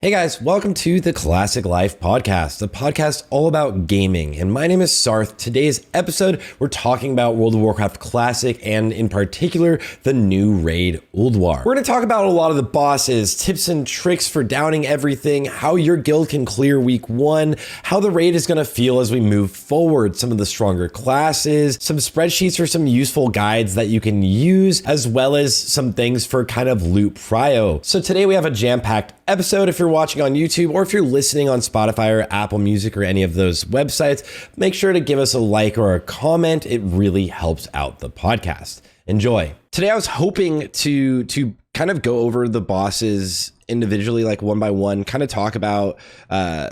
Hey guys, welcome to the Classic Life Podcast, the podcast all about gaming. And my name is Sarthe. Today's episode, we're talking about World of Warcraft Classic and in particular, the new raid Ulduar. We're going to talk about a lot of the bosses, tips and tricks for downing everything, how your guild can clear week one, how the raid is going to feel as we move forward, some of the stronger classes, some spreadsheets or some useful guides that you can use, as well as some things for kind of loot prio. So today we have a jam-packed episode. If you're watching on YouTube or if you're listening on Spotify or Apple Music or any of those websites, make sure to give us a like or a comment. It really helps out the podcast. Enjoy. Today I was hoping to kind of go over the bosses individually, like one by one, kind of talk about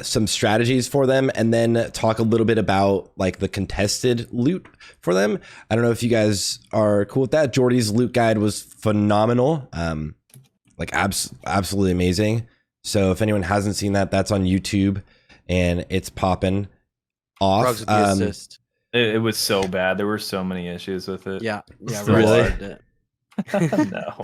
some strategies for them, and then talk a little bit about like the contested loot for them. I don't know if you guys are cool with that. Joardee's loot guide was phenomenal. Absolutely amazing. So if anyone hasn't seen that, that's on YouTube and it's popping off. Rugs with the assist. It was so bad. There were so many issues with it. Yeah, Really? No.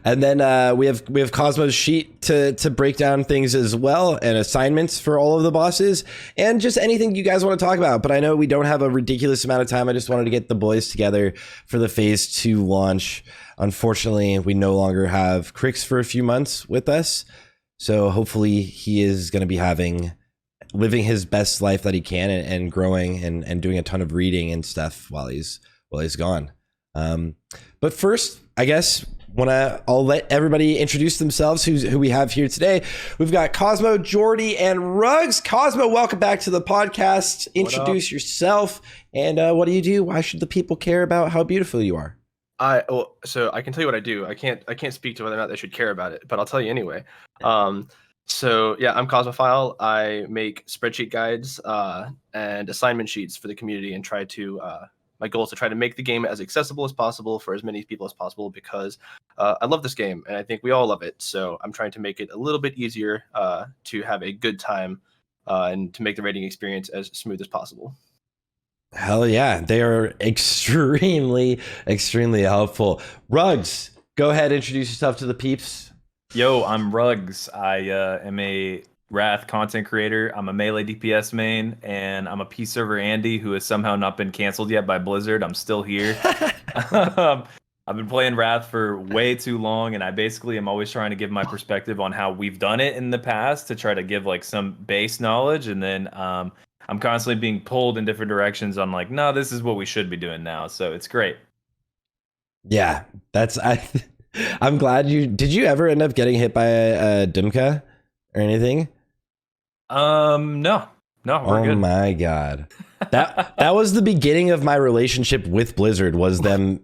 And then we have Cosmo's sheet to break down things as well, and assignments for all of the bosses, and just anything you guys want to talk about. But I know we don't have a ridiculous amount of time. I just wanted to get the boys together for the phase 2 launch. Unfortunately, we no longer have Crix for a few months with us, so hopefully he is going to be living his best life that he can, and growing and doing a ton of reading and stuff while he's gone. But first, I guess I'll let everybody introduce themselves. Who we have here today. We've got Cosmo, Joardee, and Rugs. Cosmo, welcome back to the podcast. Introduce yourself and what do you do? Why should the people care about how beautiful you are? So I can tell you what I do. I can't speak to whether or not they should care about it, but I'll tell you anyway. So yeah, I'm Comsophile. I make spreadsheet guides and assignment sheets for the community, and try to my goal is to try to make the game as accessible as possible for as many people as possible, because I love this game and I think we all love it. So I'm trying to make it a little bit easier to have a good time and to make the raiding experience as smooth as possible. Hell yeah, they are extremely helpful. Rugs, go ahead, introduce yourself to the peeps. Yo, I'm Rugs. I am a Wrath content creator. I'm a melee DPS main, and I'm a Peace server Andy who has somehow not been canceled yet by Blizzard. I'm still here. I've been playing Wrath for way too long, and I basically am always trying to give my perspective on how we've done it in the past to try to give like some base knowledge, and then I'm constantly being pulled in different directions on like, no, this is what we should be doing now. So it's great. Yeah, I'm glad did you ever end up getting hit by a Dumka or anything? No, we're good. Oh my God. That was the beginning of my relationship with Blizzard, was them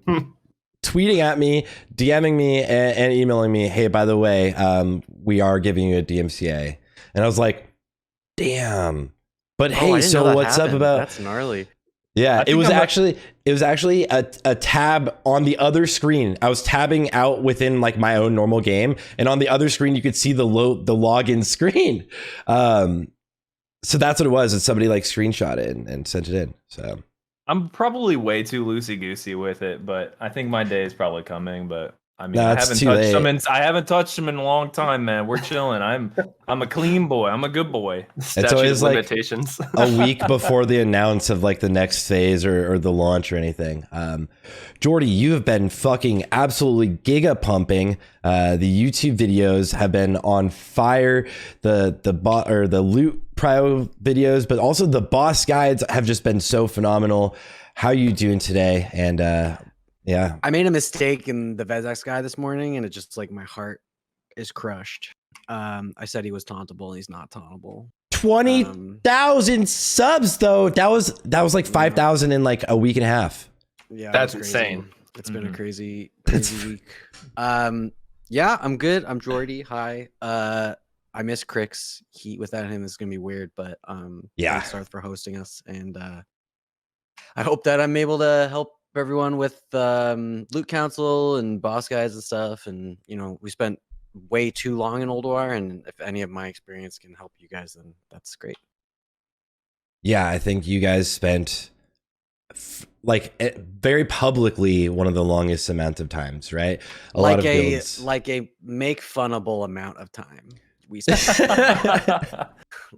tweeting at me, DMing me, and emailing me, hey, by the way, we are giving you a DMCA. And I was like, damn. But hey, so what's up about... That's gnarly. Yeah, it was actually a tab on the other screen. I was tabbing out within like my own normal game, and on the other screen you could see the login screen. So that's what it was. And somebody like screenshot it and sent it in. So I'm probably way too loosey goosey with it, but I think my day is probably coming. But I mean, No, I haven't touched them in a long time, man. We're chilling. I'm a clean boy. I'm a good boy. It's always like limitations. a week before the announce of like the next phase or the launch or anything. Joardee, you have been fucking absolutely giga pumping. The YouTube videos have been on fire. The loot prio videos, but also the boss guides have just been so phenomenal. How are you doing today? And yeah, I made a mistake in the Vezex guy this morning, and it just like my heart is crushed. I said he was tauntable, and he's not tauntable. 20,000 subs though. That was like 5,000 in like a week and a half. Yeah, that's insane. It's been a crazy week. Yeah, I'm good. I'm Joardee. Hi. I miss Crix. Without him, it's gonna be weird. But yeah, thanks, Sarthe, for hosting us, and I hope that I'm able to help everyone with loot council and boss guides and stuff. And we spent way too long in Ulduar, and if any of my experience can help you guys, then that's great. Yeah, I think you guys spent very publicly one of the longest amounts of times, right? A lot like of a builds. like a make funnable amount of time. We say.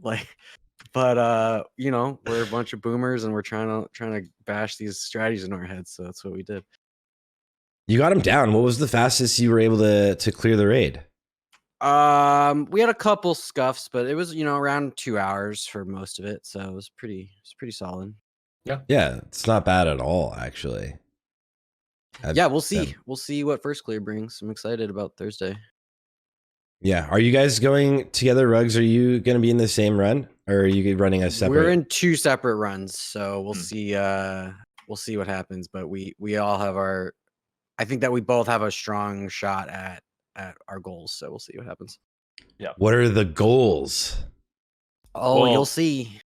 like, but you know, we're a bunch of boomers and we're trying to bash these strategies in our heads. So that's what we did. You got him down. What was the fastest you were able to clear the raid? We had a couple scuffs, but it was, you know, around 2 hours for most of it. So it was pretty solid. Yeah, it's not bad at all, actually. Yeah, we'll see. We'll see what first clear brings. I'm excited about Thursday. Yeah. Are you guys going together, Rugs? Are you going to be in the same run, or are you running a separate? We're in 2 separate runs, so we'll see. We'll see what happens. But we all have our. I think that we both have a strong shot at our goals. So we'll see what happens. Yeah. What are the goals? Oh, Well, you'll see.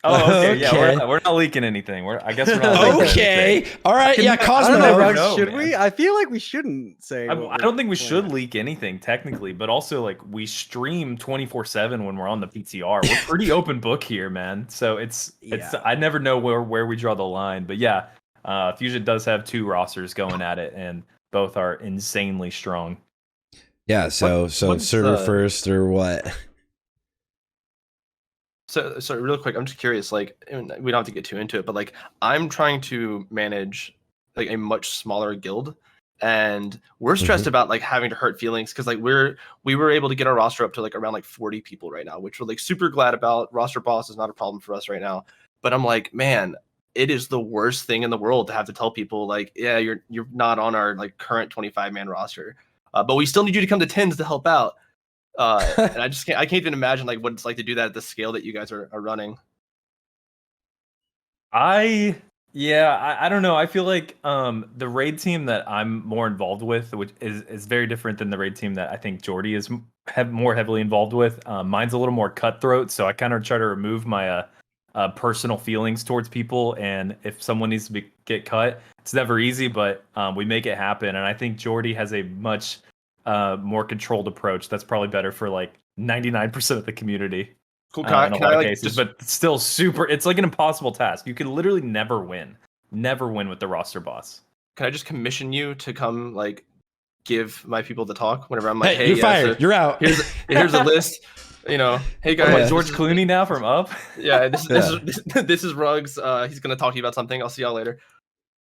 Oh, okay. Okay. Yeah, we're not leaking anything. I guess we're not leaking Okay. anything. All right. Yeah, I Cosmo. don't know, never Rugs, know, should man. we? I feel like we shouldn't say. I what don't think we we're should planning. leak anything technically, but also like we stream 24/7 when we're on the PTR. We're pretty open book here, man. So it's Yeah. I never know where we draw the line. But yeah, Fusion does have 2 rosters going at it, and both are insanely strong. Yeah. So what's server the- first or what? So real quick, I'm just curious. Like, and we don't have to get too into it, but like, I'm trying to manage like a much smaller guild, and we're stressed about like having to hurt feelings because like we were able to get our roster up to like around like 40 people right now, which we're like super glad about. Roster boss is not a problem for us right now, but I'm like, man, it is the worst thing in the world to have to tell people like, yeah, you're not on our like current 25-man roster, but we still need you to come to 10s to help out. And I can't even imagine like what it's like to do that at the scale that you guys are running. I don't know. I feel like the raid team that I'm more involved with, which is very different than the raid team that I think Joardee is more heavily involved with. Mine's a little more cutthroat, so I kind of try to remove my personal feelings towards people. And if someone needs to get cut, it's never easy, but we make it happen. And I think Joardee has a much more controlled approach that's probably better for like 99% of the community. Cool. In a Can lot I of like cases, just, but still super. It's like an impossible task. You can literally never win with the roster boss. can I just commission you to come like give my people the talk whenever I'm like, Hey, you're yeah, fired. so You're out. here's a list. You know, hey guys, What about yeah. George Clooney now from Up? Yeah, this is Rugs. He's gonna talk to you about something. I'll see y'all later.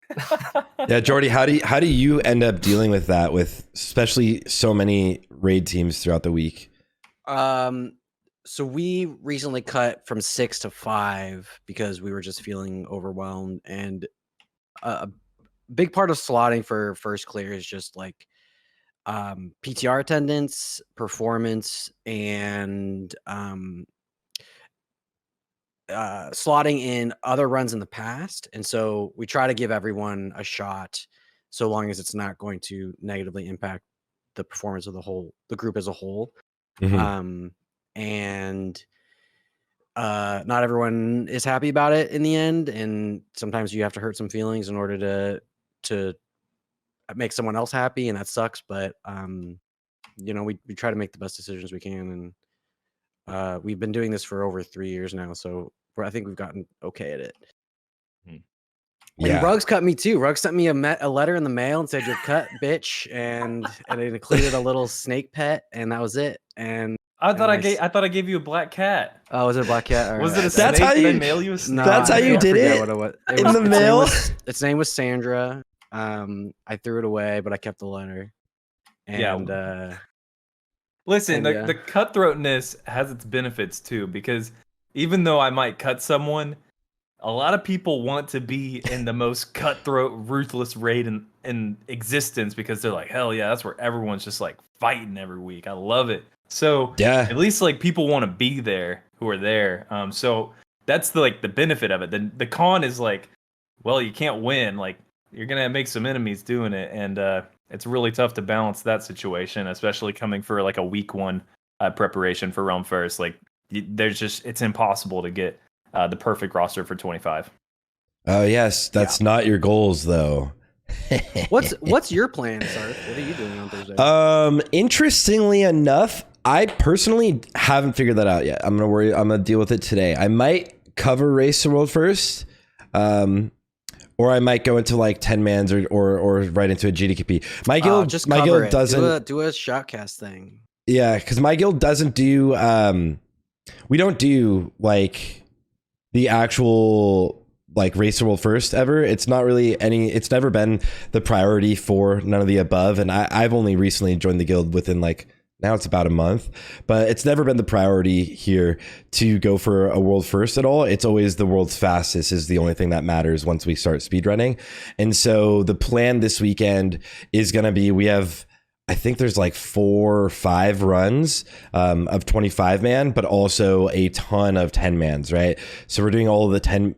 Yeah, Joardee, how do you end up dealing with that, with especially so many raid teams throughout the week? So we recently cut from 6 to 5 because we were just feeling overwhelmed, and a big part of slotting for first clear is just like PTR attendance, performance, and slotting in other runs in the past. And so we try to give everyone a shot, so long as it's not going to negatively impact the performance of the group as a whole. Mhm. And not everyone is happy about it in the end, and sometimes you have to hurt some feelings in order to make someone else happy, and that sucks. But you know, we try to make the best decisions we can, and we've been doing this for over 3 years now, so I think we've gotten okay at it. And Yeah. Rugs cut me too. Rugs sent me a letter in the mail and said, "You're cut, bitch," and it included a little snake pet, and that was it. And I thought And I thought I gave you a black cat. oh, was it a black cat? All Was right. it a That's snake? how Did I you- mail you a snake? No, That's how I you did forget it? what it was. In the mail? Its name was Sandra. I threw it away, but I kept the letter. Yeah. And Listen, And, the, yeah. the cutthroatness has its benefits too, because even though I might cut someone, a lot of people want to be in the most cutthroat, ruthless raid in existence, because they're like, hell yeah, that's where everyone's just like fighting every week. I love it. So Yeah. at least like people want to be there who are there. So that's the benefit of it. The con is like, well, you can't win. Like, you're gonna make some enemies doing it, and it's really tough to balance that situation, especially coming for like a week 1 preparation for Realm First. Like, it's impossible to get the perfect roster for 25. Oh yes, that's not your goals though. what's your plan, Sarthe? What are you doing on Thursday? Interestingly enough, I personally haven't figured that out yet. I'm gonna deal with it today. I might cover Race the World first. or I might go into like 10 mans or right into a GDKP. My guild, just my cover guild it. doesn't do a shotcast thing. Yeah, because my guild doesn't do we don't do like the actual like race to world first ever. It's not really it's never been the priority for none of the above. And I've only recently joined the guild within like now it's about a month, but it's never been the priority here to go for a world first at all. It's always the world's fastest is the only thing that matters once we start speedrunning. And so the plan this weekend is going to be, I think there's like 4 or 5 runs of 25 man, but also a ton of 10 mans, right? So we're doing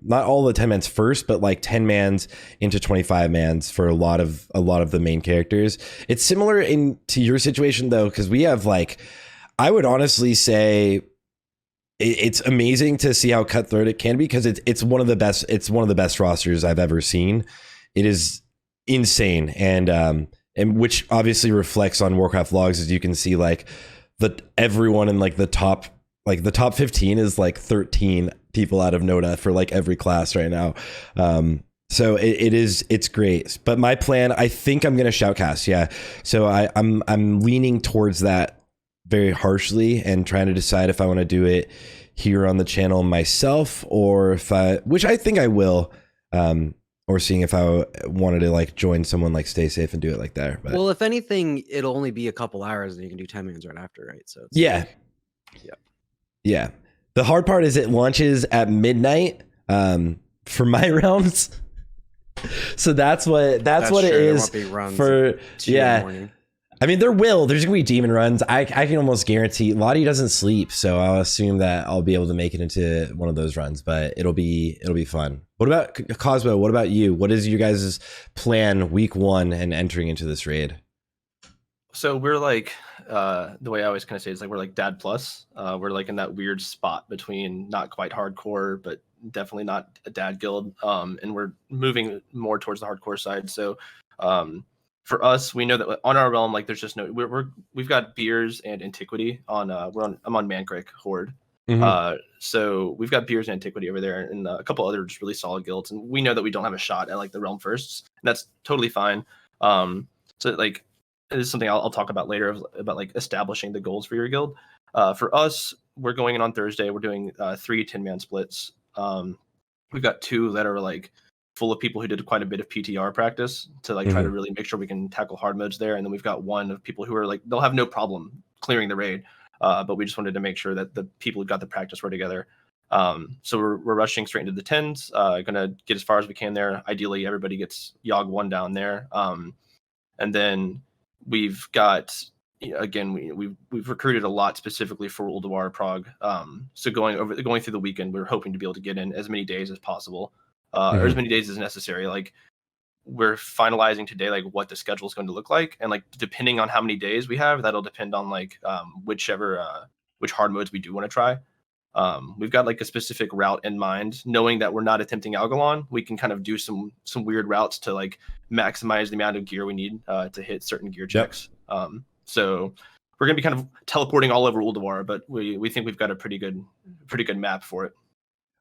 not all the 10 mans first, but like 10 mans into 25 mans for a lot of the main characters. It's similar to your situation though, because we have like, I would honestly say it's amazing to see how cutthroat it can be, because it's one of the best rosters I've ever seen. It is insane, and which obviously reflects on Warcraft logs, as you can see, like everyone in like the top 15 is like 13 people out of Noda for like every class right now. So it's great. But my plan, I think I'm gonna shoutcast, yeah. So I'm leaning towards that very harshly and trying to decide if I want to do it here on the channel myself, or which I think I will. Or seeing if I wanted to like join someone like Stay Safe and do it like that. But Well, if anything, it'll only be a couple hours and you can do 10 mans right after, right? So yeah. The hard part is it launches at midnight for my realms. So that's what it is for. Yeah. I mean, there's gonna be demon runs. I can almost guarantee Lottie doesn't sleep, so I'll assume that I'll be able to make it into one of those runs. But it'll be fun. What about Cosmo? What about you? What is your guys' plan week 1 and entering into this raid? So we're like the way I always kind of say is like we're like dad plus. We're like in that weird spot between not quite hardcore, but definitely not a dad guild. And we're moving more towards the hardcore side. So for us, we know that on our realm, like there's just no we've got beers and antiquity on I'm on Mankrik Horde. Mm-hmm. So we've got beers and antiquity over there, and a couple other just really solid guilds, and we know that we don't have a shot at like the realm firsts, and that's totally fine. So like this is something I'll talk about later about like establishing the goals for your guild. For us, we're going in on Thursday. We're doing 3 10-man splits. We've got 2 that are like full of people who did quite a bit of PTR practice to like try to really make sure we can tackle hard modes there. And then we've got 1 of people who are like, they'll have no problem clearing the raid. But we just wanted to make sure that the people who got the practice were together. So we're rushing straight into the 10s, gonna get as far as we can there. Ideally, everybody gets Yogg 1 down there. And then we've got, again, we've recruited a lot specifically for Ulduar Prague. So going through the weekend, we're hoping to be able to get in as many days as possible. Or as many days as necessary. Like we're finalizing today like what the schedule is going to look like, and like depending on how many days we have, that'll depend on like which hard modes we do want to try. We've got like a specific route in mind, knowing that we're not attempting Algalon. We can kind of do some weird routes to like maximize the amount of gear we need to hit certain gear checks. So we're gonna be kind of teleporting all over Ulduar, but we think we've got a pretty good map for it.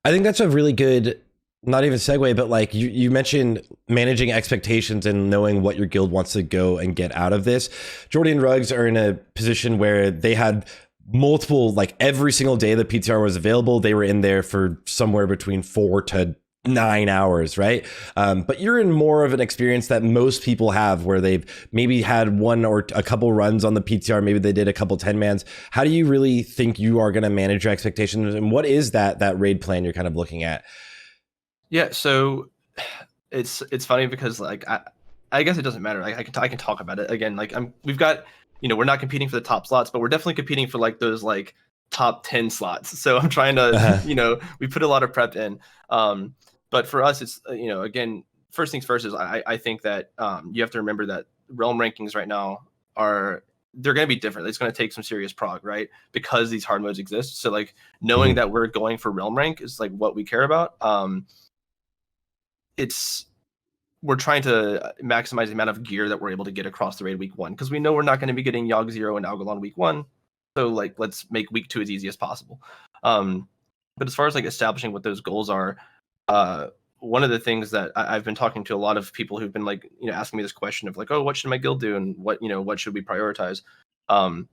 I think that's a really good, not even segue, but like you mentioned managing expectations and knowing what your guild wants to go and get out of this. Joardee and Rugs are in a position where they had multiple, like every single day the PTR was available, they were in there for somewhere between 4 to 9 hours, right? But you're in more of an experience that most people have, where they've maybe had 1 or a couple runs on the PTR, maybe they did a couple 10 mans. How do you really think you are going to manage your expectations, and what is that raid plan you're kind of looking at? Yeah, so it's funny because like I guess it doesn't matter. Like I can talk about it again. Like we've got, we're not competing for the top slots, but we're definitely competing for like those like top 10 slots. So I'm trying to we put a lot of prep in. But for us, it's again, first things first is I think that you have to remember that realm rankings right now they're going to be different. It's going to take some serious prog, right? Because these hard modes exist. So like knowing that we're going for realm rank is like what we care about. We're trying to maximize the amount of gear that we're able to get across the raid week 1, because we know we're not going to be getting Yogg 0 and Algalon week 1. So like let's make week 2 as easy as possible. But as far as like establishing what those goals are, one of the things that I've been talking to a lot of people who've been like, asking me this question of like, oh, what should my guild do, and what should we prioritize?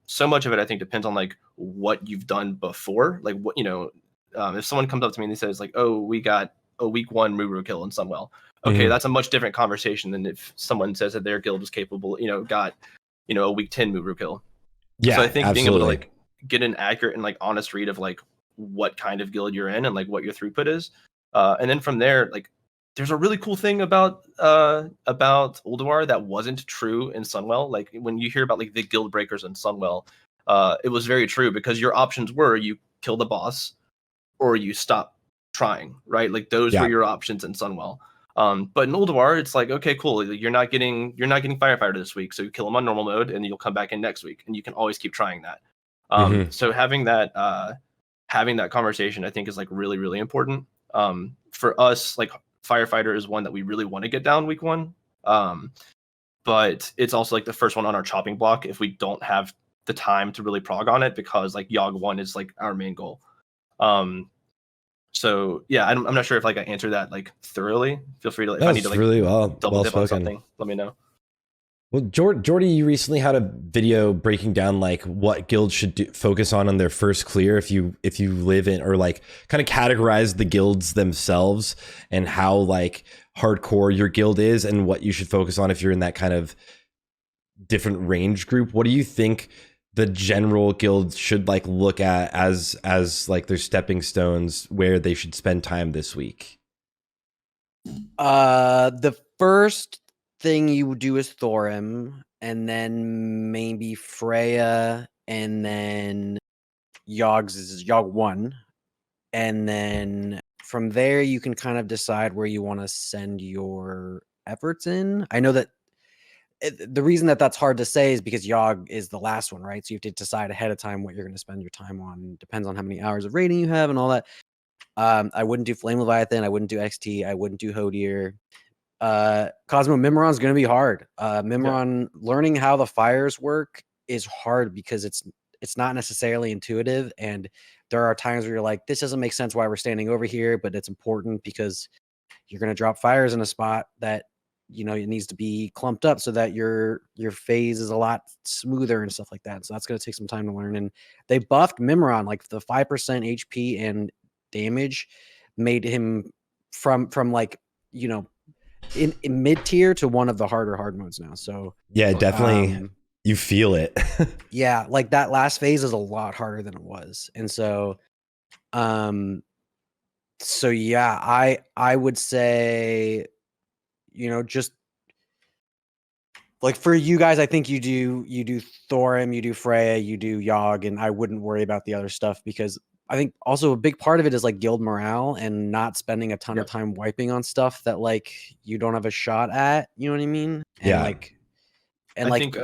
So much of it I think depends on like what you've done before. Like what if someone comes up to me and they says like, oh, we got a week 1 Muru kill in Sunwell. Okay, that's a much different conversation than if someone says that their guild was capable, got a week 10 Muru kill. Yeah, so I think absolutely. being able to like get an accurate and like honest read of like what kind of guild you're in and like what your throughput is, and then from there, like there's a really cool thing about Ulduar that wasn't true in Sunwell. Like when you hear about like the guild breakers in Sunwell, it was very true because your options were you kill the boss or you stop trying, right? Like those were your options in Sunwell. But in Ulduar, it's like, okay, cool. You're not getting Firefighter this week, so you kill him on normal mode, and you'll come back in next week, and you can always keep trying that. So having that conversation, I think, is like really, really important. For us, like Firefighter is one that we really want to get down week 1, but it's also like the first one on our chopping block if we don't have the time to really prog on it, because like Yogg 1 is like our main goal. So yeah, I'm not sure if like I answered that like thoroughly. Feel free to, if I need to like really well double dip spoken on something, let me know. Well, Joardee, you recently had a video breaking down like what guilds should focus on their first clear if you live in, or like kind of categorize the guilds themselves and how like hardcore your guild is and what you should focus on if you're in that kind of different range group. What do you think the general guild should like look at as like their stepping stones where they should spend time this week? The first thing you would do is Thorim, and then maybe Freya, and then Yogg's is Yogg 1, and then from there you can kind of decide where you want to send your efforts in. I know that the reason that that's hard to say is because Yogg is the last one, right? So you have to decide ahead of time what you're going to spend your time on. Depends on how many hours of rating you have and all that. I wouldn't do Flame Leviathan. I wouldn't do XT. I wouldn't do Hodier. Cosmo Mimiron is going to be hard. Mimiron, learning how the fires work is hard because it's not necessarily intuitive, and there are times where you're like, this doesn't make sense why we're standing over here, but it's important because you're going to drop fires in a spot that it needs to be clumped up so that your phase is a lot smoother and stuff like that. So that's going to take some time to learn. And they buffed Mimiron, like the 5% HP and damage made him from like in mid tier to one of the harder hard modes now. So yeah, definitely you feel it. Yeah, like that last phase is a lot harder than it was. And so yeah, I would say just like for you guys, I think you do Thorim, you do Freya, you do Yogg, and I wouldn't worry about the other stuff, because I think also a big part of it is like guild morale and not spending a ton of time wiping on stuff that like you don't have a shot at. You know what I mean? And I think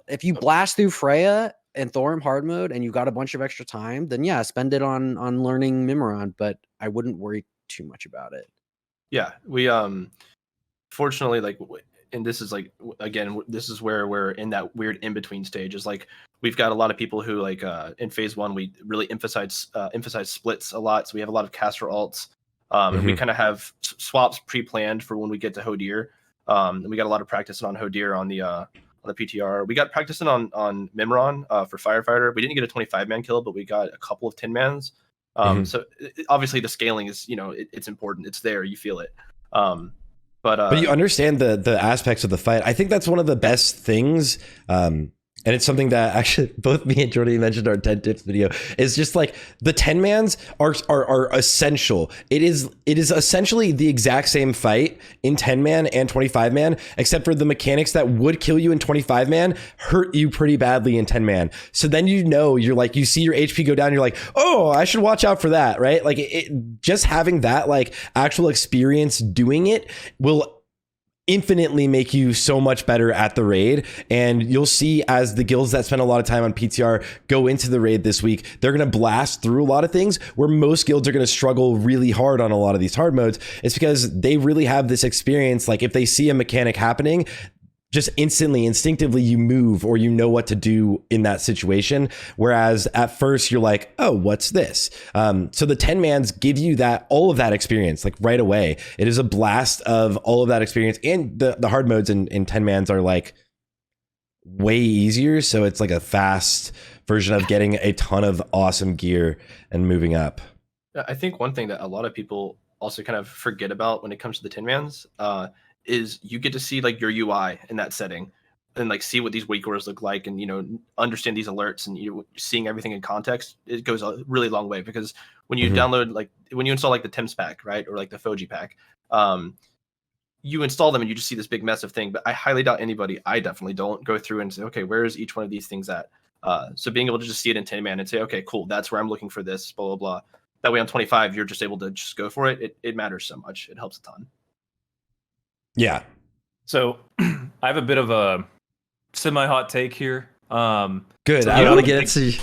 if you blast through Freya and Thorim hard mode and you got a bunch of extra time, then yeah, spend it on learning Mimiron. But I wouldn't worry too much about it. Yeah, we fortunately, like, and this is like, again, this is where we're in that weird in between stage. Is like we've got a lot of people who like in phase 1 we really emphasize splits a lot, so we have a lot of caster alts, and we kind of have swaps pre-planned for when we get to Hodier. And we got a lot of practice on Hodier on the PTR. We got practicing on Mimiron for Firefighter. We didn't get a 25-man kill, but we got a couple of 10-mans. So obviously the scaling is, it's important. It's there. You feel it. But you understand the aspects of the fight. I think that's one of the best things. And it's something that actually both me and Joardee mentioned our 10 tips video, is just like the 10-mans are essential. It is essentially the exact same fight in 10-man and 25-man, except for the mechanics that would kill you in 25-man hurt you pretty badly in 10-man. So then you're like, you see your HP go down, you're like, oh, I should watch out for that, right? Like just having that like actual experience doing it will infinitely make you so much better at the raid. And you'll see as the guilds that spend a lot of time on PTR go into the raid this week, they're going to blast through a lot of things where most guilds are going to struggle really hard on a lot of these hard modes. It's because they really have this experience. Like if they see a mechanic happening, just instantly, instinctively, you move or you know what to do in that situation. Whereas at first you're like, oh, what's this? So the 10-mans give you all of that experience like right away. It is a blast of all of that experience, and the hard modes in 10-mans are like way easier. So it's like a fast version of getting a ton of awesome gear and moving up. I think one thing that a lot of people also kind of forget about when it comes to the 10-mans is you get to see like your UI in that setting and like see what these weak orders look like, and understand these alerts, and seeing everything in context. It goes a really long way, because when you download, like when you install like the Tim's pack, right, or like the Foji pack, you install them and you just see this big mess of thing. But I highly doubt anybody, I definitely don't, go through and say, okay, where is each one of these things at? So being able to just see it in 10-man and say, okay, cool, that's where I'm looking for this, blah blah blah. That way on 25 you're just able to just go for it. It matters so much. It helps a ton. Yeah. So I have a bit of a semi-hot take here. Good. So I want to get into.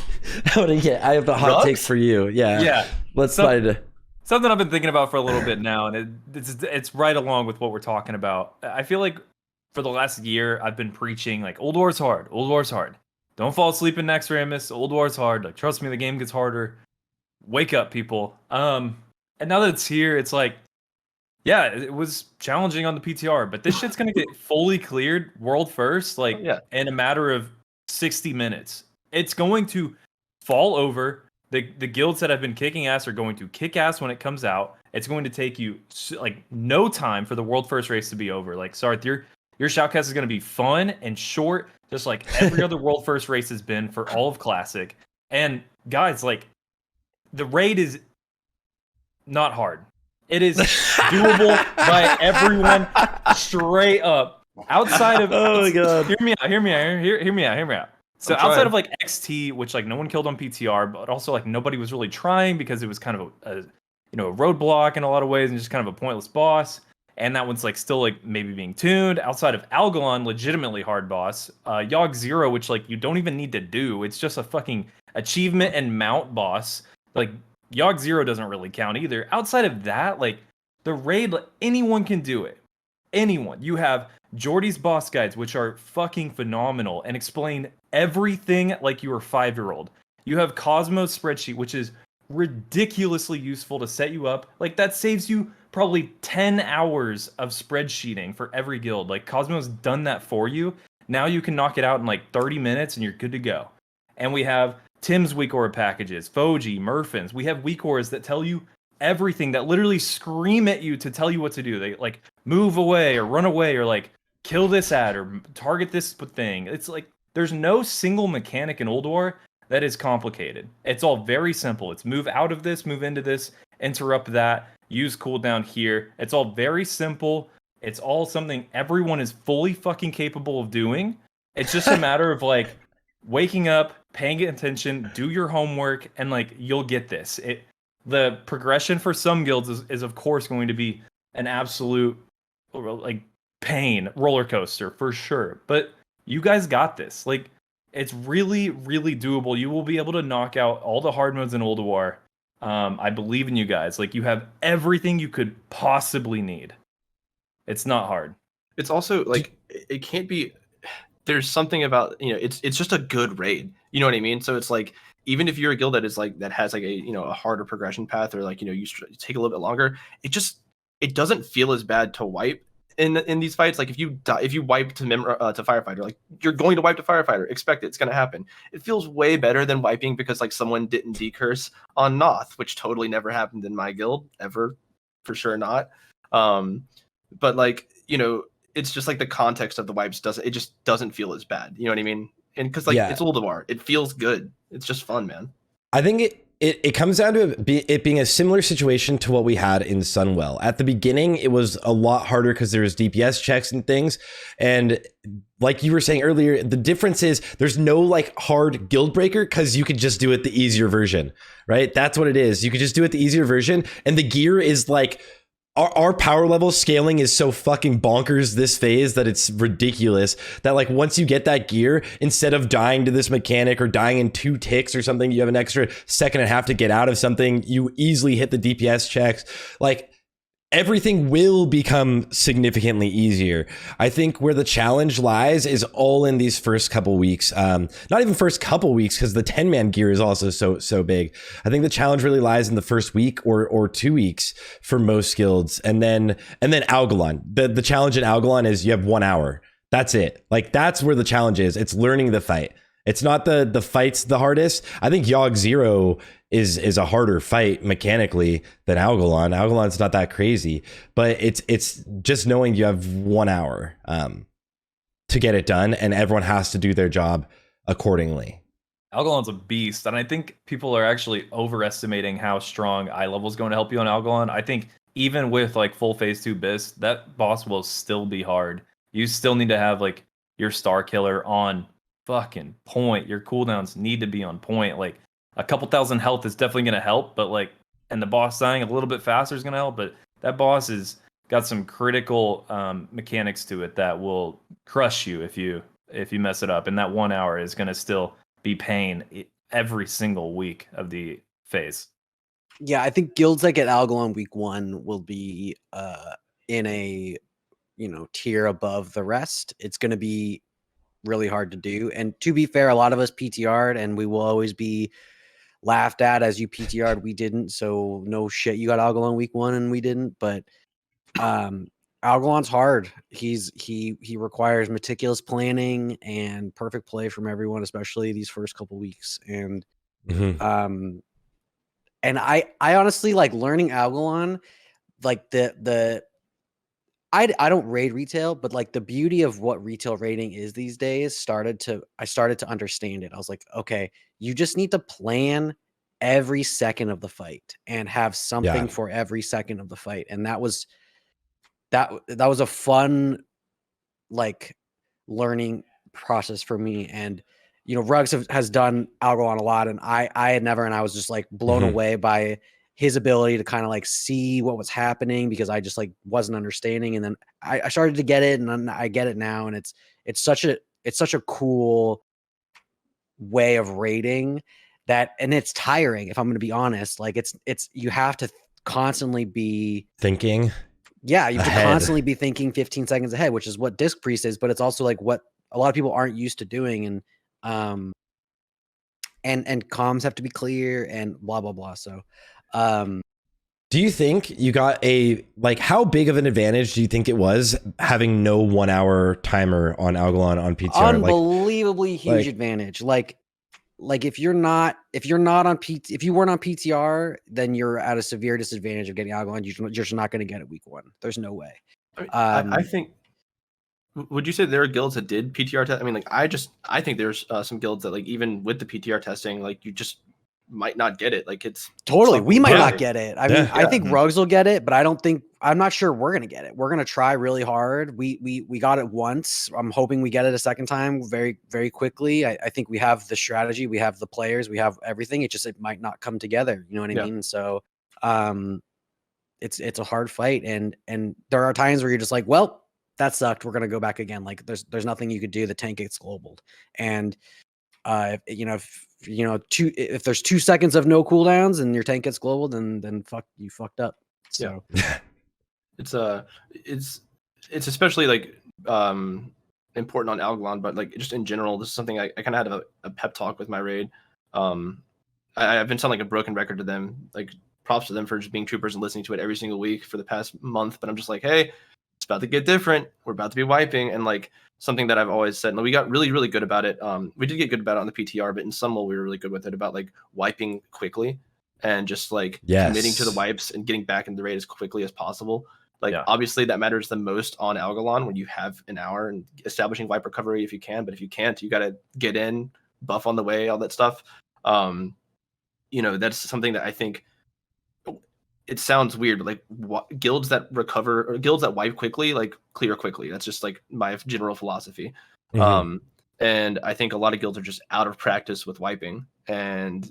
I have the hot Rugs? take for you. Yeah. Yeah. Let's slide it. Something I've been thinking about for a little bit now, and it's right along with what we're talking about. I feel like for the last year I've been preaching like Ulduar's hard. Ulduar's hard. Don't fall asleep in Naxx Ramus. Ulduar's hard. Like, trust me, the game gets harder. Wake up, people. And now that it's here, it's like, yeah, it was challenging on the PTR, but this shit's gonna get fully cleared world first, like in a matter of 60 minutes. It's going to fall over. The guilds that have been kicking ass are going to kick ass when it comes out. It's going to take you like no time for the world first race to be over. Like, Sarthe, your shoutcast is going to be fun and short, just like every other world first race has been for all of Classic. And guys, like, the raid is not hard. It is doable by everyone, straight up. Outside of my god, hear me out. So outside of like XT, which like no one killed on PTR, but also like nobody was really trying because it was kind of a roadblock in a lot of ways and just kind of a pointless boss. And that one's like still like maybe being tuned. Outside of Algalon, legitimately hard boss. Yogg 0, which like you don't even need to do. It's just a fucking achievement and mount boss. Like, Yogg 0 doesn't really count either. Outside of that, like, the raid, like, anyone can do it. Anyone. You have Joardee's boss guides, which are fucking phenomenal and explain everything like you're a 5-year-old. You have Cosmo's spreadsheet, which is ridiculously useful to set you up. Like, that saves you probably 10 hours of spreadsheeting for every guild. Like, Cosmo's done that for you. Now you can knock it out in like 30 minutes and you're good to go. And we have Tim's weak aura packages, Foji, Murfins. We have weak auras that tell you everything, that literally scream at you to tell you what to do. They like move away or run away or like kill this ad or target this thing. It's like there's no single mechanic in Ulduar that is complicated. It's all very simple. It's move out of this, move into this, interrupt that, use cooldown here. It's all very simple. It's all something everyone is fully fucking capable of doing. It's just a matter of like waking up, paying attention, do your homework, and like you'll get this. The progression for some guilds is of course going to be an absolute like pain roller coaster for sure. But you guys got this. Like, it's really, really doable. You will be able to knock out all the hard modes in Ulduar. I believe in you guys. Like, you have everything you could possibly need. It's not hard. It's also like it can't be. There's something about it's just a good raid. You know what I mean? So it's like, even if you're a guild that is like that has like a harder progression path, or like you take a little bit longer, it doesn't feel as bad to wipe in these fights. Like if you wipe to firefighter, like you're going to wipe to firefighter, expect it's going to happen. It feels way better than wiping because like someone didn't decurse on Noth, which totally never happened in my guild ever, for sure not. But like it's just like the context of the wipes just doesn't feel as bad. You know what I mean? And because like it's Ulduar, it feels good. It's just fun, man. I think it comes down to it being a similar situation to what we had in Sunwell. At the beginning, it was a lot harder because there was DPS checks and things. And like you were saying earlier, the difference is there's no like hard guild breaker because you could just do it the easier version, right? That's what it is. You could just do it the easier version. And the gear is like, our power level scaling is so fucking bonkers this phase that it's ridiculous that like once you get that gear, instead of dying to this mechanic or dying in 2 ticks or something, you have an extra second and a half to get out of something, you easily hit the DPS checks. Like everything will become significantly easier. I think where the challenge lies is all in these first couple weeks. Not even first couple weeks, because the 10-man gear is also so big. I think the challenge really lies in the first week or 2 weeks for most guilds, and then Algalon. The challenge in Algalon is you have 1 hour. That's it. Like, that's where the challenge is. It's learning the fight. It's not the fight's the hardest. I think Yogg 0 is a harder fight mechanically than Algalon. Algalon's not that crazy, but it's just knowing you have 1 hour to get it done, and everyone has to do their job accordingly. Algalon's a beast, and I think people are actually overestimating how strong eye level is going to help you on Algalon. I think even with like full phase 2 Bis, that boss will still be hard. You still need to have like your star killer on fucking point. Your cooldowns need to be on point. Like, a couple thousand health is definitely going to help, but like, and the boss dying a little bit faster is going to help, but that boss has got some critical mechanics to it that will crush you if you mess it up. And that 1 hour is going to still be pain every single week of the phase. Yeah, I think guilds that get Algalon week 1 will be in a tier above the rest. It's going to be really hard to do. And to be fair, a lot of us PTR'd, and we will always be laughed at as you PTR'd. We didn't, so no shit. You got Algalon week 1 and we didn't, but Algalon's hard. He requires meticulous planning and perfect play from everyone, especially these first couple weeks. And and I honestly like learning Algalon, like I don't raid retail, but like the beauty of what retail raiding is these days I started to understand it. I was like, okay, you just need to plan every second of the fight and have something for every second of the fight. And that was a fun like learning process for me. And Rugs has done Algalon a lot, and I had never, and I was just like blown away by his ability to kind of like see what was happening, because I just like wasn't understanding. And then I started to get it, and then I get it now. And it's such a cool way of raiding that, and it's tiring, if I'm going to be honest. Like it's you have to constantly be thinking. Yeah, you have to constantly be thinking 15 seconds ahead, which is what Disc Priest is, but it's also like what a lot of people aren't used to doing. And comms have to be clear and blah blah blah. So do you think you got how big of an advantage do you think it was having no 1 hour timer on Algalon on PTR? Unbelievably huge advantage. Like if you weren't on PTR, then you're at a severe disadvantage of getting Algalon. You're just not going to get it week 1. There's no way. I think. Would you say there are guilds that did PTR test? I mean, like I think there's some guilds that like even with the PTR testing, like you just might not get it. Like it's totally, we might not get it. I mean, I think Mm-hmm. Rugs will get it, but I'm not sure we're gonna get it. We're gonna try really hard. We got it once. I'm hoping we get it a second time very, very quickly. I think we have the strategy, we have the players, we have everything. It might not come together. You know what I mean? So it's a hard fight, and there are times where you're just like, well, that sucked. We're gonna go back again. Like there's nothing you could do. The tank gets global, and if there's 2 seconds of no cooldowns and your tank gets global, then you fucked up. So it's especially like important on Algalon, but like just in general, this is something I kind of had a pep talk with my raid. I've been sounding like a broken record to them. Like props to them for just being troopers and listening to it every single week for the past month. But I'm just like, hey, it's about to get different. We're about to be wiping, and like something that I've always said, and we got really, really good about it. We did get good about it on the PTR, but in Summel we were really good with it about like wiping quickly and just like committing to the wipes and getting back into the raid as quickly as possible. Like obviously that matters the most on Algalon when you have an hour, and establishing wipe recovery if you can, but if you can't, you got to get in, buff on the way, all that stuff. That's something that I think, it sounds weird, but like guilds that recover or guilds that wipe quickly, like clear quickly. That's just like my general philosophy. And I think a lot of guilds are just out of practice with wiping, and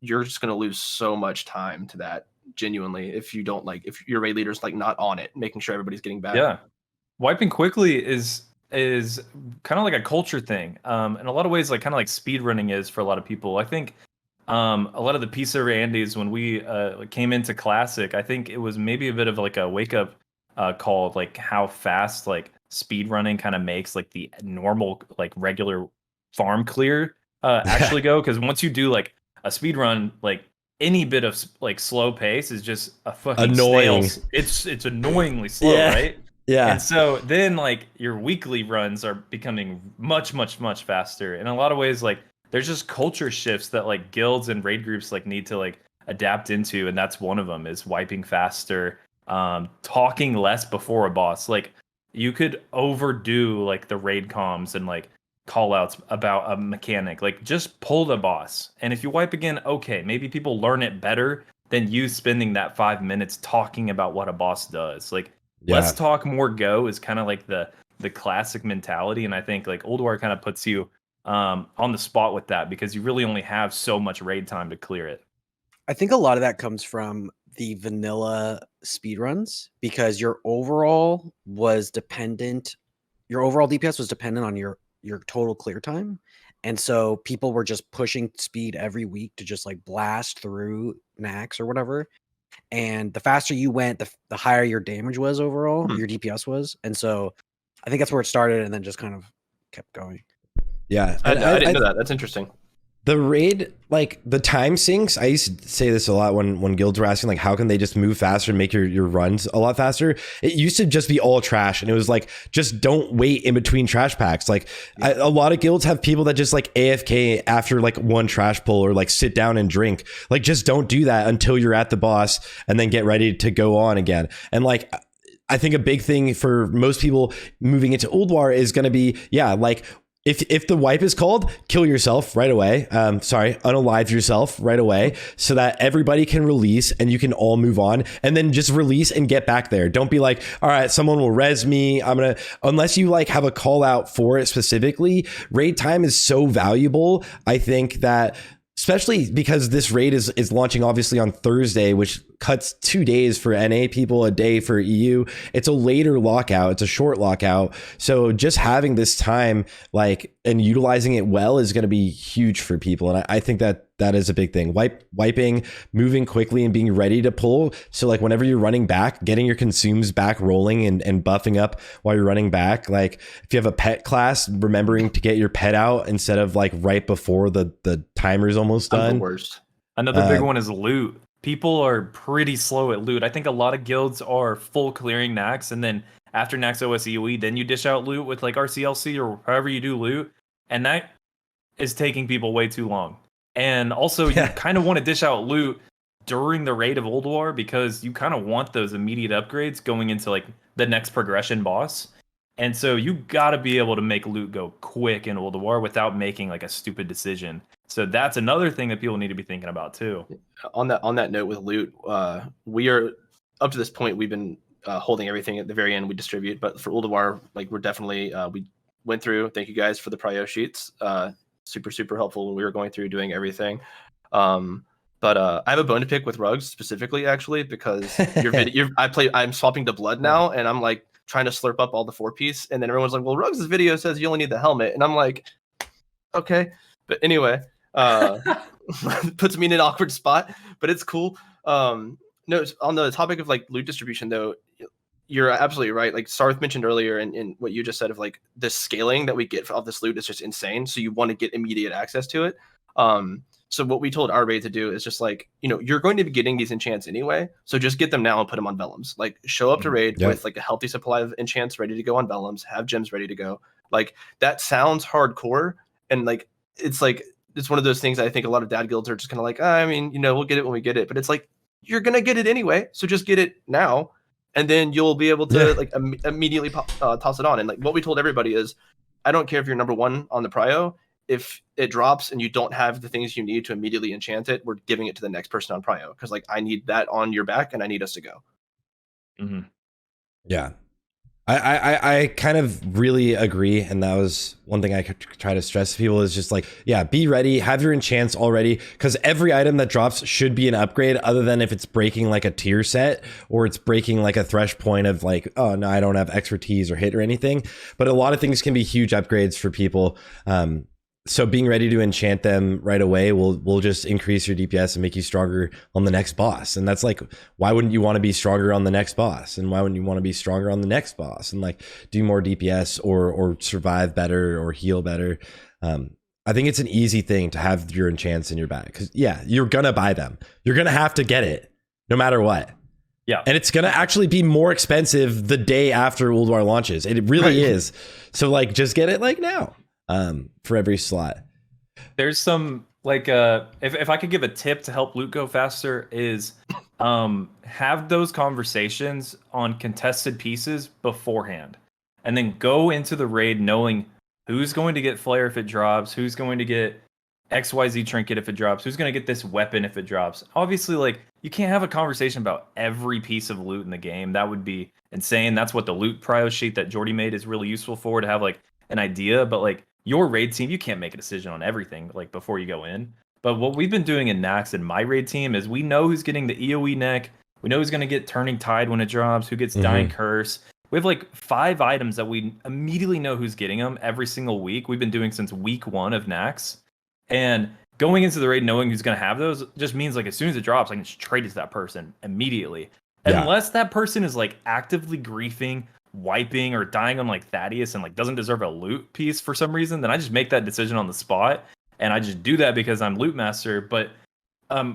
you're just going to lose so much time to that genuinely if you don't if your raid leader's like not on it, making sure everybody's getting back. Yeah, wiping quickly is kind of like a culture thing. In a lot of ways, like kind of like speed running is for a lot of people. I think A lot of the Peace Server Andes, when we came into Classic, I think it was maybe a bit of like a wake up call of like how fast like speed running kind of makes like the normal like regular farm clear actually go. Because once you do like a speed run, like any bit of like slow pace is just a fucking Annoying. It's annoyingly slow, Yeah. right? Yeah. And so then like your weekly runs are becoming much, much, much faster. In a lot of ways, like there's just culture shifts that like guilds and raid groups like need to like adapt into, and that's one of them is wiping faster, talking less before a boss. Like you could overdo like the raid comms and like call outs about a mechanic. Like just pull the boss. And if you wipe again, okay, maybe people learn it better than you spending that 5 minutes talking about what a boss does. Like less talk, more go is kind of like the classic mentality, and I think like Ulduar kind of puts you on the spot with that because you really only have so much raid time to clear it. I think a lot of that comes from the vanilla speedruns because your overall DPS was dependent on your total clear time. And so people were just pushing speed every week to just like blast through Naxx or whatever. And the faster you went, the higher your damage was overall, your DPS was. And so I think that's where it started and then just kind of kept going. Yeah. I didn't know that. That's interesting. The raid, like the time sinks, I used to say this a lot when guilds were asking, like, how can they just move faster and make your runs a lot faster? It used to just be all trash. And it was like, just don't wait in between trash packs. Like a lot of guilds have people that just like AFK after like one trash pull or like sit down and drink. Like, just don't do that until you're at the boss and then get ready to go on again. And like, I think a big thing for most people moving into Ulduar is going to be, like, if the wipe is called, kill yourself right away. Unalive yourself right away so that everybody can release and you can all move on, and then just release and get back there. Don't be like, all right, someone will res me. Unless you like have a call out for it specifically. Raid time is so valuable. I think that, especially because this raid is launching obviously on Thursday, which cuts 2 days for NA people, a day for EU. It's a later lockout. It's a short lockout. So just having this time like and utilizing it well is going to be huge for people. And I think that is a big thing. Wiping, moving quickly and being ready to pull. So like whenever you're running back, getting your consumes back rolling and buffing up while you're running back. Like if you have a pet class, remembering to get your pet out instead of like right before the timer's almost done. I'm the worst. Another big one is loot. People are pretty slow at loot. I think a lot of guilds are full clearing Naxx, and then after Naxx OSEOE, then you dish out loot with like RCLC or however you do loot, and that is taking people way too long. And also, you kind of want to dish out loot during the raid of Ulduar because you kind of want those immediate upgrades going into like the next progression boss. And so you got to be able to make loot go quick in Ulduar without making like a stupid decision. So that's another thing that people need to be thinking about too. On that note with loot, we are up to this point. We've been holding everything at the very end. We distribute, but for Ulduar, like we're definitely we went through. Thank you guys for the Prio sheets. Super helpful when we were going through doing everything. But I have a bone to pick with Rugs specifically, actually, because I'm swapping to Blood now, and I'm like trying to slurp up all the 4-piece, and then everyone's like, "Well, Rugs' video says you only need the helmet," and I'm like, "Okay," but anyway, puts me in an awkward spot, but it's cool. No, on the topic of like loot distribution, though, you're absolutely right. Like Sarthe mentioned earlier, and what you just said of like the scaling that we get off this loot is just insane. So you want to get immediate access to it. So what we told our raid to do is just like, you're going to be getting these enchants anyway. So just get them now and put them on vellums. Like show up to raid with like a healthy supply of enchants ready to go on vellums, have gems ready to go. Like that sounds hardcore. And like, it's one of those things I think a lot of dad guilds are just kind of like, we'll get it when we get it. But it's like, you're going to get it anyway. So just get it now. And then you'll be able to like immediately toss it on. And like what we told everybody is, I don't care if you're number 1 on the Prio. If it drops and you don't have the things you need to immediately enchant it, we're giving it to the next person on Prio. Because like I need that on your back and I need us to go. Mm-hmm. Yeah. I kind of really agree, and that was one thing I could try to stress to people is just like, be ready, have your enchants already, because every item that drops should be an upgrade, other than if it's breaking like a tier set or it's breaking like a thresh point of like, oh no, I don't have expertise or hit or anything. But a lot of things can be huge upgrades for people. So being ready to enchant them right away will just increase your DPS and make you stronger on the next boss. And that's like, why wouldn't you want to be stronger on the next boss? And why wouldn't you want to be stronger on the next boss and like do more DPS or survive better or heal better? I think it's an easy thing to have your enchants in your bag because yeah, you're gonna buy them. You're gonna have to get it no matter what. Yeah. And it's gonna actually be more expensive the day after Ulduar launches. It really is. So like, just get it like now. For every slot. There's some like if I could give a tip to help loot go faster is have those conversations on contested pieces beforehand, and then go into the raid knowing who's going to get flare if it drops, who's going to get XYZ trinket if it drops, who's going to get this weapon if it drops. Obviously, like you can't have a conversation about every piece of loot in the game. That would be insane. That's what the loot prio sheet that Joardee made is really useful for, to have like an idea, but like your raid team, you can't make a decision on everything like before you go in. But what we've been doing in Naxx and my raid team is we know who's getting the EOE neck. We know who's going to get Turning Tide when it drops, who gets Dying Curse. We have like 5 items that we immediately know who's getting them every single week. We've been doing since week 1 of Naxx. And going into the raid knowing who's going to have those just means like as soon as it drops, I can just trade it to that person immediately. Yeah. Unless that person is like actively griefing, wiping, or dying on like Thaddeus and like doesn't deserve a loot piece for some reason, then I just make that decision on the spot, and I just do that because I'm loot master. But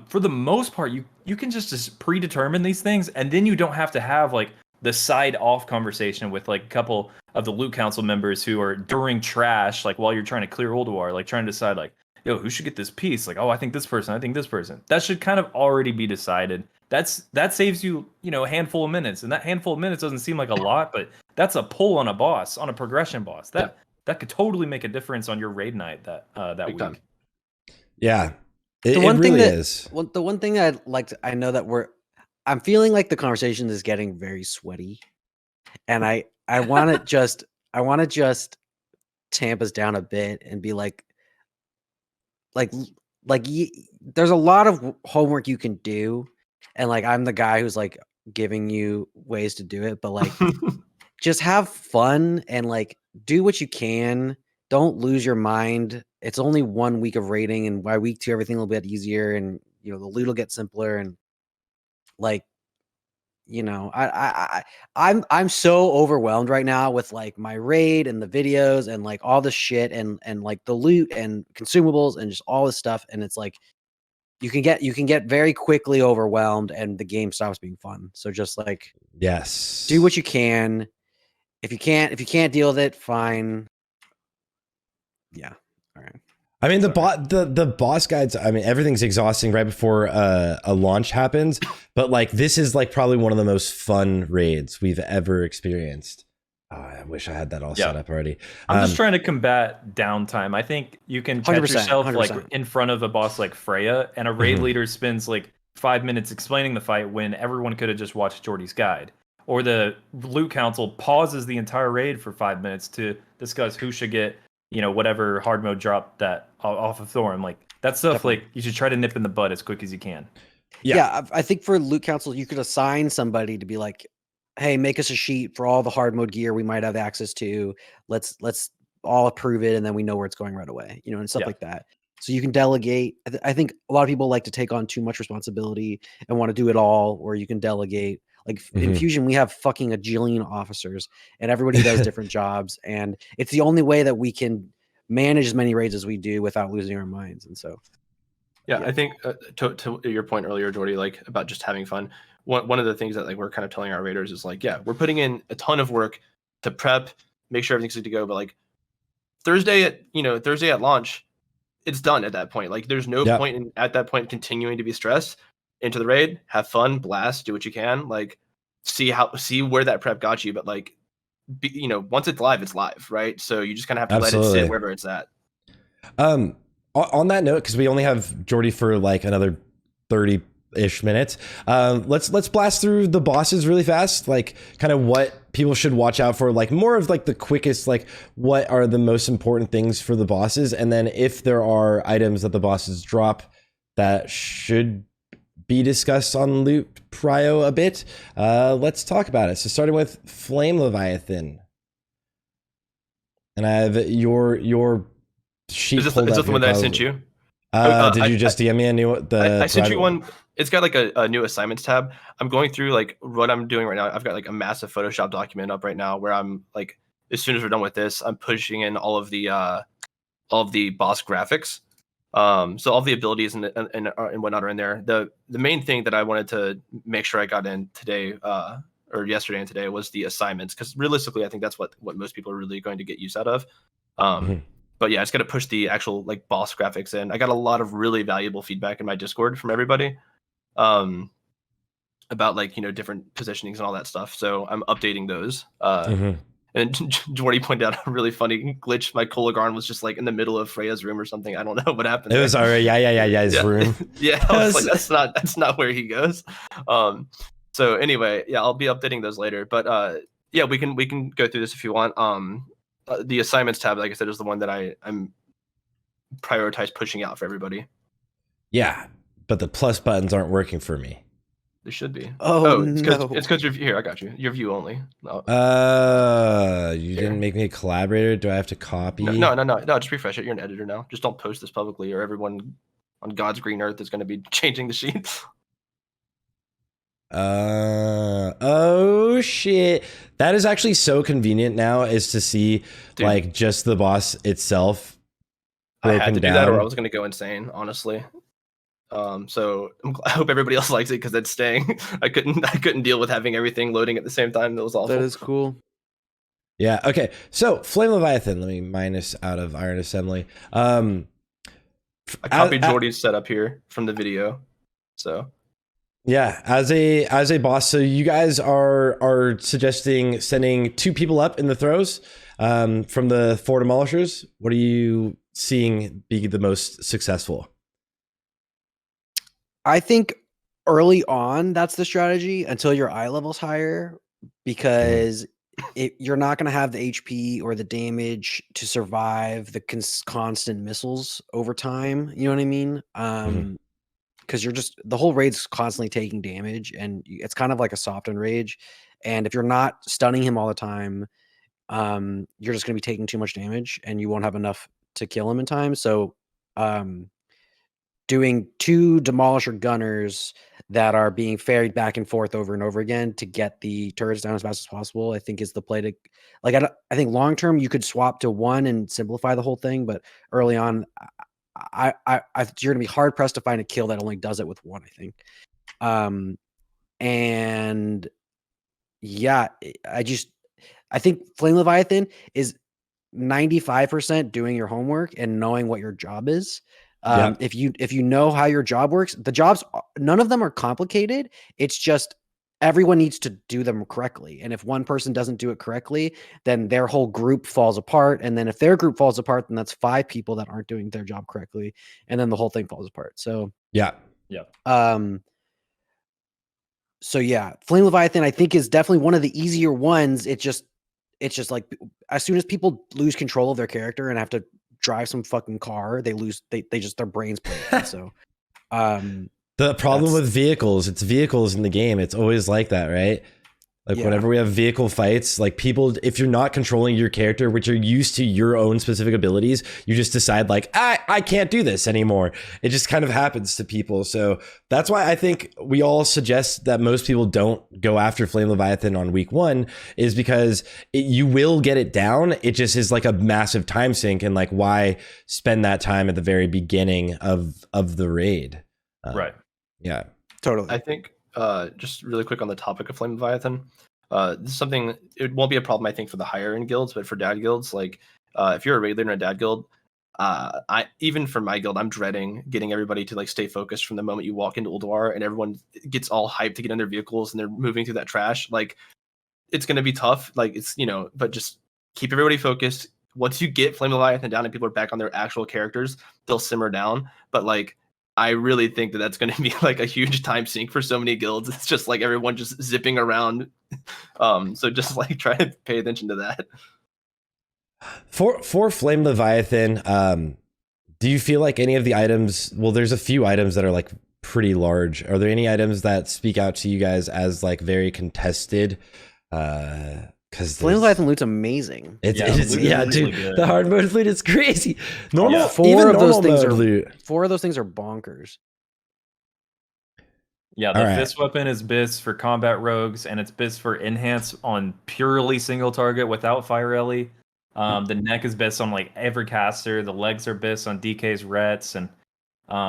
for the most part, you can just predetermine these things, and then you don't have to have like the side off conversation with like a couple of the loot council members who are during trash, like while you're trying to clear Ulduar, like trying to decide like, yo, who should get this piece? Like, oh, I think this person, I think this person. That should kind of already be decided. That saves you, a handful of minutes, and that handful of minutes doesn't seem like a lot, but that's a pull on a boss, on a progression boss. That could totally make a difference on your raid night that week. Time. Yeah, it really is. Well, the one thing I'd like to, I know that I'm feeling like the conversation is getting very sweaty, and I want to just tamp us down a bit and be like there's a lot of homework you can do. And like, I'm the guy who's like giving you ways to do it, but like, just have fun and like do what you can. Don't lose your mind. It's only 1 week of raiding, and by week 2, everything will get easier, and the loot will get simpler. And like, I'm so overwhelmed right now with like my raid and the videos and like all the shit and like the loot and consumables and just all this stuff. And it's like, you can get very quickly overwhelmed, and the game stops being fun. So just like, yes, do what you can. If you can't deal with it, fine. Yeah. All right. I mean, the boss guides, I mean, everything's exhausting right before a launch happens, but like this is like probably one of the most fun raids we've ever experienced. Oh, I wish I had that all set up already. I'm just trying to combat downtime. I think you can catch 100%, yourself 100%. like in front of a boss like Freya, and a raid leader spends like 5 minutes explaining the fight when everyone could have just watched Joardee's guide. Or the loot council pauses the entire raid for 5 minutes to discuss who should get, whatever hard mode drop that off of Thorin. Like that stuff, definitely. Like you should try to nip in the bud as quick as you can. Yeah, I think for loot council, you could assign somebody to be like, hey, make us a sheet for all the hard mode gear we might have access to. Let's all approve it, and then we know where it's going right away, and stuff like that. So you can delegate. I think a lot of people like to take on too much responsibility and want to do it all, or you can delegate. Like in Fusion, we have fucking a jillion officers, and everybody does different jobs, and it's the only way that we can manage as many raids as we do without losing our minds. And so, yeah. I think to your point earlier, Joardee, like about just having fun. One of the things that like we're kind of telling our raiders is like, yeah, we're putting in a ton of work to prep, make sure everything's good to go. But like Thursday at launch, it's done at that point. Like there's no point at that point continuing to be stressed. Into the raid, have fun, blast, do what you can. Like see where that prep got you. But like, once it's live, right? So you just kind of have to let it sit wherever it's at. On that note, because we only have Joardee for like another 30-ish minutes, let's blast through the bosses really fast, like kind of what people should watch out for, like more of like the quickest, like what are the most important things for the bosses, and then if there are items that the bosses drop that should be discussed on loot prio a bit, let's talk about it. So starting with Flame Leviathan, and I have your sheet Is this pulled up the here, one that I Cosmo. sent you? Did you just DM me a new I sent you private one. It's got like a new assignments tab. I'm going through like what I'm doing right now. I've got like a massive Photoshop document up right now where I'm like, as soon as we're done with this, I'm pushing in all of the boss graphics. So all the abilities and whatnot are in there. The main thing that I wanted to make sure I got in today, or yesterday and today, was the assignments, because realistically, I think that's what most people are really going to get use out of. Mhm. But yeah, it's got to push the actual like boss graphics in. I got a lot of really valuable feedback in my Discord from everybody, about like, you know, different positionings and all that stuff. So I'm updating those. Mhm. And Joardee pointed out a really funny glitch. My Kolagarn was just like in the middle of Freya's room or something. I don't know what happened. It was there. already his room. Yeah, I was like, that's not where he goes. So anyway, yeah, I'll be updating those later. But yeah, we can go through this if you want. The assignments tab, like I said, is the one that I'm prioritize pushing out for everybody. Yeah, but the plus buttons aren't working for me. They should be. Oh, it's no. because you're here. I got you. Your view only. No. You Here. didn't make me a collaborator. Do I have to copy? No. Just refresh it. You're an editor now. Just don't post this publicly, or everyone on God's green earth is going to be changing the sheet. Oh shit. That is actually so convenient now, is to see Dude. like just the boss itself I broken had to down. do that, or I was going to go insane, honestly. So I hope everybody else likes it, because it's staying. I couldn't deal with having everything loading at the same time. That was awful. That is cool. Yeah, okay. So Flame Leviathan, let me minus out of Iron Assembly. I copied Joardee's setup here from the video. So yeah, as a boss, so you guys are suggesting sending 2 people up in the throws from the 4 demolishers. What are you seeing be the most successful? I think early on, that's the strategy until your eye level's higher, because you're not going to have the HP or the damage to survive the constant missiles over time. You know what I mean? Because you're just, the whole raid's constantly taking damage, and it's kind of like a softened rage. And if you're not stunning him all the time, you're just going to be taking too much damage, and you won't have enough to kill him in time. So, doing 2 demolisher gunners that are being ferried back and forth over and over again to get the turrets down as fast as possible, I think is the play to, like, I think long term you could swap to 1 and simplify the whole thing, but early on, you're gonna be hard pressed to find a kill that only does it with 1, I think. And yeah, I think Flame Leviathan is 95% doing your homework and knowing what your job is. If you know how your job works, the jobs, none of them are complicated. It's just everyone needs to do them correctly. And if one person doesn't do it correctly, then their whole group falls apart. And then if their group falls apart, then that's 5 people that aren't doing their job correctly. And then the whole thing falls apart. So Yeah. So yeah, Flame Leviathan, I think, is definitely one of the easier ones. It's just like, as soon as people lose control of their character and have to drive some fucking car, they just, their brains break. So The problem with vehicles, it's vehicles in the game. It's always like that, right? Like whenever we have vehicle fights, like people, if you're not controlling your character, which are used to your own specific abilities, you just decide like, I can't do this anymore. It just kind of happens to people. So that's why I think we all suggest that most people don't go after Flame Leviathan on week 1, is because you will get it down. It just is like a massive time sink, and like, why spend that time at the very beginning of the raid? Right. Yeah, totally. I think just really quick on the topic of Flame Leviathan, this is something, it won't be a problem I think for the higher end guilds, but for dad guilds, like if you're a raid leader in a dad guild, even for my guild, I'm dreading getting everybody to like stay focused from the moment you walk into Ulduar and everyone gets all hyped to get in their vehicles and they're moving through that trash. Like, it's gonna be tough. Like, it's, you know, but just keep everybody focused. Once you get Flame Leviathan down and people are back on their actual characters, they'll simmer down. But like, I really think that that's going to be like a huge time sink for so many guilds. It's just like everyone just zipping around. So just like try to pay attention to that. For Flame Leviathan, do you feel like any of the items, well, there's a few items that are like pretty large. Are there any items that speak out to you guys as like very contested because Flame Leviathan loot's amazing. It's, Yeah, it's the loot yeah, is really dude. good. The hard mode loot is crazy. Normal, Yeah. even Four of those normal things mode are loot. 4 of those things are bonkers. Yeah, the All right. fist weapon is bis for combat rogues, and it's bis for enhance on purely single target without fire ellie. The neck is bis on like every caster. The legs are bis on DK's rets, and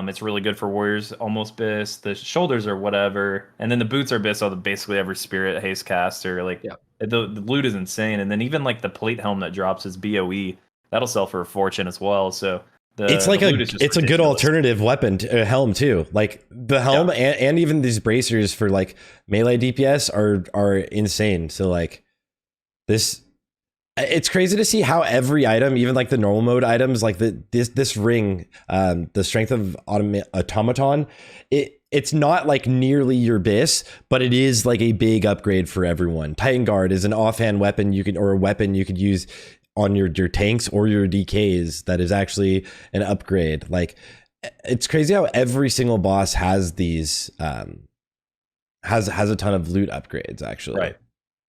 it's really good for warriors, almost bis. The shoulders are whatever, and then the boots are bis on basically every spirit haste caster. Like Yeah. the loot is insane, and then even like the plate helm that drops is BOE. That'll sell for a fortune as well. So It's like the loot is just it's a good ridiculous. alternative weapon, helm too. Like the helm and even these bracers for like melee DPS are insane. So like this, it's crazy to see how every item, even like the normal mode items, like this ring, the strength of automaton, it's not like nearly your bis, but it is like a big upgrade for everyone. Titan Guard is an offhand weapon or a weapon you could use on your tanks or your DKs that is actually an upgrade. Like it's crazy how every single boss has these has a ton of loot upgrades actually. Right.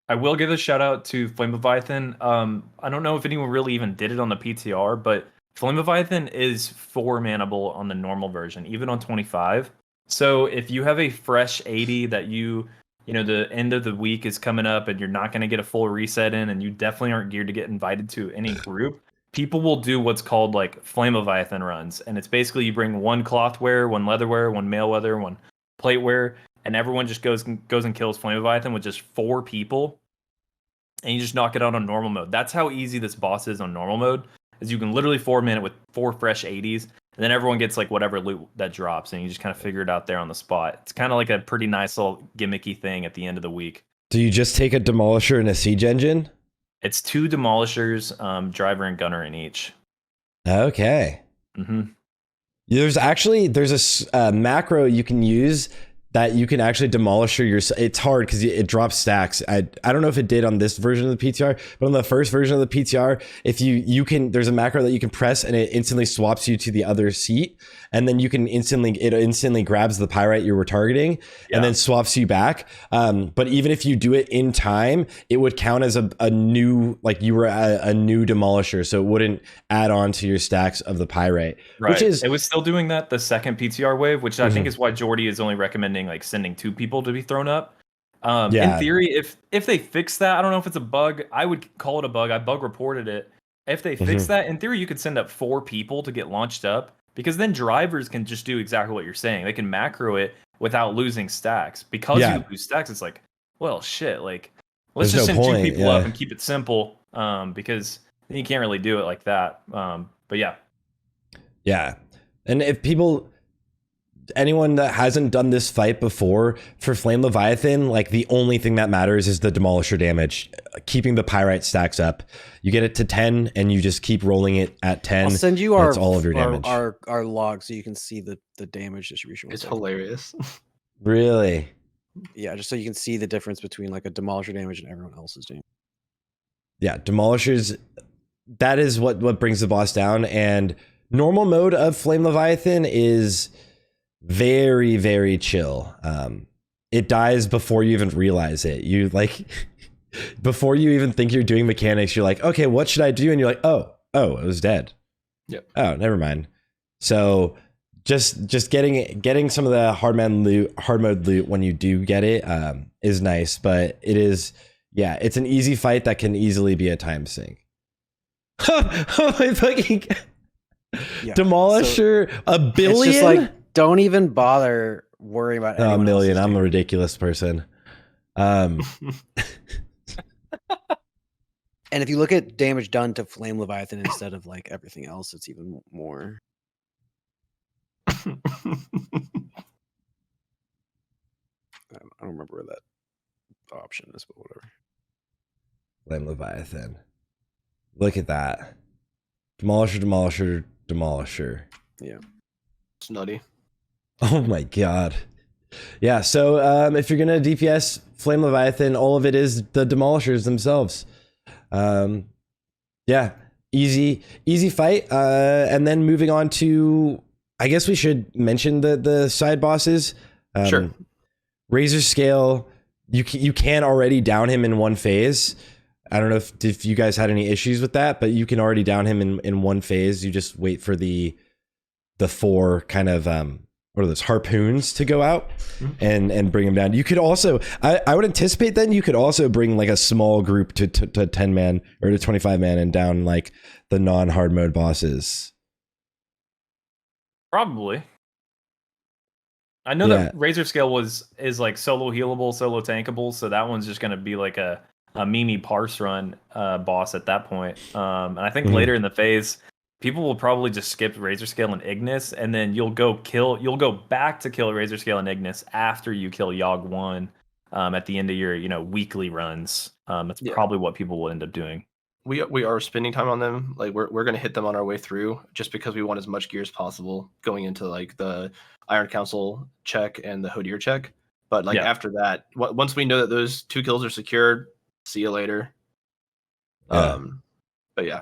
I will give a shout out to Flame Leviathan. I don't know if anyone really even did it on the PTR, but Flame Leviathan is 4 manable on the normal version, even on 25. So if you have a fresh 80 that you know, the end of the week is coming up and you're not going to get a full reset in, and you definitely aren't geared to get invited to any group, people will do what's called like Flame Leviathan runs. And it's basically you bring 1 clothware, 1 leatherware, 1 mail weather, 1 plateware, and everyone just goes and kills Flame Leviathan with just 4 people, and you just knock it out on normal mode. That's how easy this boss is on normal mode, is you can literally 4-man it with 4 fresh 80s, and then everyone gets like whatever loot that drops, and you just kind of figure it out there on the spot. It's kind of like a pretty nice little gimmicky thing at the end of the week. Do you just take a demolisher and a siege engine? It's 2 demolishers, driver and gunner in each. Okay. Mm-hmm. There's a macro you can use that you can actually demolish your. It's hard because it drops stacks. I don't know if it did on this version of the PTR, but on the first version of the PTR, if you can, there's a macro that you can press and it instantly swaps you to the other seat, and then it instantly grabs the pyrite you were targeting and then swaps you back. But even if you do it in time, it would count as a new, like you were a new demolisher, so it wouldn't add on to your stacks of the pyrite. Right. Which is, it was still doing that the second PTR wave, which I think is why Joardee is only recommending like sending 2 people to be thrown up. In theory, if they fix that, I don't know if it's a bug. I would call it a bug. I bug reported it. If they fix that, in theory, you could send up 4 people to get launched up, because then drivers can just do exactly what you're saying. They can macro it without losing stacks. Because you lose stacks, it's like, well, shit. Like, let's There's just no send point, 2 people up and keep it simple. Because you can't really do it like that. But yeah. Yeah. And if anyone that hasn't done this fight before, for Flame Leviathan, like the only thing that matters is the demolisher damage, keeping the pyrite stacks up. You get it to 10 and you just keep rolling it at 10. I'll send you that's all of your damage. our log so you can see the damage distribution. It's hilarious. Really? Yeah, just so you can see the difference between like a demolisher damage and everyone else's damage. Yeah, demolishers, that is what brings the boss down. And normal mode of Flame Leviathan is very, very chill. It dies before you even realize it. You like before you even think you're doing mechanics, you're like, okay, what should I do? And you're like, oh, it was dead. Yep. Oh, never mind. So just getting some of the hard mode loot when you do get it is nice, but it is, yeah, it's an easy fight that can easily be a time sink. Oh my fucking demolisher, so a billion. It's just like, don't even bother worrying about a million. I'm a ridiculous person. And if you look at damage done to Flame Leviathan instead of like everything else, it's even more. I don't remember where that option is, but whatever. Flame Leviathan. Look at that. Demolisher. Yeah. It's nutty. Oh my god. Yeah, so if you're gonna DPS Flame Leviathan, all of it is the demolishers themselves. Yeah, easy fight. And then moving on to, I guess we should mention the side bosses. Sure. Razorscale, you can already down him in one phase. I don't know if you guys had any issues with that, but you can already down him in one phase. You just wait for the 4 kind of what are those, harpoons to go out and bring him down. You could also, I would anticipate then you could also bring like a small group to 10 man or to 25 man and down like the non-hard mode bosses. Probably. I know that Razorscale is like solo healable, solo tankable, so that one's just going to be like a Mimi parse run boss at that point. And I think later in the phase, people will probably just skip Razorscale and Ignis, and then you'll go back to kill Razorscale and Ignis after you kill Yogg 1 at the end of your weekly runs. That's probably what people will end up doing. We are spending time on them. Like we're gonna hit them on our way through, just because we want as much gear as possible going into like the Iron Council check and the Hodir check. But like after that, once we know that those 2 kills are secured, see you later. But yeah.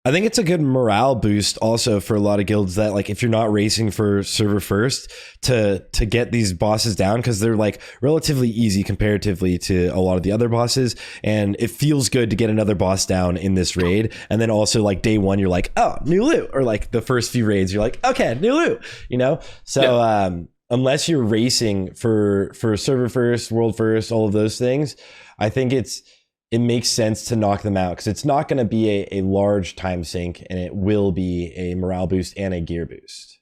I think it's a good morale boost also for a lot of guilds that like if you're not racing for server first to get these bosses down, because they're like relatively easy comparatively to a lot of the other bosses, and it feels good to get another boss down in this raid. And then also like day 1 you're like, oh, new loot, or like the first few raids you're like, okay, new loot, so unless you're racing for server first, world first, all of those things, I think it makes sense to knock them out, because it's not going to be a large time sink, and it will be a morale boost and a gear boost.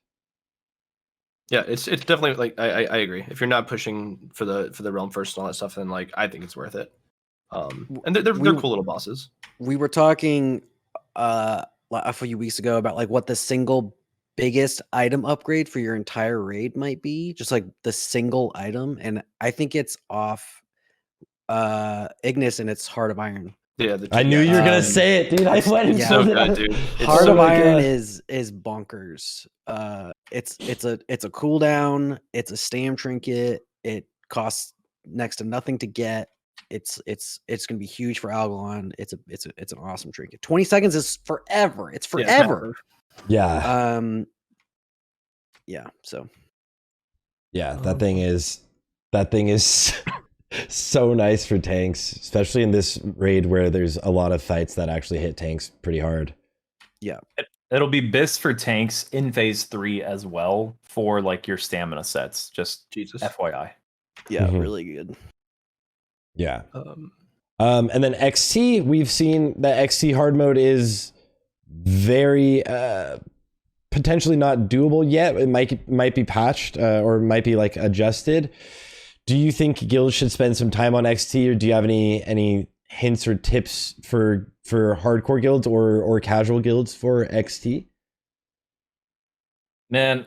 Yeah, it's definitely like I agree. If you're not pushing for the realm first and all that stuff, then like I think it's worth it. And they're cool little bosses. We were talking a few weeks ago about like what the single biggest item upgrade for your entire raid might be, just like the single item, and I think it's off Ignis and it's Heart of Iron. Yeah, I knew you were gonna say it, dude. I went and so good, dude. Heart of Iron is bonkers. It's a cooldown. It's a stam trinket. It costs next to nothing to get. It's gonna be huge for Algalon. It's an awesome trinket. 20 seconds is forever. It's forever. Yeah. So. Yeah, that thing is so nice for tanks, especially in this raid where there's a lot of fights that actually hit tanks pretty hard. Yeah. It'll be BIS for tanks in phase 3 as well for like your stamina sets. Just FYI. Yeah, really good. Yeah. And then XT, we've seen that XT hard mode is very potentially not doable yet. It might be patched or might be like adjusted. Do you think guilds should spend some time on XT, or do you have any hints or tips for hardcore guilds or casual guilds for XT? Man,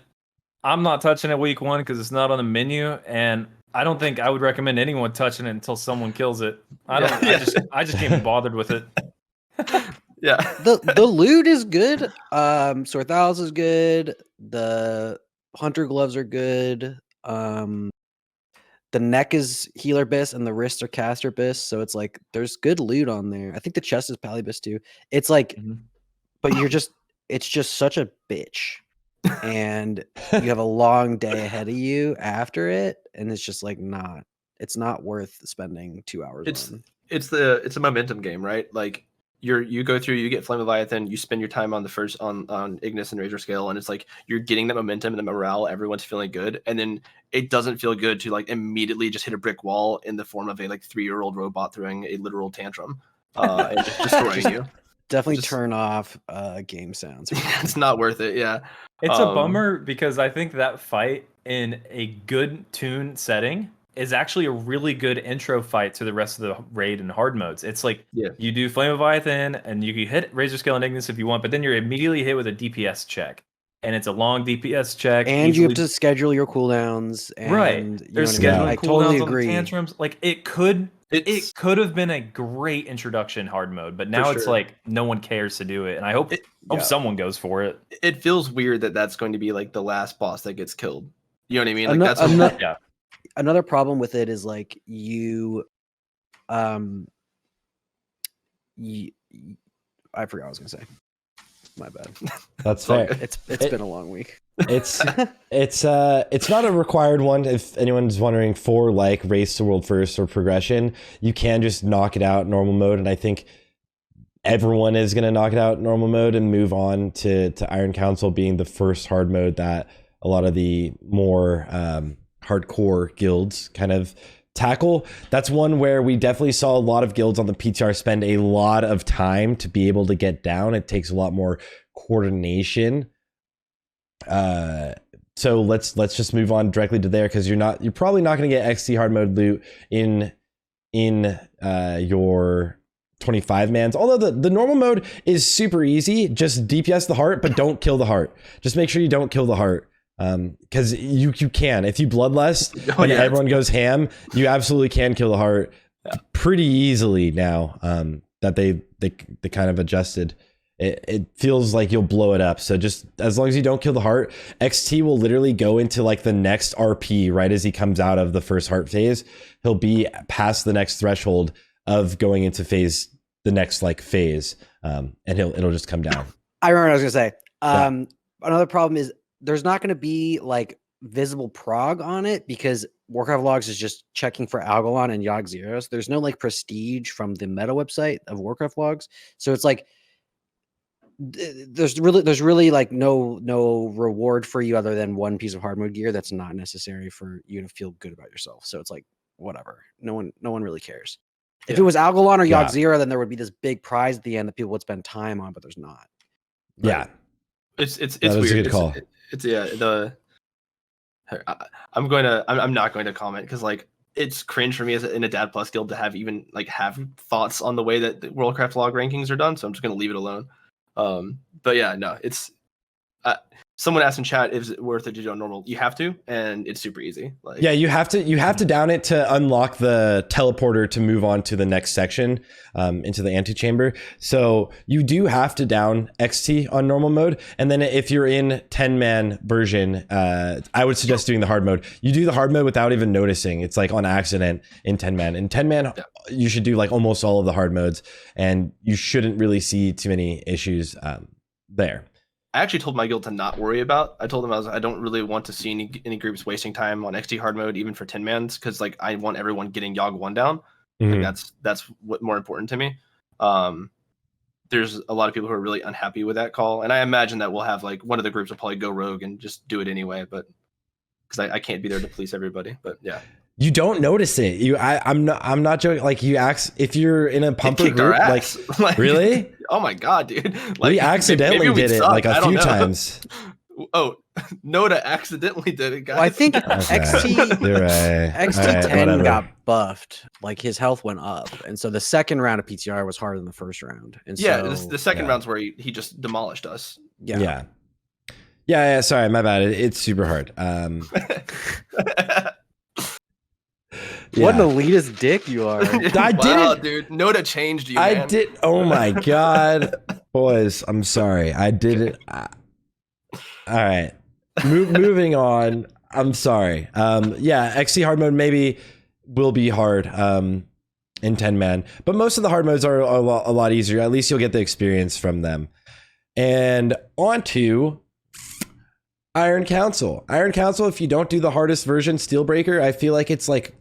I'm not touching it week 1 because it's not on the menu, and I don't think I would recommend anyone touching it until someone kills it. I just can't be bothered with it. Yeah. The loot is good. Sorthaus is good. The hunter gloves are good. The neck is healer bis and the wrists are caster bis, so it's like there's good loot on there. I think the chest is pally bis too. It's like, but it's just such a bitch, and you have a long day ahead of you after it, and it's just like it's not worth spending 2 hours on. It's a momentum game, right? Like you go through, you get Flame Leviathan, you spend your time on the first on Ignis and Razorscale, and it's like you're getting that momentum and the morale, everyone's feeling good, and then it doesn't feel good to like immediately just hit a brick wall in the form of a like 3-year-old robot throwing a literal tantrum and just destroying you. Definitely turn off game sounds. It's not worth it. Yeah, it's a bummer because I think that fight in a good tune setting is actually a really good intro fight to the rest of the raid and hard modes. It's like you do Flame Leviathan and you can hit Razorscale and Ignis if you want, but then you're immediately hit with a DPS check. And it's a long DPS check. And you have to schedule your cooldowns. And, there's scheduling cooldowns totally on the tantrums. Like it could have been a great introduction hard mode, but now it's like no one cares to do it. And I hope someone goes for it. It feels weird that that's going to be like the last boss that gets killed. You know what I mean? Like another problem with it is like I forgot what I was gonna say. My bad. That's fair. It's been a long week. It's not a required one. If anyone's wondering, for like race to world first or progression, you can just knock it out normal mode. And I think everyone is going to knock it out normal mode and move on to Iron Council being the first hard mode that a lot of the more hardcore guilds kind of tackle. That's one where we definitely saw a lot of guilds on the PTR spend a lot of time to be able to get down. It takes a lot more coordination. So let's just move on directly to there, because you're probably not going to get XT hard mode loot in your 25 mans. Although the normal mode is super easy. Just DPS the heart, but don't kill the heart. Just make sure you don't kill the heart. Because you can, if you bloodlust and everyone goes ham, you absolutely can kill the heart pretty easily now. That they kind of adjusted. It feels like you'll blow it up. So just as long as you don't kill the heart, XT will literally go into like the next RP right as he comes out of the first heart phase. He'll be past the next threshold of going into the next like phase, and it'll just come down. I remember what I was gonna say. Another problem is there's not gonna be like visible prog on it, because Warcraft Logs is just checking for Algalon and Yogg zeros. There's no like prestige from the meta website of Warcraft Logs, so it's like there's really like no reward for you other than one piece of hard mode gear that's not necessary for you to feel good about yourself. So it's like whatever. No one really cares. If it was Algalon or Yogg Zero, then there would be this big prize at the end that people would spend time on, but there's not. Yeah, it's that weird. was a good call. I'm not going to comment, because like it's cringe for me as in a Dad Plus guild to have thoughts on the way that the Worldcraft log rankings are done. So I'm just going to leave it alone. But yeah, no, it's someone asked in chat, is it worth it to do on normal? You have to, and it's super easy. Like, yeah, you have to down it to unlock the teleporter to move on to the next section, into the antechamber. So you do have to down XT on normal mode, and then if you're in 10-man version, I would suggest doing the hard mode. You do the hard mode without even noticing. It's like on accident in 10-man. In 10-man, you should do like almost all of the hard modes, and you shouldn't really see too many issues there. I actually told my guild to not worry about. I told them I don't really want to see any groups wasting time on XT hard mode, even for 10-mans, because like I want everyone getting Yogg 1 down. Mm-hmm. Like, that's what more important to me. There's a lot of people who are really unhappy with that call, and I imagine that we'll have like one of the groups will probably go rogue and just do it anyway, but because I can't be there to police everybody. But yeah. You don't notice it. I'm not joking. Like you if you're in a pumper group, like really? Oh my god, dude! Like, we accidentally did it like a few times. Oh, Noda accidentally did it, guys. Well, I think XT XT 10 got buffed. Like his health went up, and so the second round of PTR was harder than the first round. And yeah, so, the second round's where he just demolished us. Yeah. Sorry, my bad. It's super hard. What an elitist dick you are. Wow, dude. Noda changed you, man. I did. Oh my god. Boys, I'm sorry. I did it. All right. Moving on. I'm sorry. XC hard mode maybe will be hard in 10-man. But most of the hard modes are a lot easier. At least you'll get the experience from them. And on to Iron Council. Iron Council, if you don't do the hardest version, Steelbreaker, I feel like it's like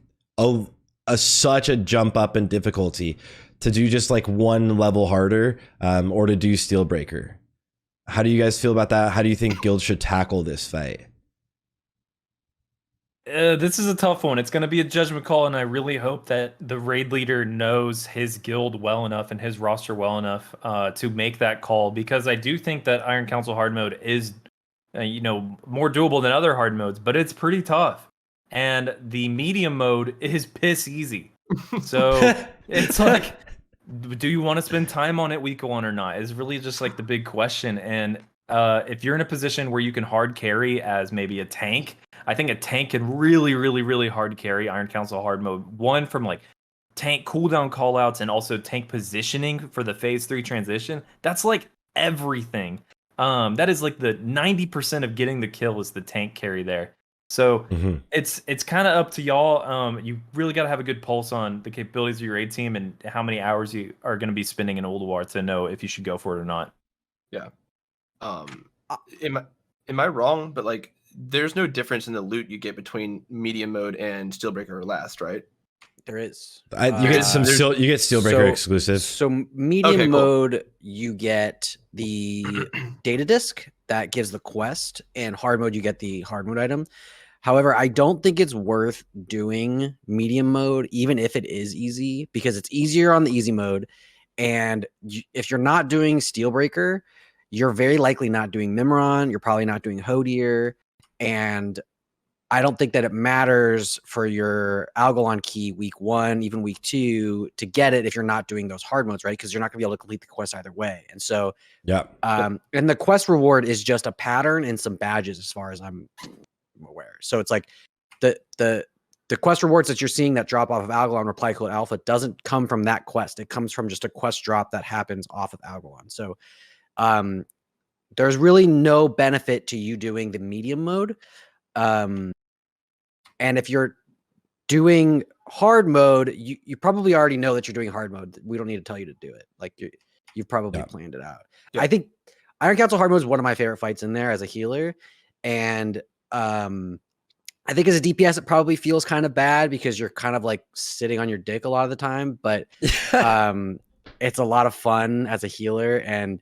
such a jump up in difficulty to do just like one level harder, or to do Steelbreaker. How do you guys feel about that? How do you think guilds should tackle this fight? This is a tough one. It's going to be a judgment call, and I really hope that the raid leader knows his guild well enough and his roster well enough to make that call, because I do think that Iron Council hard mode is more doable than other hard modes, but it's pretty tough. And the medium mode is piss easy. So it's like, do you want to spend time on it week 1 or not? Is really just like the big question. And if you're in a position where you can hard carry as maybe a tank, I think a tank can really, really, really hard carry Iron Council hard mode. One, from like tank cooldown callouts and also tank positioning for the phase 3 transition. That's like everything. That is like the 90% of getting the kill is the tank carry there. So it's kind of up to y'all. You really got to have a good pulse on the capabilities of your raid team and how many hours you are going to be spending in Ulduar to know if you should go for it or not. Yeah. Am I wrong? But like, there's no difference in the loot you get between medium mode and Steelbreaker or last, right? There is. You get some there's- you get Steelbreaker exclusive. So medium Okay, cool. mode, you get the data disk that gives the quest, and hard mode, you get the hard mode item. However, I don't think it's worth doing medium mode, even if it is easy, because it's easier on the easy mode. And if you're not doing Steelbreaker, you're very likely not doing Mimron. You're probably not doing Hodier. And I don't think that it matters for your Algalon key week 1, even week 2 to get it if you're not doing those hard modes, right? Because you're not gonna be able to complete the quest either way. And so, Yeah. And the quest reward is just a pattern and some badges, as far as I'm aware. So it's like the quest rewards that you're seeing that drop off of Algalon Reply Code Alpha doesn't come from that quest. It comes from just a quest drop that happens off of Algalon. So there's really no benefit to you doing the medium mode. And if you're doing hard mode, you probably already know that you're doing hard mode. We don't need to tell you to do it. Like you've probably planned it out. Yeah. I think Iron Council hard mode is one of my favorite fights in there as a healer. And I think as a DPS, it probably feels kind of bad because you're kind of like sitting on your dick a lot of the time, but it's a lot of fun as a healer. And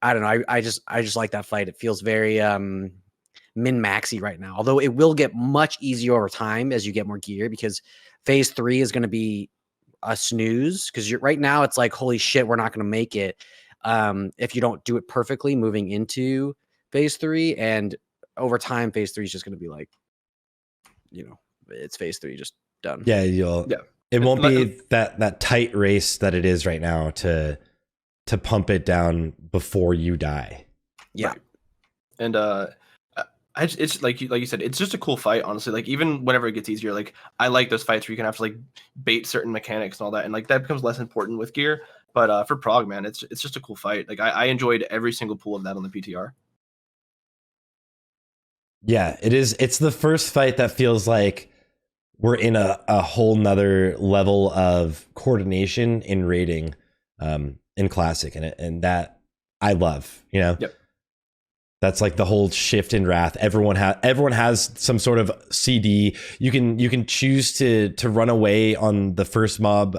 I don't know. I just like that fight. It feels very min-maxy right now, although it will get much easier over time as you get more gear, because phase 3 is going to be a snooze, because right now it's like, holy shit, we're not going to make it if you don't do it perfectly moving into phase 3. And over time, phase 3 is just going to be like, it's phase 3 just done. Yeah, it won't be that tight race that it is right now to pump it down before you die. Yeah. Right. And it's like you said, it's just a cool fight, honestly. Like, even whenever it gets easier, like, I like those fights where you can have to like bait certain mechanics and all that, and like that becomes less important with gear. But for Prog, man, it's just a cool fight. Like, I enjoyed every single pull of that on the PTR. Yeah, it is. It's the first fight that feels like we're in a whole nother level of coordination in raiding in Classic, and that I love. Yep. That's like the whole shift in Wrath. Everyone has some sort of CD. You can choose to run away on the first mob,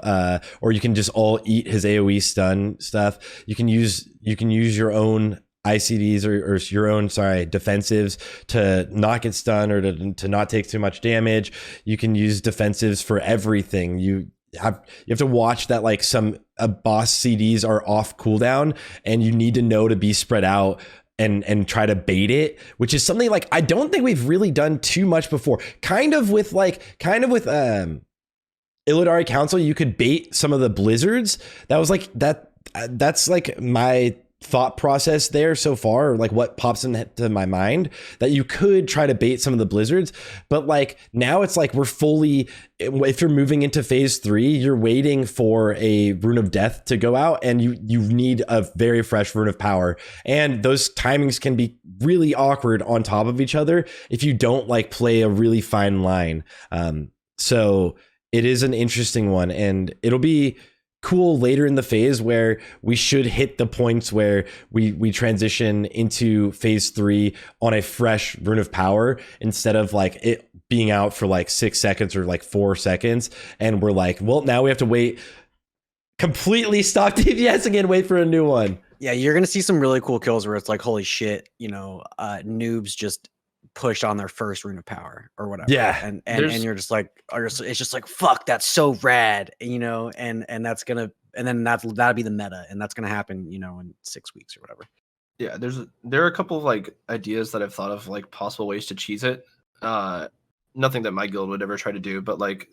or you can just all eat his AoE stun stuff. You can use your own ICDs or your own defensives to not get stunned or to not take too much damage. You can use defensives for everything. You have to watch that, like, some boss CDs are off cooldown, and you need to know to be spread out and try to bait it, which is something like I don't think we've really done too much before. Kind of with Illidari Council, you could bait some of the blizzards. That was like that's like my thought process there so far, or like what pops into my mind, that you could try to bait some of the blizzards. But like now it's like we're fully, if you're moving into phase 3, you're waiting for a Rune of Death to go out, and you need a very fresh Rune of Power, and those timings can be really awkward on top of each other if you don't like play a really fine line. So it is an interesting one, and it'll be cool later in the phase where we should hit the points where we transition into phase 3 on a fresh Rune of Power, instead of like it being out for like 6 seconds or like 4 seconds, and we're like, well, now we have to wait, completely stop DPS again, wait for a new one. Yeah, you're gonna see some really cool kills where it's like, holy shit, noobs just pushed on their first Rune of Power or whatever. Yeah, and you're just like, it's just like, fuck, that's so rad, and that's gonna, and then that'll be the meta, and that's gonna happen, in 6 weeks or whatever. Yeah, there are a couple of like ideas that I've thought of, like possible ways to cheese it. Nothing that my guild would ever try to do, but like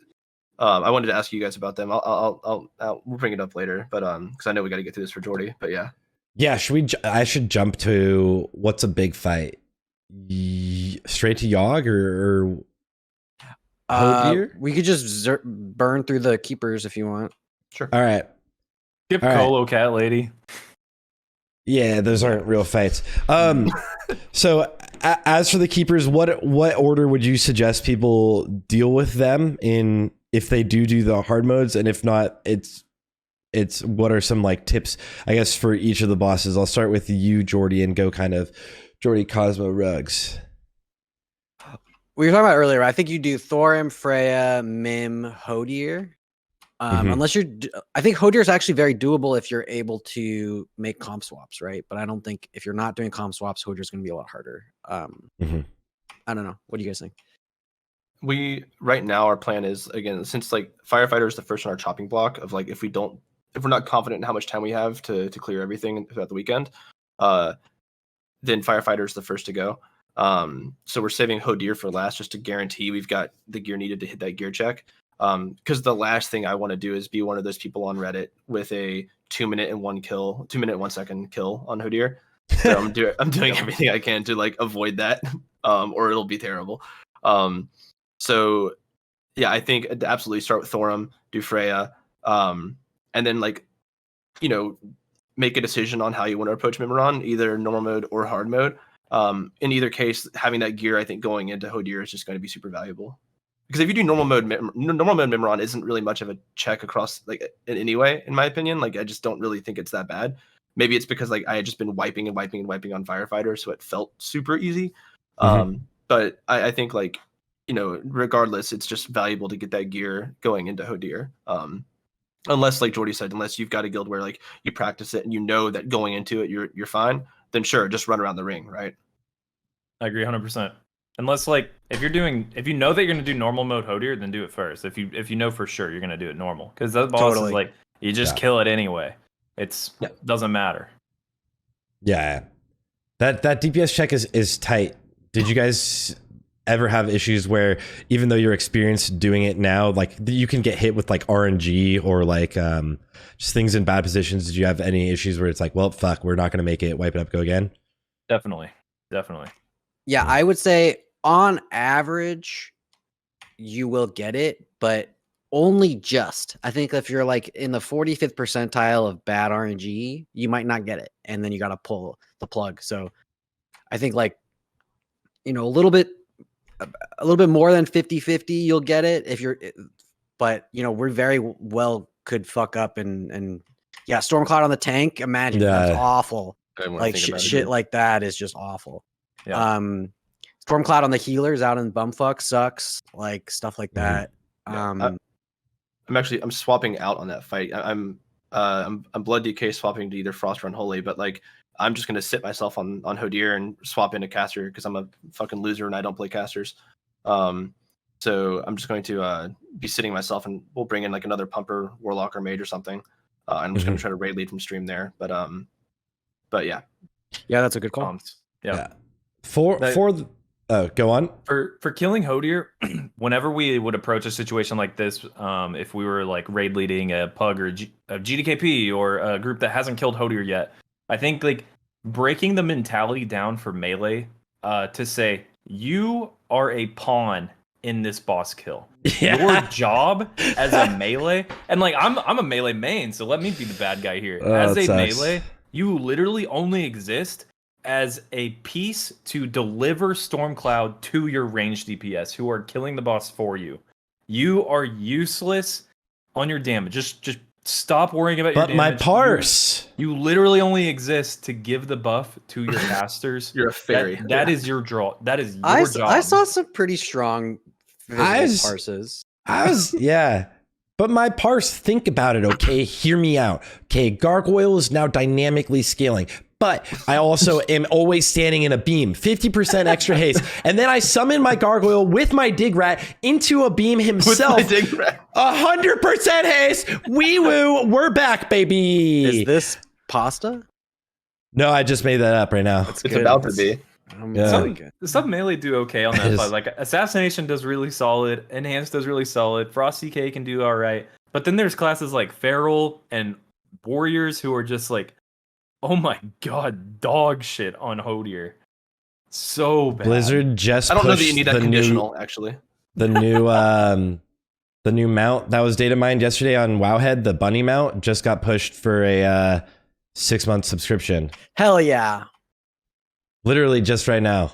I wanted to ask you guys about them. We'll bring it up later, but because I know we got to get through this for Joardee. But yeah, I should jump to what's a big fight. Straight to Yogg or we could just burn through the keepers if you want. Sure. All right. Skip Colo Cat Lady. Yeah, those aren't real fights. So as for the keepers, what order would you suggest people deal with them in if they do the hard modes, and if not, it's what are some like tips, I guess, for each of the bosses? I'll start with you, Joardee, and go kind of Joardee, Cosmo, Rugs. we were talking about earlier. I think you do Thorim, Freya, Mim, Hodier. Unless you're, I think Hodier is actually very doable if you're able to make comp swaps, right? But I don't think if you're not doing comp swaps, Hodier is going to be a lot harder. I don't know. What do you guys think? We right now our plan is, again, since like firefighter is the first on our chopping block of like if we're not confident in how much time we have to clear everything throughout the weekend, then firefighter is the first to go. So we're saving Hodier for last just to guarantee we've got the gear needed to hit that gear check. Because the last thing I want to do is be one of those people on Reddit with a 2 minute and 1 second kill on Hodier. So I'm doing everything I can to like avoid that, or it'll be terrible. So yeah, I think absolutely start with Thorim, do Freya, and then like, you know, make a decision on how you want to approach Mimiron, either normal mode or hard mode. In either case, having that gear, I think going into Hodier is just going to be super valuable. Because if you do normal mode Mimiron isn't really much of a check across like in any way, in my opinion. Like I just don't really think it's that bad. Maybe it's because like I had just been wiping on firefighter, so it felt super easy. But I think like, you know, regardless, it's just valuable to get that gear going into Hodier. Unless, like Joardee said, unless you've got a guild where like you practice it and you know that going into it you're fine, then sure, just run around the ring, right? I agree 100%. Unless like if you know that you're gonna do normal mode Hodier, then do it first. If you know for sure you're gonna do it normal, because that boss is like you just kill it anyway. Doesn't matter. Yeah, that DPS check is tight. Did you guys ever have issues where even though you're experienced doing it now, like you can get hit with like RNG or like just things in bad positions? Did you have any issues where it's like, well, fuck, we're not gonna make it, wipe it up, go again? Definitely. Yeah, I would say on average, you will get it, but only just. I think if you're like in the 45th percentile of bad RNG, you might not get it. And then you got to pull the plug. So I think like, you know, a little bit more than 50-50, you'll get it if you're, but you know, we're very well could fuck up and yeah, Stormcloud on the tank. Imagine that's awful. Like shit like that is just awful. Yeah. Stormcloud on the healers out in bumfuck sucks, like stuff like that. I'm swapping out on that fight. I'm Blood DK swapping to either Frost or Unholy, but like I'm just gonna sit myself on Hodier and swap into caster because I'm a fucking loser and I don't play casters. So I'm just going to be sitting myself, and we'll bring in like another pumper, warlock, or mage or something. I'm just gonna try to raid lead from stream there. But yeah. Yeah, that's a good call. Yeah. Go on. For killing Hodier, whenever we would approach a situation like this, if we were like raid leading a pug or a GDKP or a group that hasn't killed Hodier yet, I think like breaking the mentality down for melee to say you are a pawn in this boss kill. Your job as a melee, and like I'm a melee main, so let me be the bad guy here. As a melee, you literally only exist as a piece to deliver Stormcloud to your ranged DPS who are killing the boss for you. You are useless on your damage. Just stop worrying about your damage. But my parse. You literally only exist to give the buff to your casters. You're a fairy. That is your draw. That is your job. I saw some pretty strong parses. Yeah. But my parse, think about it, okay? Hear me out. Okay, Gargoyle is now dynamically scaling. But I also am always standing in a beam, 50% extra haste. And then I summon my Gargoyle with my Dig Rat into a beam himself. With my Dig Rat. 100% haste. Wee woo. We're back, baby. Is this pasta? No, I just made that up right now. It's about to be. Some melee do okay on that side. Like Assassination does really solid. Enhance does really solid. Frost CK can do all right. But then there's classes like Feral and Warriors who are just like, oh my god, dog shit on Hodier. So bad. Blizzard just I don't know that you need that conditional, actually. The new mount that was data mined yesterday on Wowhead, the bunny mount, just got pushed for a 6-month subscription. Hell yeah. Literally just right now.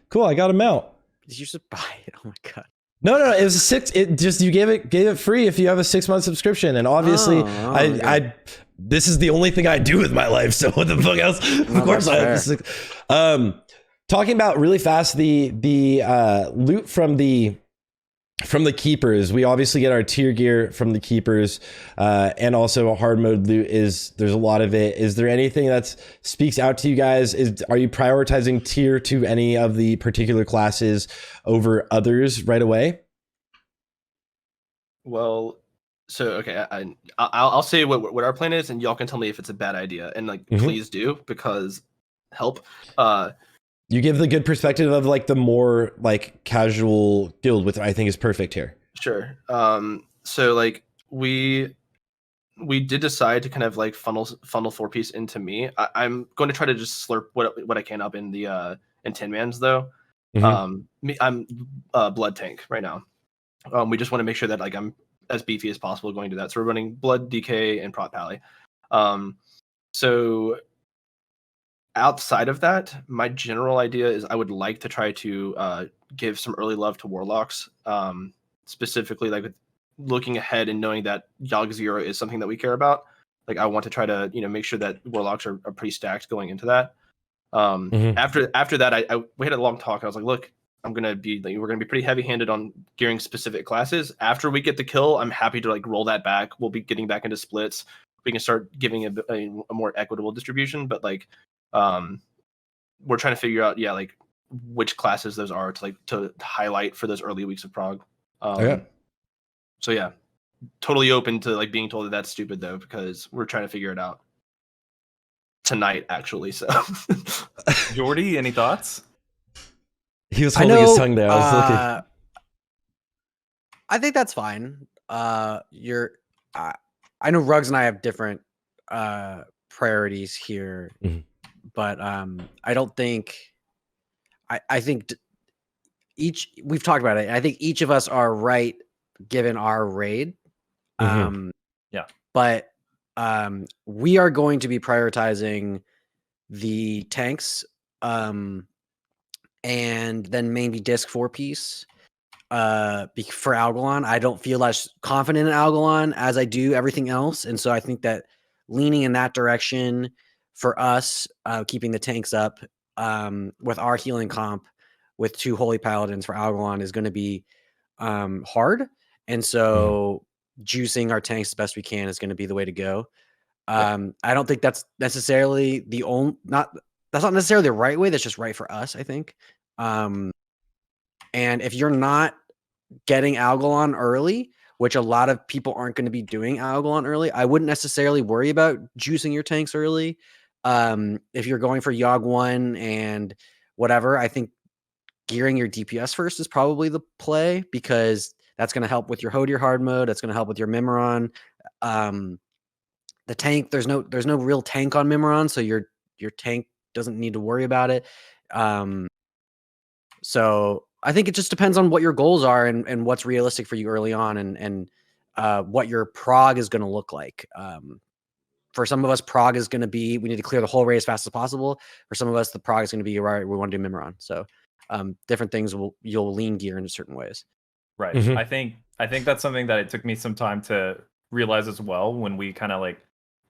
Cool, I got a mount. Did you just buy it? Oh my god. No, it was you gave it free if you have a 6-month subscription. And obviously I this is the only thing I do with my life. So what the fuck else? Of course I have talking about really fast the loot from the keepers. We obviously get our tier gear from the keepers, and also hard mode loot there's a lot of it. Is there anything that speaks out to you guys? Are you prioritizing tier to any of the particular classes over others right away? Well, so okay, I'll say what our plan is, and y'all can tell me if it's a bad idea. And like, please do, because help. You give the good perspective of like the more like casual guild, which I think is perfect here. Sure. So like we did decide to kind of like funnel 4-piece into me. I'm going to try to just slurp what I can up in the in Tin Man's though. I'm blood tank right now. We just want to make sure that like I'm as beefy as possible going to that. So we're running blood, DK, and prot pally. So outside of that, my general idea is I would like to try to give some early love to warlocks, specifically like with looking ahead and knowing that Yogg 0 is something that we care about. Like I want to try to make sure that warlocks are pretty stacked going into that. After that, we had a long talk. I was like, look, we're gonna be pretty heavy handed on gearing specific classes. After we get the kill, I'm happy to like roll that back. We'll be getting back into splits. We can start giving a more equitable distribution, but like we're trying to figure out like which classes those are to highlight for those early weeks of prog. So yeah, totally open to like being told that that's stupid though, because we're trying to figure it out tonight actually. So Joardee, any thoughts? He was holding his tongue there. I was looking. I think that's fine. I know Ruggs and I have different priorities here, but I don't think. I think we've talked about it. I think each of us are right given our raid. Yeah, but we are going to be prioritizing the tanks, and then maybe disc 4-piece for Algalon. I don't feel as confident in Algalon as I do everything else, and so I think that leaning in that direction for us, keeping the tanks up with our healing comp with 2 Holy Paladins for Algalon is going to be hard, and so juicing our tanks as best we can is going to be the way to go. I don't think that's necessarily that's not necessarily the right way. That's just right for us, I think. And if you're not getting Algalon early, which a lot of people aren't going to be doing Algalon early, I wouldn't necessarily worry about juicing your tanks early. If you're going for Yogg 1 and whatever, I think gearing your DPS first is probably the play, because that's going to help with your Hodier hard mode. That's going to help with your Mimiron. The tank, there's no real tank on Mimiron, so your tank doesn't need to worry about it. So I think it just depends on what your goals are and what's realistic for you early on, and what your prog is going to look like. For some of us, prog is going to be, we need to clear the whole raid as fast as possible. For some of us, the prog is going to be, right, we want to do Mimiron. So different things you'll lean gear in certain ways. Right. I think that's something that it took me some time to realize as well, when we kind of like,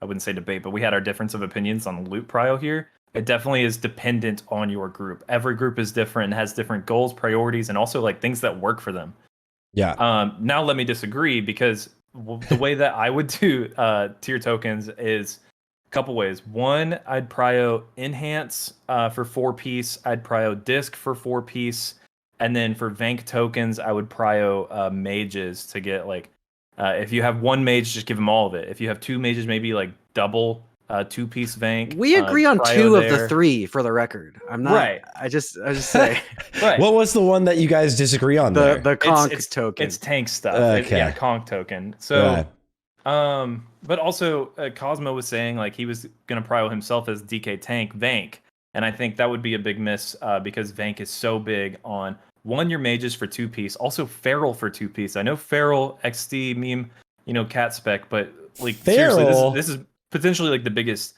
I wouldn't say debate, but we had our difference of opinions on loot prio here. It definitely is dependent on your group. Every group is different and has different goals, priorities, and also like things that work for them. Yeah. Now let me disagree, because the way that I would do tier tokens is a couple ways. One, I'd prio enhance for 4-piece. I'd prio disc for 4-piece. And then for Vank tokens, I would prio mages to get like, if you have 1 mage, just give them all of it. If you have 2 mages, maybe like double 2-piece Vank. We agree on 2 of the 3 for the record. I'm not right. I just say right. What was the one that you guys disagree on there? The conch token. It's tank stuff. Okay. Conch token. So but also Cosmo was saying like he was gonna prio himself as DK tank Vank. And I think that would be a big miss because Vank is so big on your mages for 2-piece, also Feral for 2-piece. I know Feral XD meme, cat spec, but like Feral? seriously, this is potentially like the biggest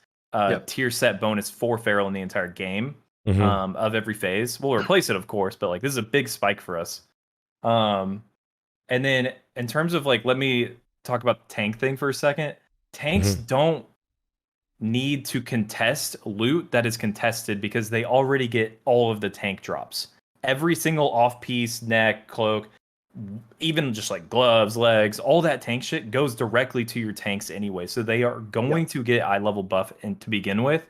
tier set bonus for Feral in the entire game of every phase. We'll replace it, of course, but like this is a big spike for us. And then in terms of like, let me talk about the tank thing for a second. Tanks don't need to contest loot that is contested because they already get all of the tank drops. Every single off-piece, neck, cloak, even just like gloves, legs, all that tank shit goes directly to your tanks anyway. So they are going to get eye level buff to begin with.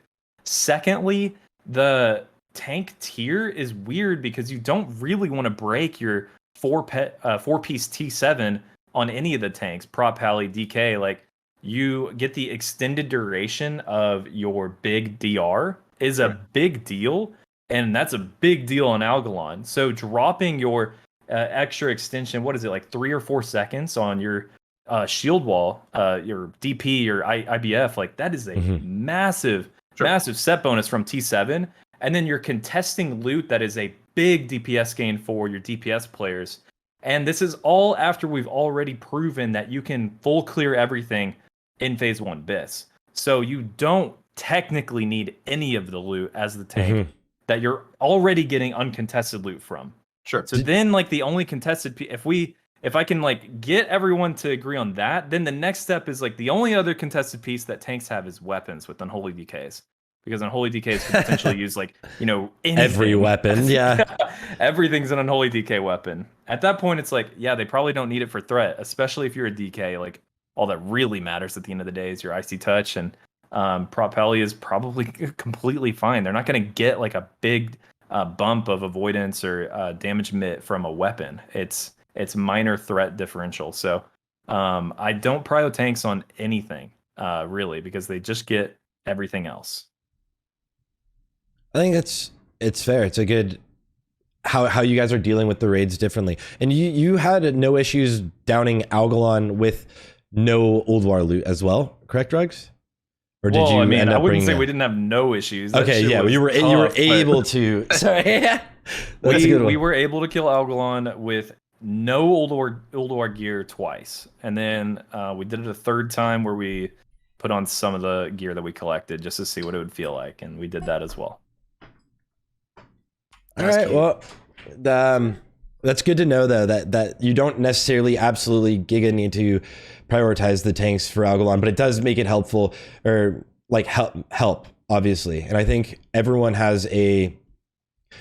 Secondly, the tank tier is weird because you don't really want to break your four-piece T7 on any of the tanks, prop, pally, DK. Like, you get the extended duration of your big DR is a big deal, and that's a big deal on Algalon. So dropping your extra extension, what is it, like 3 or 4 seconds on your shield wall, your DP, your IBF, like that is a massive set bonus from T7. And then you're contesting loot that is a big DPS gain for your DPS players. And this is all after we've already proven that you can full clear everything in Phase 1 BIS. So you don't technically need any of the loot as the tank that you're already getting uncontested loot from. Sure. So then, like, the only contested if I can like get everyone to agree on that, then the next step is like the only other contested piece that tanks have is weapons with Unholy DKs. Because Unholy DKs can potentially use like, you know, anything. Every weapon, yeah. Everything's an Unholy DK weapon. At that point, it's like, yeah, they probably don't need it for threat, especially if you're a DK. Like, all that really matters at the end of the day is your Icy Touch, and Prop Pally is probably completely fine. They're not going to get like a big bump of avoidance or damage mitt from a weapon. It's minor threat differential. So I don't prio tanks on anything really, because they just get everything else. I think it's fair. It's a good how you guys are dealing with the raids differently. And you had no issues downing Algalon with no Ulduar loot as well, correct, Drugs? Or did you end up I wouldn't say bringing we didn't have no issues. Okay, yeah, you were able to. Sorry, that's a good one. We were able to kill Algalon with no Ulduar gear twice, and then we did it a third time where we put on some of the gear that we collected just to see what it would feel like, and we did that as well. All right, well, that's good to know though that you don't necessarily absolutely giga need to prioritize the tanks for Algalon, but it does make it helpful, or like help obviously. And I think everyone has a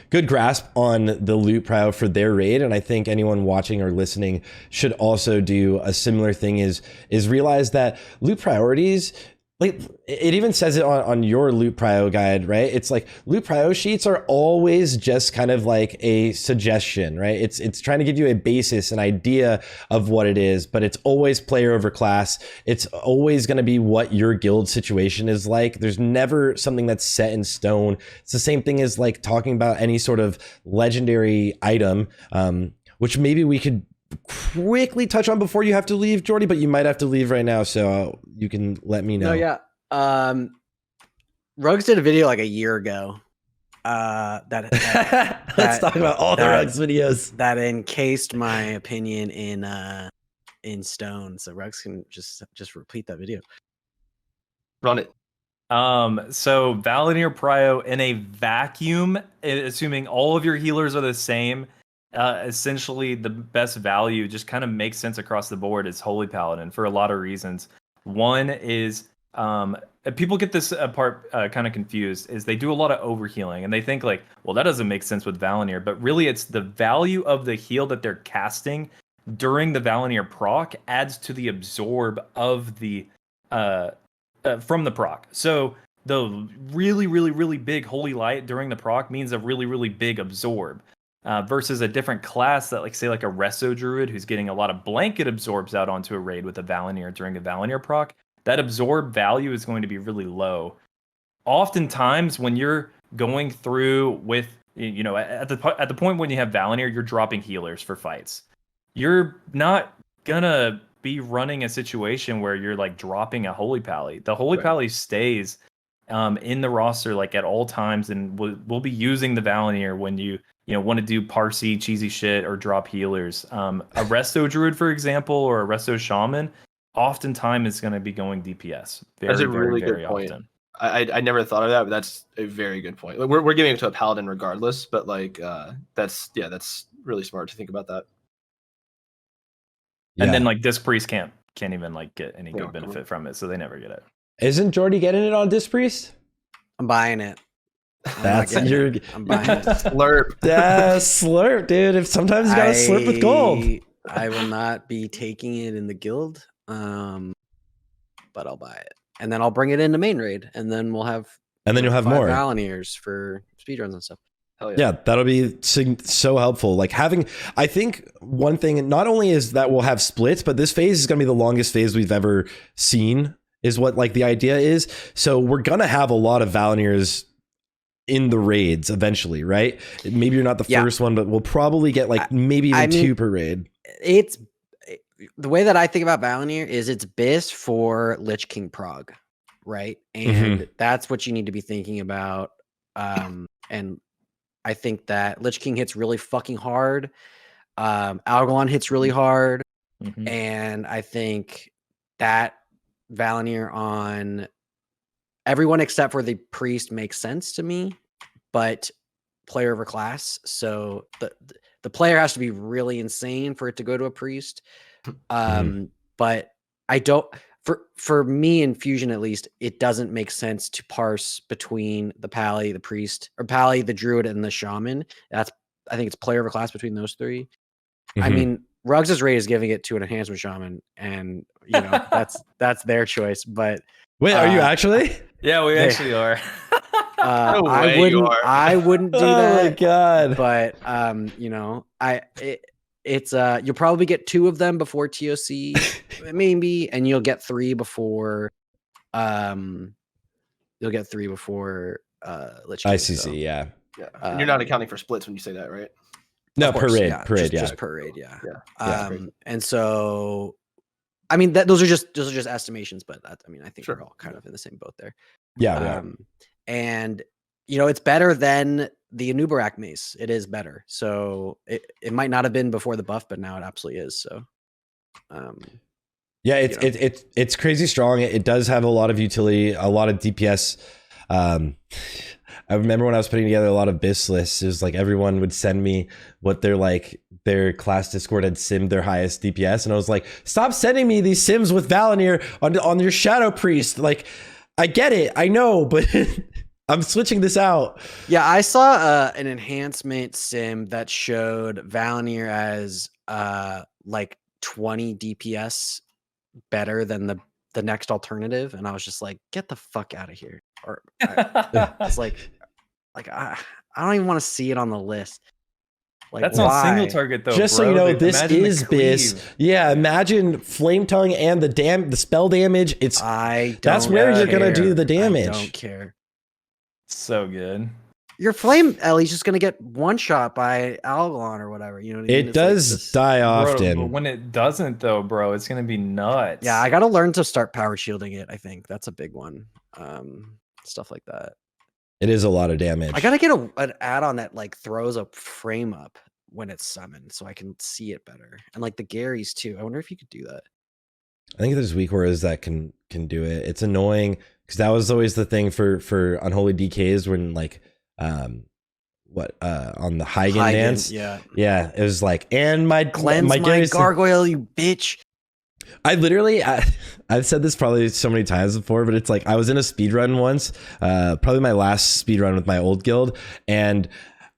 good grasp on the loot prio for their raid, and I think anyone watching or listening should also do a similar thing, is realize that loot priorities, like it even says it on your loot prio guide, right? It's like loot prio sheets are always just kind of like a suggestion, right? It's trying to give you a basis, an idea of what it is, but it's always player over class. It's always going to be what your guild situation is like. There's never something that's set in stone. It's the same thing as like talking about any sort of legendary item, which maybe we could quickly touch on before you have to leave, Joardee, but you might have to leave right now, so you can let me know. No, yeah. Rugs did a video like a year ago. Let's talk about all the Rugs videos that encased my opinion in stone. So Rugs can just repeat that video. Run it. So Valenier prio in a vacuum, assuming all of your healers are the same. Essentially, the best value just kind of makes sense across the board is Holy Paladin for a lot of reasons. One is people get this part kind of confused, is they do a lot of overhealing and they think like, well, that doesn't make sense with Valenier, but really it's the value of the heal that they're casting during the Valenier proc adds to the absorb of the from the proc. So the really, really, really big Holy Light during the proc means a really, really big absorb. Versus a different class that, like, say, like a Resto Druid who's getting a lot of blanket absorbs out onto a raid with a Valenier during a Valenier proc, that absorb value is going to be really low. Oftentimes, when you're going through with, you know, at the point when you have Valenier, you're dropping healers for fights. You're not gonna be running a situation where you're like dropping a Holy Pally. The Holy Pally stays in the roster like at all times, and we'll be using the Valenier when you want to do Parsi cheesy shit or drop healers. A Resto Druid, for example, or a Resto Shaman, oftentimes is going to be going DPS. That's a really good point. Often. I never thought of that, but that's a very good point. Like, we're giving it to a Paladin regardless, but like that's really smart to think about that. And then like Disc Priest can't even like get any good benefit from it, so they never get it. Isn't Joardee getting it on Disc Priest? I'm buying it. That's your. I'm buying it. Slurp. Yeah, slurp, dude. If sometimes you gotta slurp with gold. I will not be taking it in the guild, but I'll buy it, and then I'll bring it into main raid, and then we'll have. And then you'll have 5 more Valeniers for speedruns and stuff. Hell yeah. Yeah, that'll be so helpful. Like having, I think one thing, not only is that we'll have splits, but this phase is going to be the longest phase we've ever seen, is what like the idea is. So we're going to have a lot of Valeniers in the raids eventually, right? Maybe you're not the first one, but we'll probably get like maybe even 2 per raid. It's the way that I think about Valenier is it's BIS for Lich King Prog, right? And that's what you need to be thinking about. And I think that Lich King hits really fucking hard. Algalon hits really hard. And I think that Valenier on everyone except for the priest makes sense to me, but player over class. So the player has to be really insane for it to go to a priest. But I don't, for me in Fusion at least, it doesn't make sense to parse between the Pally, the priest, or Pally, the druid, and the shaman. I think it's player over class between those 3. I mean, Ruggs' raid is giving it to an enhancement shaman, and you know that's their choice. But wait, are you actually? Yeah, we actually are. I wouldn't do that. Oh my god! But you know, it's you'll probably get 2 of them before TOC, maybe, and you'll get 3 before Lich King, ICC, so. yeah. And you're not accounting for splits when you say that, right? No, Of course, per raid, yeah, yeah. just per raid, yeah. Yeah. And so, I mean, those are just estimations, but I think we're all kind of in the same boat there. Yeah. And you know, it's better than the Anubarak mace. It is better. So it might not have been before the buff, but now it absolutely is. So, yeah, it's crazy strong. It does have a lot of utility, a lot of DPS. I remember when I was putting together a lot of BIS lists, it was like everyone would send me what their class Discord had simmed their highest DPS, and I was like, stop sending me these sims with Valenier on your Shadow Priest. Like, I get it, I know, but I'm switching this out. Yeah, I saw an enhancement sim that showed Valenier as like 20 DPS better than the next alternative, and I was just like, get the fuck out of here. Or it's like I don't even want to see it on the list. Like, that's why? not single target though. Just bro. so you know, Like, this imagine is the BIS. cleave. Yeah, imagine Flame Tongue and the spell damage. That's where you're gonna do the damage. I don't care. So good. Your flame Ellie's just gonna get one shot by Algalon or whatever. You know what I mean? It does die often. Bro, but when it doesn't though, bro, it's gonna be nuts. Yeah, I gotta learn to start power shielding it. I think that's a big one. Stuff like that. It is a lot of damage. I gotta get an add-on that like throws a frame up when it's summoned, so I can see it better. And like the Garys too. I wonder if you could do that. I think there's weak auras that can do it. It's annoying because that was always the thing for Unholy DKs when like on the Hygen dance. Yeah, it was like, and my cleanse my gargoyle, you bitch. I literally, I've said this probably so many times before, but it's like I was in a speed run once, probably my last speed run with my old guild, and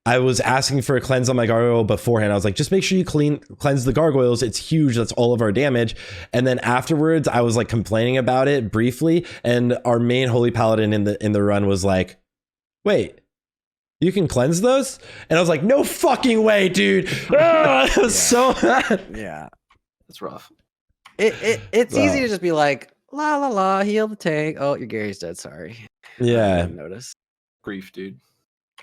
I was asking for a cleanse on my gargoyle beforehand. I was like, just make sure you cleanse the gargoyles. It's huge. That's all of our damage. And then afterwards, I was like complaining about it briefly, and our main holy paladin in the run was like, "Wait, you can cleanse those?" And I was like, "No fucking way, dude!" It was so bad. Yeah, that's rough. It's easy to just be like, la la la, heal the tank. Oh, your Gary's dead. Sorry. Yeah. I didn't notice. Grief, dude.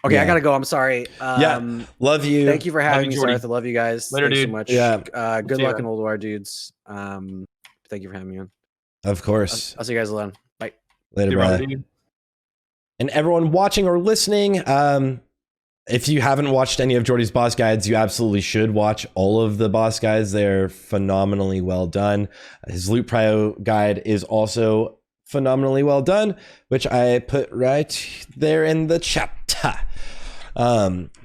Okay, Yeah. I gotta go. I'm sorry. Love you. Thank you for having me, Joardee. Sarthe. I love you guys. Later, Thanks dude. so much. Yeah. Good See ya. luck in Ulduar, dudes. Thank you for having me on. Of course. I'll see you guys alone. Bye. Later, See you, brother. dude. And everyone watching or listening, if you haven't watched any of Joardee's boss guides, you absolutely should watch all of the boss guides. They're phenomenally well done. His loot prio guide is also phenomenally well done, which I put right there in the chat.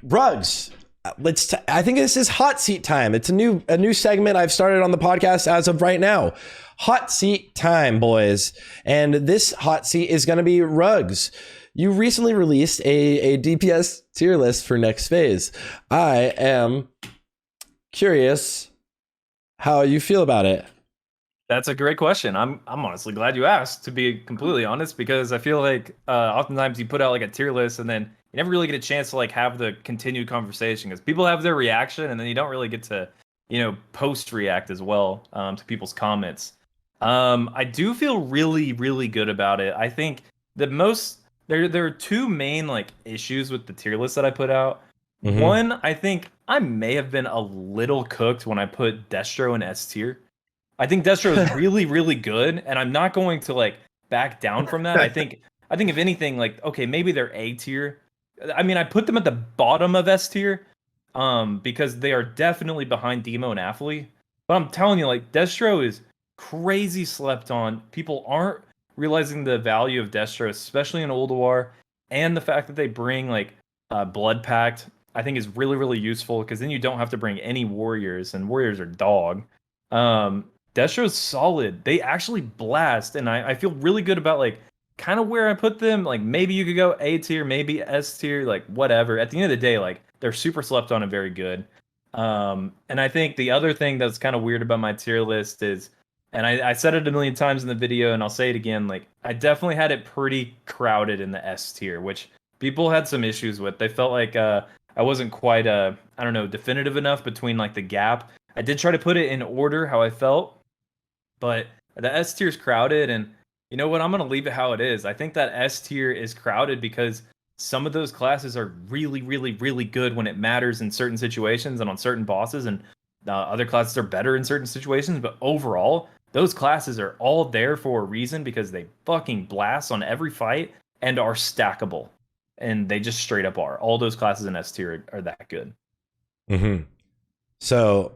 Rugs, I think this is hot seat time. It's a new segment I've started on the podcast as of right now. Hot seat time, boys. And this hot seat is going to be rugs. You recently released a DPS tier list for next phase. I am curious how you feel about it. That's a great question. I'm honestly glad you asked, to be completely honest, because I feel like oftentimes you put out like a tier list and then you never really get a chance to like have the continued conversation, because people have their reaction and then you don't really get to, post react as well to people's comments. I do feel really, really good about it. I think there are two main like issues with the tier list that I put out. Mm-hmm. One, I think I may have been a little cooked when I put Destro in S tier. I think Destro is really, really good, and I'm not going to like back down from that. I think if anything, like, okay, maybe they're A tier. I mean, I put them at the bottom of S tier, because they are definitely behind Demo and Athlete. But I'm telling you, like, Destro is crazy slept on. People aren't realizing the value of Destro, especially in Ulduar, and the fact that they bring like Blood Pact, I think is really, really useful, because then you don't have to bring any warriors, and warriors are dog. Destro's solid. They actually blast, and I feel really good about like kind of where I put them. Like maybe you could go A tier, maybe S tier, like whatever. At the end of the day, like they're super slept on and very good. And I think the other thing that's kind of weird about my tier list is, and I said it a million times in the video, and I'll say it again, like I definitely had it pretty crowded in the S tier, which people had some issues with. They felt like I wasn't quite definitive enough between like the gap. I did try to put it in order how I felt, but the S tier is crowded, and you know what? I'm going to leave it how it is. I think that S tier is crowded because some of those classes are really, really, really good when it matters in certain situations and on certain bosses, and other classes are better in certain situations. But overall, those classes are all there for a reason, because they fucking blast on every fight and are stackable. And they just straight up are. All those classes in S tier are that good. Mm-hmm. So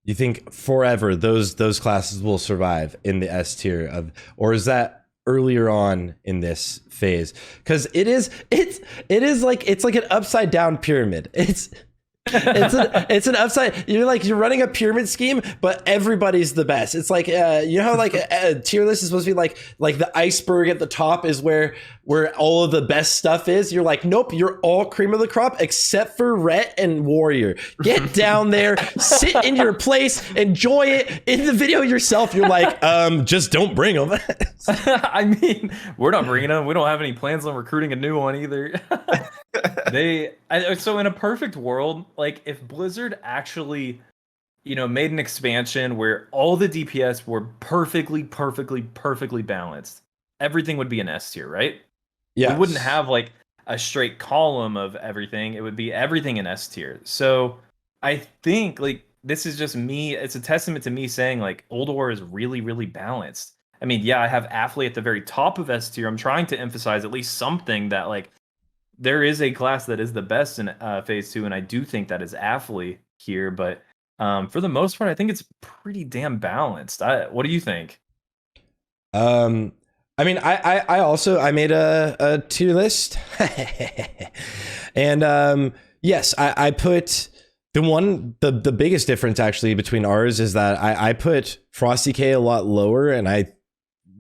you think forever those classes will survive in the S tier or is that earlier on in this phase? Because it's like an upside down pyramid. It's an upside. You're running a pyramid scheme, but everybody's the best. It's like you know how like a tier list is supposed to be like the iceberg at the top is where all of the best stuff is. You're like, nope, you're all cream of the crop except for Ret and Warrior. Get down there, sit in your place, enjoy it. In the video yourself, you're like, just don't bring them. I mean, we're not bringing them. We don't have any plans on recruiting a new one either. So in a perfect world, like if Blizzard actually, made an expansion where all the DPS were perfectly balanced, everything would be an S tier, right? Yeah. We wouldn't have like a straight column of everything. It would be everything in S tier. So I think like this is just me. It's a testament to me saying like Ulduar is really, really balanced. I mean, yeah, I have Athlete at the very top of S tier. I'm trying to emphasize at least something that like there is a class that is the best in phase 2, and I do think that is Athlete here. But for the most part, I think it's pretty damn balanced. What do you think? I mean, I made a tier list, and yes, I put the biggest difference actually between ours is that I put Frosty K a lot lower, and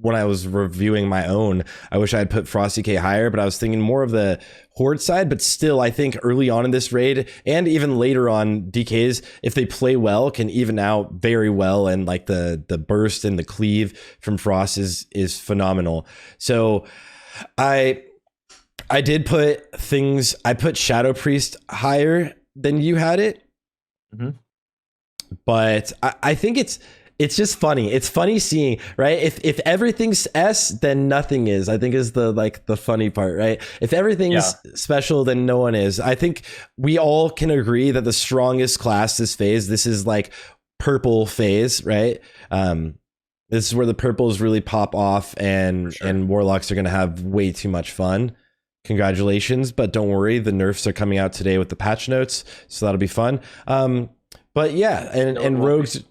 when I was reviewing my own, I wish I had put Frosty K higher, but I was thinking more of the Horde side. But still, I think early on in this raid and even later on, DKs, if they play well, can even out very well. And like the burst and the cleave from Frost is phenomenal. So I did put things, I put Shadow Priest higher than you had it. Mm-hmm. But I think it's just funny. It's funny seeing, right? If everything's S, then nothing is, I think is the funny part, right? If everything's special, then no one is. I think we all can agree that the strongest class this phase, this is like purple phase, right? This is where the purples really pop off, and warlocks are going to have way too much fun. Congratulations, but don't worry, the nerfs are coming out today with the patch notes, so that'll be fun. But yeah, and rogues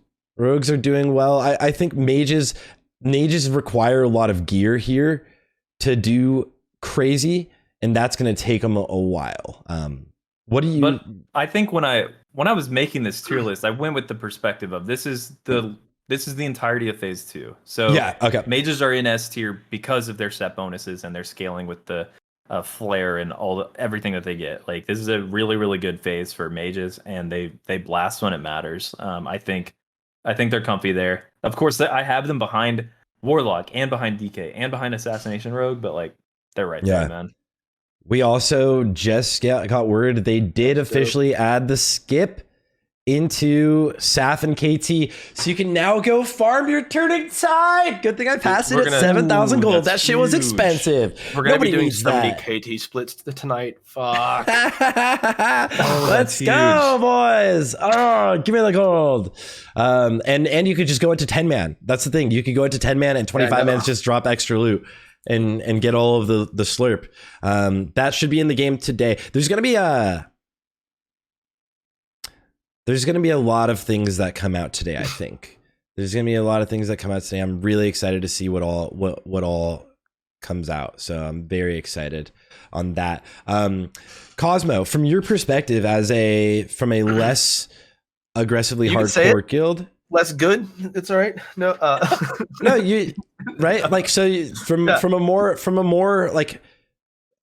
are doing well. I think mages require a lot of gear here to do crazy, and that's going to take them a while. What do you? But I think when I was making this tier list, I went with the perspective of this is the entirety of phase 2. So Yeah. Okay. mages are in S tier because of their set bonuses and their scaling with the flare and everything that they get. Like this is a really really good phase for mages, and they blast when it matters. I think they're comfy there. Of course, I have them behind Warlock and behind DK and behind Assassination Rogue, but like they're right Yeah. there, man. We also just got word they did officially add the skip into Sarthe and KT, so you can now go farm your Turning Tide. Good thing I passed it at 7,000 gold. That shit was huge. expensive. We're gonna Nobody be doing needs so many that. KT splits tonight. Fuck. Let's go, boys. Oh, give me the gold. And you could just go into 10-man. That's the thing. You could go into 10-man and 25 mans just drop extra loot and get all of the slurp. That should be in the game today. There's gonna be a lot of things that come out today, I think. There's going to be a lot of things that come out today. I'm really excited to see what all comes out. So I'm very excited on that. Cosmo, from your perspective from a less aggressively hardcore guild, Less good. It's all right. No, no, you right? Like from a more like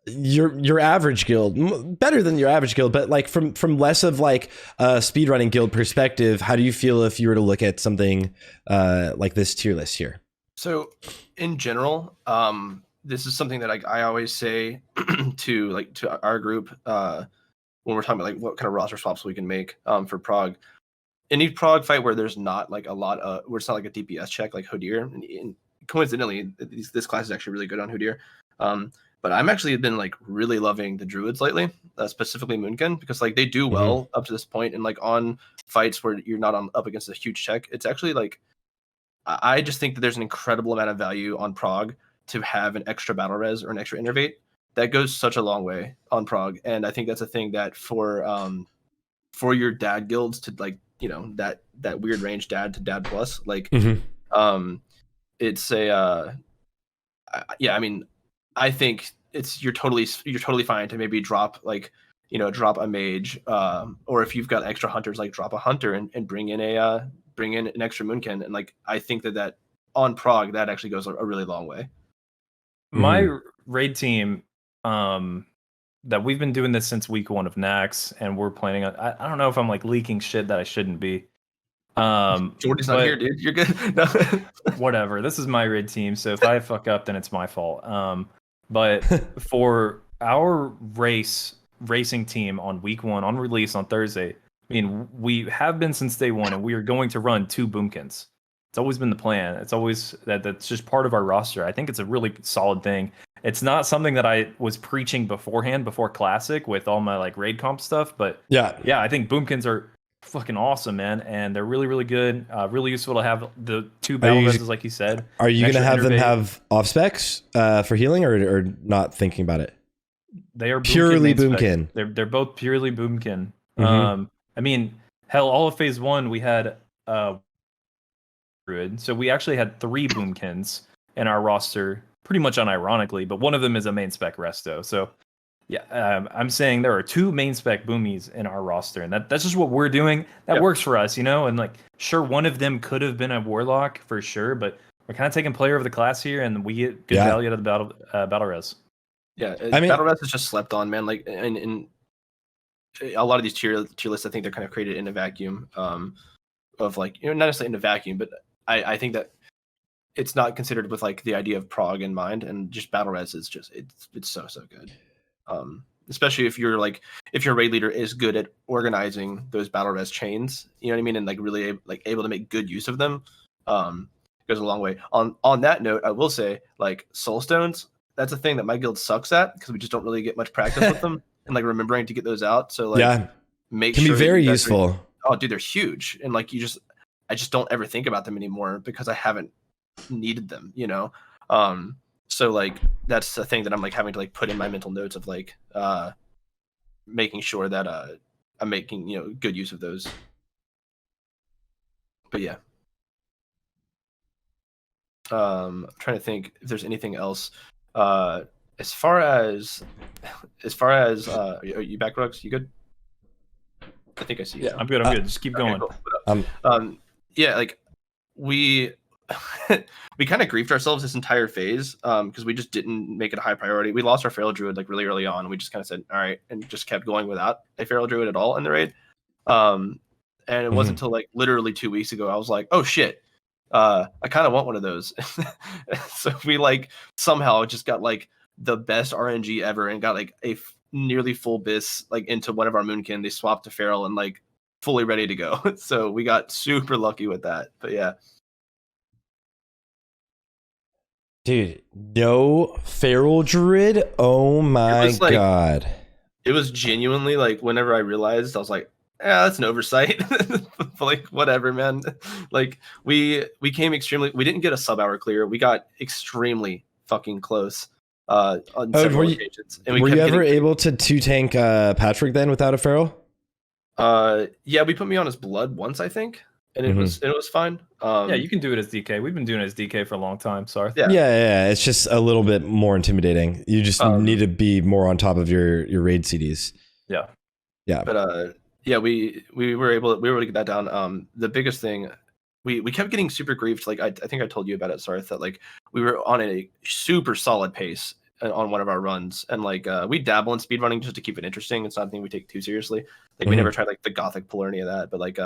your average guild, better than your average guild, but like from less of like a speedrunning guild perspective, how do you feel if you were to look at something like this tier list here? So in general, this is something that I always say to our group when we're talking about like what kind of roster swaps we can make for Prog. Any Prog fight where there's not like a lot of where it's not like a DPS check like Hodir, and coincidentally this class is actually really good on Hodir. But I'm actually been like really loving the druids lately, specifically Moonkin, because like they do well up to this point, and like on fights where you're not up against a huge check, it's actually like I just think that there's an incredible amount of value on Prog to have an extra battle res or an extra innervate. That goes such a long way on Prog, and I think that's a thing that for your dad guilds to like that weird range dad to dad plus like it's a yeah, I mean, I think you're totally fine to maybe drop like drop a mage, or if you've got extra hunters, like drop a hunter and bring in an extra Moonkin, and like I think that on Prog that actually goes a really long way. My raid team, that we've been doing this since week 1 of Naxx, and we're planning on. I don't know if I'm like leaking shit that I shouldn't be. Joardee's not here, dude. You're good. No. Whatever. This is my raid team, so if I fuck up, then it's my fault. But for our racing team on week 1 on release on Thursday, I mean, we have been since day 1, and we are going to run 2 Boomkins. It's always been the plan. It's always that's just part of our roster. I think it's a really solid thing. It's not something that I was preaching beforehand, before Classic, with all my like raid comp stuff. But yeah, I think Boomkins are fucking awesome, man, and they're really, really good. Really useful to have the 2 battle reses, like you said. Are you going to have them have off specs for healing, or not thinking about it? They are purely Boomkin. They're both purely Boomkin. I mean, hell, all of phase 1 we had druid, so we actually had 3 Boomkins in our roster, pretty much unironically, but one of them is a main spec resto. So yeah, I'm saying there are 2 main spec boomies in our roster, and that's just what we're doing. That works for us, and like sure, one of them could have been a warlock for sure, but we're kind of taking player of the class here, and we get good value out of the battle res. Yeah, I mean, battle res is just slept on, man. Like, and a lot of these tier lists, I think they're kind of created in a vacuum, of like not necessarily in a vacuum, but I think that it's not considered with like the idea of Prog in mind, and just battle res is just it's so good. Especially if your raid leader is good at organizing those battle res chains, you know what I mean, and like really able to make good use of them, goes a long way. On that note, I will say like soulstones, that's a thing that my guild sucks at because we just don't really get much practice with them and like remembering to get those out. So like make can sure be very useful. Oh, dude, they're huge, and like I just don't ever think about them anymore because I haven't needed them, So like that's a thing that I'm like having to like put in my mental notes of like making sure that I'm making good use of those. But yeah, I'm trying to think if there's anything else. As far as are you back, Rugs? You good? I think I see you. Yeah. Now. I'm good. I'm good. Just keep going. Cool. Yeah, like we we kind of griefed ourselves this entire phase because we just didn't make it a high priority. We lost our feral druid like really early on. And we just kind of said, all right, and just kept going without a feral druid at all in the raid. And it wasn't until like literally 2 weeks ago I was like, oh shit, I kind of want one of those. So we like somehow just got like the best RNG ever and got like a nearly full bis like into one of our moonkin. They swapped to feral and like fully ready to go. So we got super lucky with that. But yeah. Dude, no feral druid? Oh my like, god. It was genuinely like whenever I realized, I was like, yeah, that's an oversight. But like whatever, man. Like we came extremely, we didn't get a sub hour clear. We got extremely fucking close on several occasions. And were you ever able to 2-tank Patrick then without a feral? Yeah, we put me on his blood once, I think. And it was fine. Yeah, you can do it as DK. We've been doing it as DK for a long time. Sorry. Yeah. It's just a little bit more intimidating. You just need to be more on top of your raid CDs. Yeah. But yeah, we were able to get that down. The biggest thing, we kept getting super griefed. Like I think I told you about it, Sarthe, that like we were on a super solid pace on one of our runs, and like we dabble in speedrunning just to keep it interesting. It's not something we take too seriously. Like we never tried like the Gothic pull or any of that, but like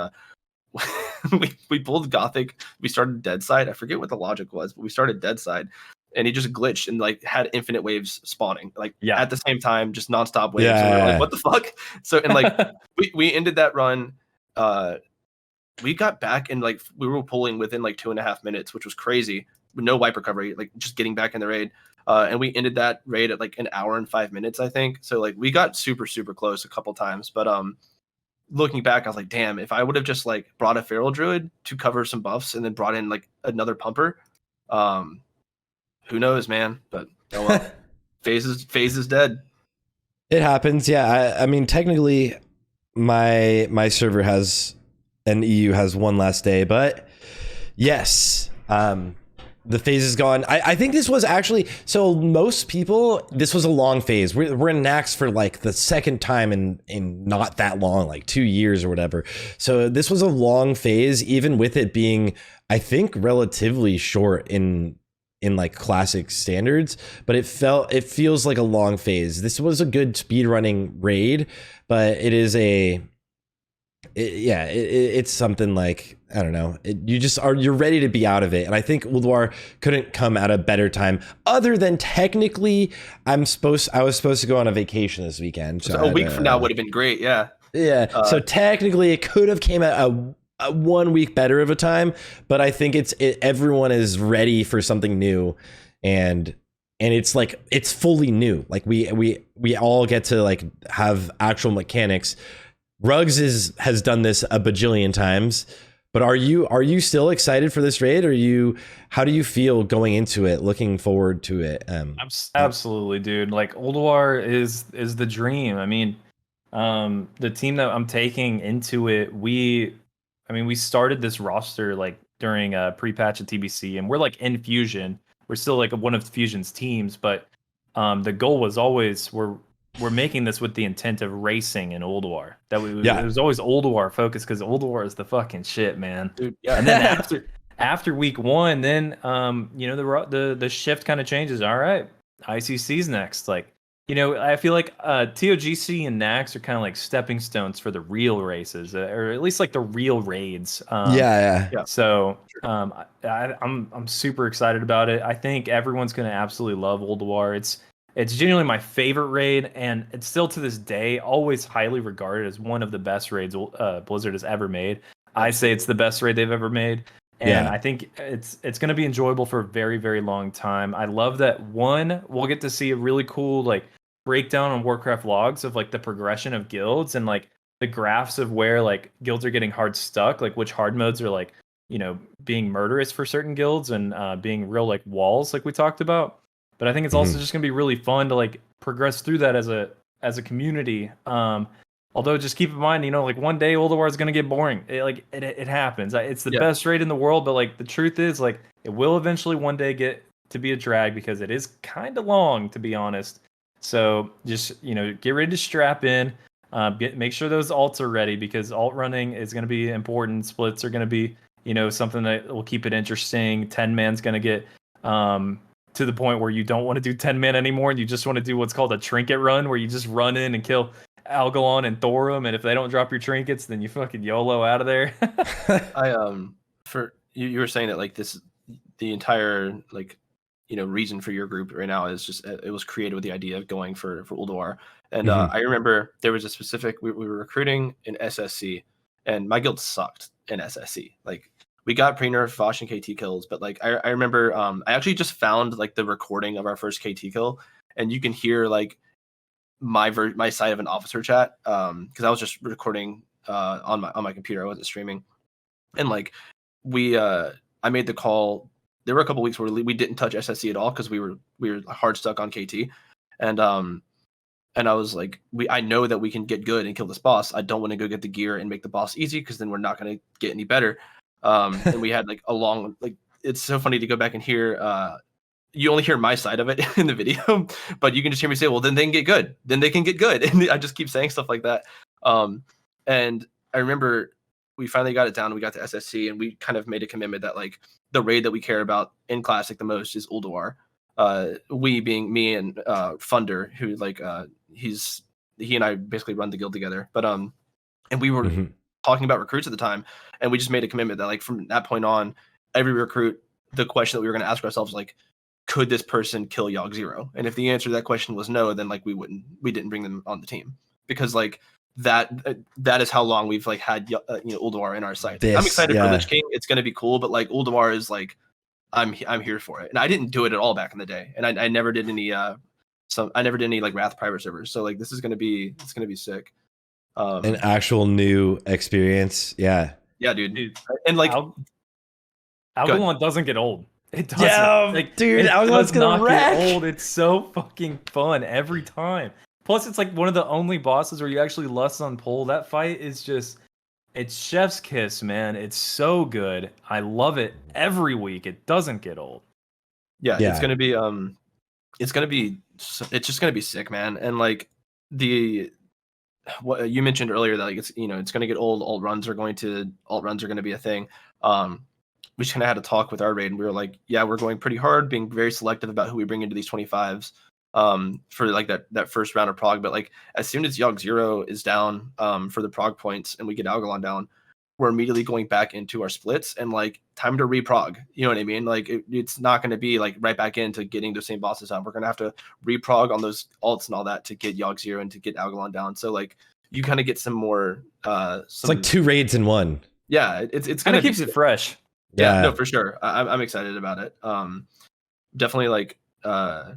we pulled Gothic. We started dead side. I forget what the logic was, but we started dead side, and he just glitched and like had infinite waves spawning like at the same time, just nonstop waves. Yeah. And we were like, what the fuck? So and like we ended that run. We got back and like we were pulling within like 2.5 minutes, which was crazy. With no wipe recovery, like just getting back in the raid. And we ended that raid at like 1 hour and 5 minutes, I think. So like we got super close a couple times, but looking back, I was like, damn, if I would have just like brought a feral druid to cover some buffs and then brought in like another pumper, who knows, man? But oh well. phase is dead. It happens. Yeah. I mean, technically my server has an EU has one last day, but yes, the phase is gone. I think this was actually, so most people, this was a long phase. We're in Naxx for like the second time in not that long, like 2 years or whatever. So this was a long phase, even with it being, I think, relatively short in like classic standards, but it feels like a long phase. This was a good speedrunning raid, but it is it's something like, I don't know, you're ready to be out of it. And I think Ulduar couldn't come at a better time, other than technically I was supposed to go on a vacation this weekend. So a week from now would have been great. Yeah. So technically it could have came at a 1 week better of a time, but I think everyone is ready for something new, and it's like, it's fully new. Like we all get to like have actual mechanics. Rugs has done this a bajillion times, but are you still excited for this raid? How do you feel going into it, looking forward to it? Absolutely, dude. Like Ulduar is the dream. I mean, the team that I'm taking into it, we started this roster like during a pre-patch at TBC, and we're like in Fusion. We're still like one of Fusion's teams, but the goal was always we're making this with the intent of racing in Ulduar. It was always Ulduar focused, because Ulduar is the fucking shit, man. Dude, yeah. And then after week 1, then the shift kind of changes. All right, ICC's next. Like, I feel like TOGC and Naxx are kind of like stepping stones for the real races, or at least like the real raids. So I'm super excited about it. I think everyone's going to absolutely love Ulduar. It's genuinely my favorite raid, and it's still to this day always highly regarded as one of the best raids Blizzard has ever made. I say it's the best raid they've ever made, and I think it's going to be enjoyable for a very, very long time. I love that we'll get to see a really cool like breakdown on Warcraft logs of like the progression of guilds, and like the graphs of where like guilds are getting hard stuck, like which hard modes are like being murderous for certain guilds and being real like walls, like we talked about. But I think it's also just going to be really fun to like progress through that as a community. Although just keep in mind, like one day Ulduar is going to get boring. It happens. It's the best raid in the world, but like the truth is, like it will eventually one day get to be a drag, because it is kind of long, to be honest. So just get ready to strap in. Make sure those alts are ready, because alt running is going to be important. Splits are going to be, something that will keep it interesting. 10-man's going to get to the point where you don't want to do 10-man anymore, and you just want to do what's called a trinket run, where you just run in and kill Algalon and Thorum, and if they don't drop your trinkets, then you fucking YOLO out of there. For you were saying that like the entire like reason for your group right now is just it was created with the idea of going for Ulduar. And I remember there was a specific we were recruiting in SSC, and my guild sucked in SSC. Like we got pre-nerf Vosh and KT kills, but like I remember I actually just found like the recording of our first KT kill, and you can hear like my side of an officer chat because I was just recording on my computer. I wasn't streaming, and like I made the call. There were a couple weeks where we didn't touch SSC at all because we were hard stuck on KT, and I was like, I know that we can get good and kill this boss. I don't want to go get the gear and make the boss easy, because then we're not going to get any better. And we had like a long, like, it's so funny to go back and hear, you only hear my side of it in the video, but you can just hear me say, well, then they can get good. Then they can get good. And I just keep saying stuff like that. And I remember we finally got it down. We got to SSC, and we kind of made a commitment that like the raid that we care about in Classic the most is Ulduar. We being me and Funder, who like he and I basically run the guild together. But and we were talking about recruits at the time, and we just made a commitment that like from that point on, every recruit, the question that we were going to ask ourselves, like, could this person kill Yogg Zero? And if the answer to that question was no, then like we didn't bring them on the team, because like that is how long we've like had Ulduar in our sights. I'm excited for Lich King. It's going to be cool, but like Ulduar is like I'm here for it. And I didn't do it at all back in the day, and I never did any I never did any like Wrath private servers. So like this is going to be sick. An actual new experience. Yeah, dude. And like Algalon doesn't get old. It doesn't. Yeah, like, dude, Algalon's gonna wreck. get old. It's so fucking fun every time. Plus, it's like one of the only bosses where you actually lust on pull. That fight is just, it's chef's kiss, man. It's so good. I love it every week. It doesn't get old. Yeah. It's gonna be it's just gonna be sick, man. And like what you mentioned earlier, that like it's gonna get old. Alt runs are gonna be a thing. We just kind of had a talk with our raid, and we were like, yeah, we're going pretty hard, being very selective about who we bring into these 25s for like that first round of prog. But like as soon as Yogg Zero is down for the prog points, and we get Algalon down, we're immediately going back into our splits, and like time to reprog. You know what I mean? Like it's not going to be like right back into getting those same bosses out. We're going to have to reprog on those alts and all that to get Yogg Zero and to get Algalon down. So like you kind of get some more. It's like 2 raids in one. Yeah, it's kind of keeps it fresh. Yeah, no, for sure. I'm excited about it. Definitely like I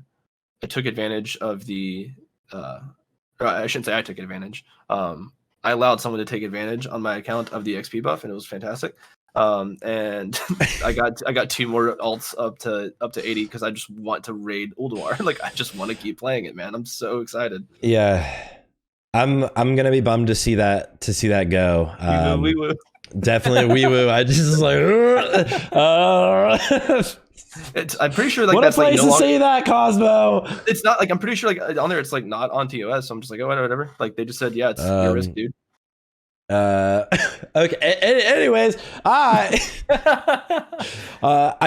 took advantage of the. I shouldn't say I took advantage. I allowed someone to take advantage on my account of the XP buff, and it was fantastic. And I got 2 more alts up to 80 because I just want to raid Ulduar. Like I just want to keep playing it, man. I'm so excited. Yeah, I'm gonna be bummed to see that go. We will. Definitely wee woo. I just like. I'm pretty sure like what that's a place like to say that, Cosmo. It's not like I'm pretty sure like on there it's like not on TOS. So I'm just like, oh, whatever. Like they just said, yeah, it's your risk, dude. Okay. Anyways, I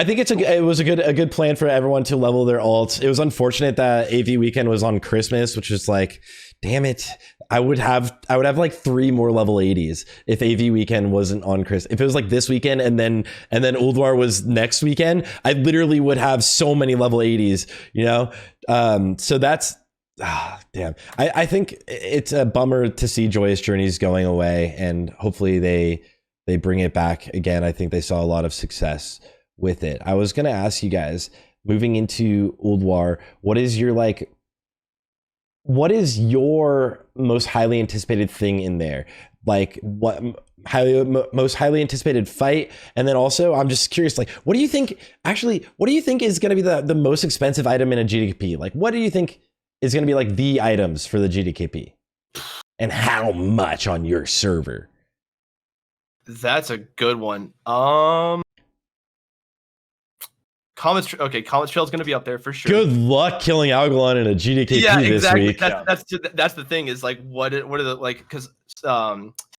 think it was a good plan for everyone to level their alts. It was unfortunate that AV weekend was on Christmas, which is like, damn it. I would have like 3 more level 80s if AV weekend wasn't on Christmas. If it was like this weekend and then Ulduar was next weekend, I literally would have so many level 80s, so that's damn. I think it's a bummer to see Joyous Journeys going away, and hopefully they bring it back again. I think they saw a lot of success with it. I was going to ask you guys, moving into Ulduar, what is your most highly anticipated thing in there? Like what most highly anticipated fight? And then also I'm just curious, like what do you think is going to be the most expensive item in a GDKP? Like what do you think is going to be like the items for the GDKP, and how much on your server? That's a good one. Comet's Trail is going to be up there for sure. Good luck killing Algalon in a GDKP this week. That's the thing is like what are the like because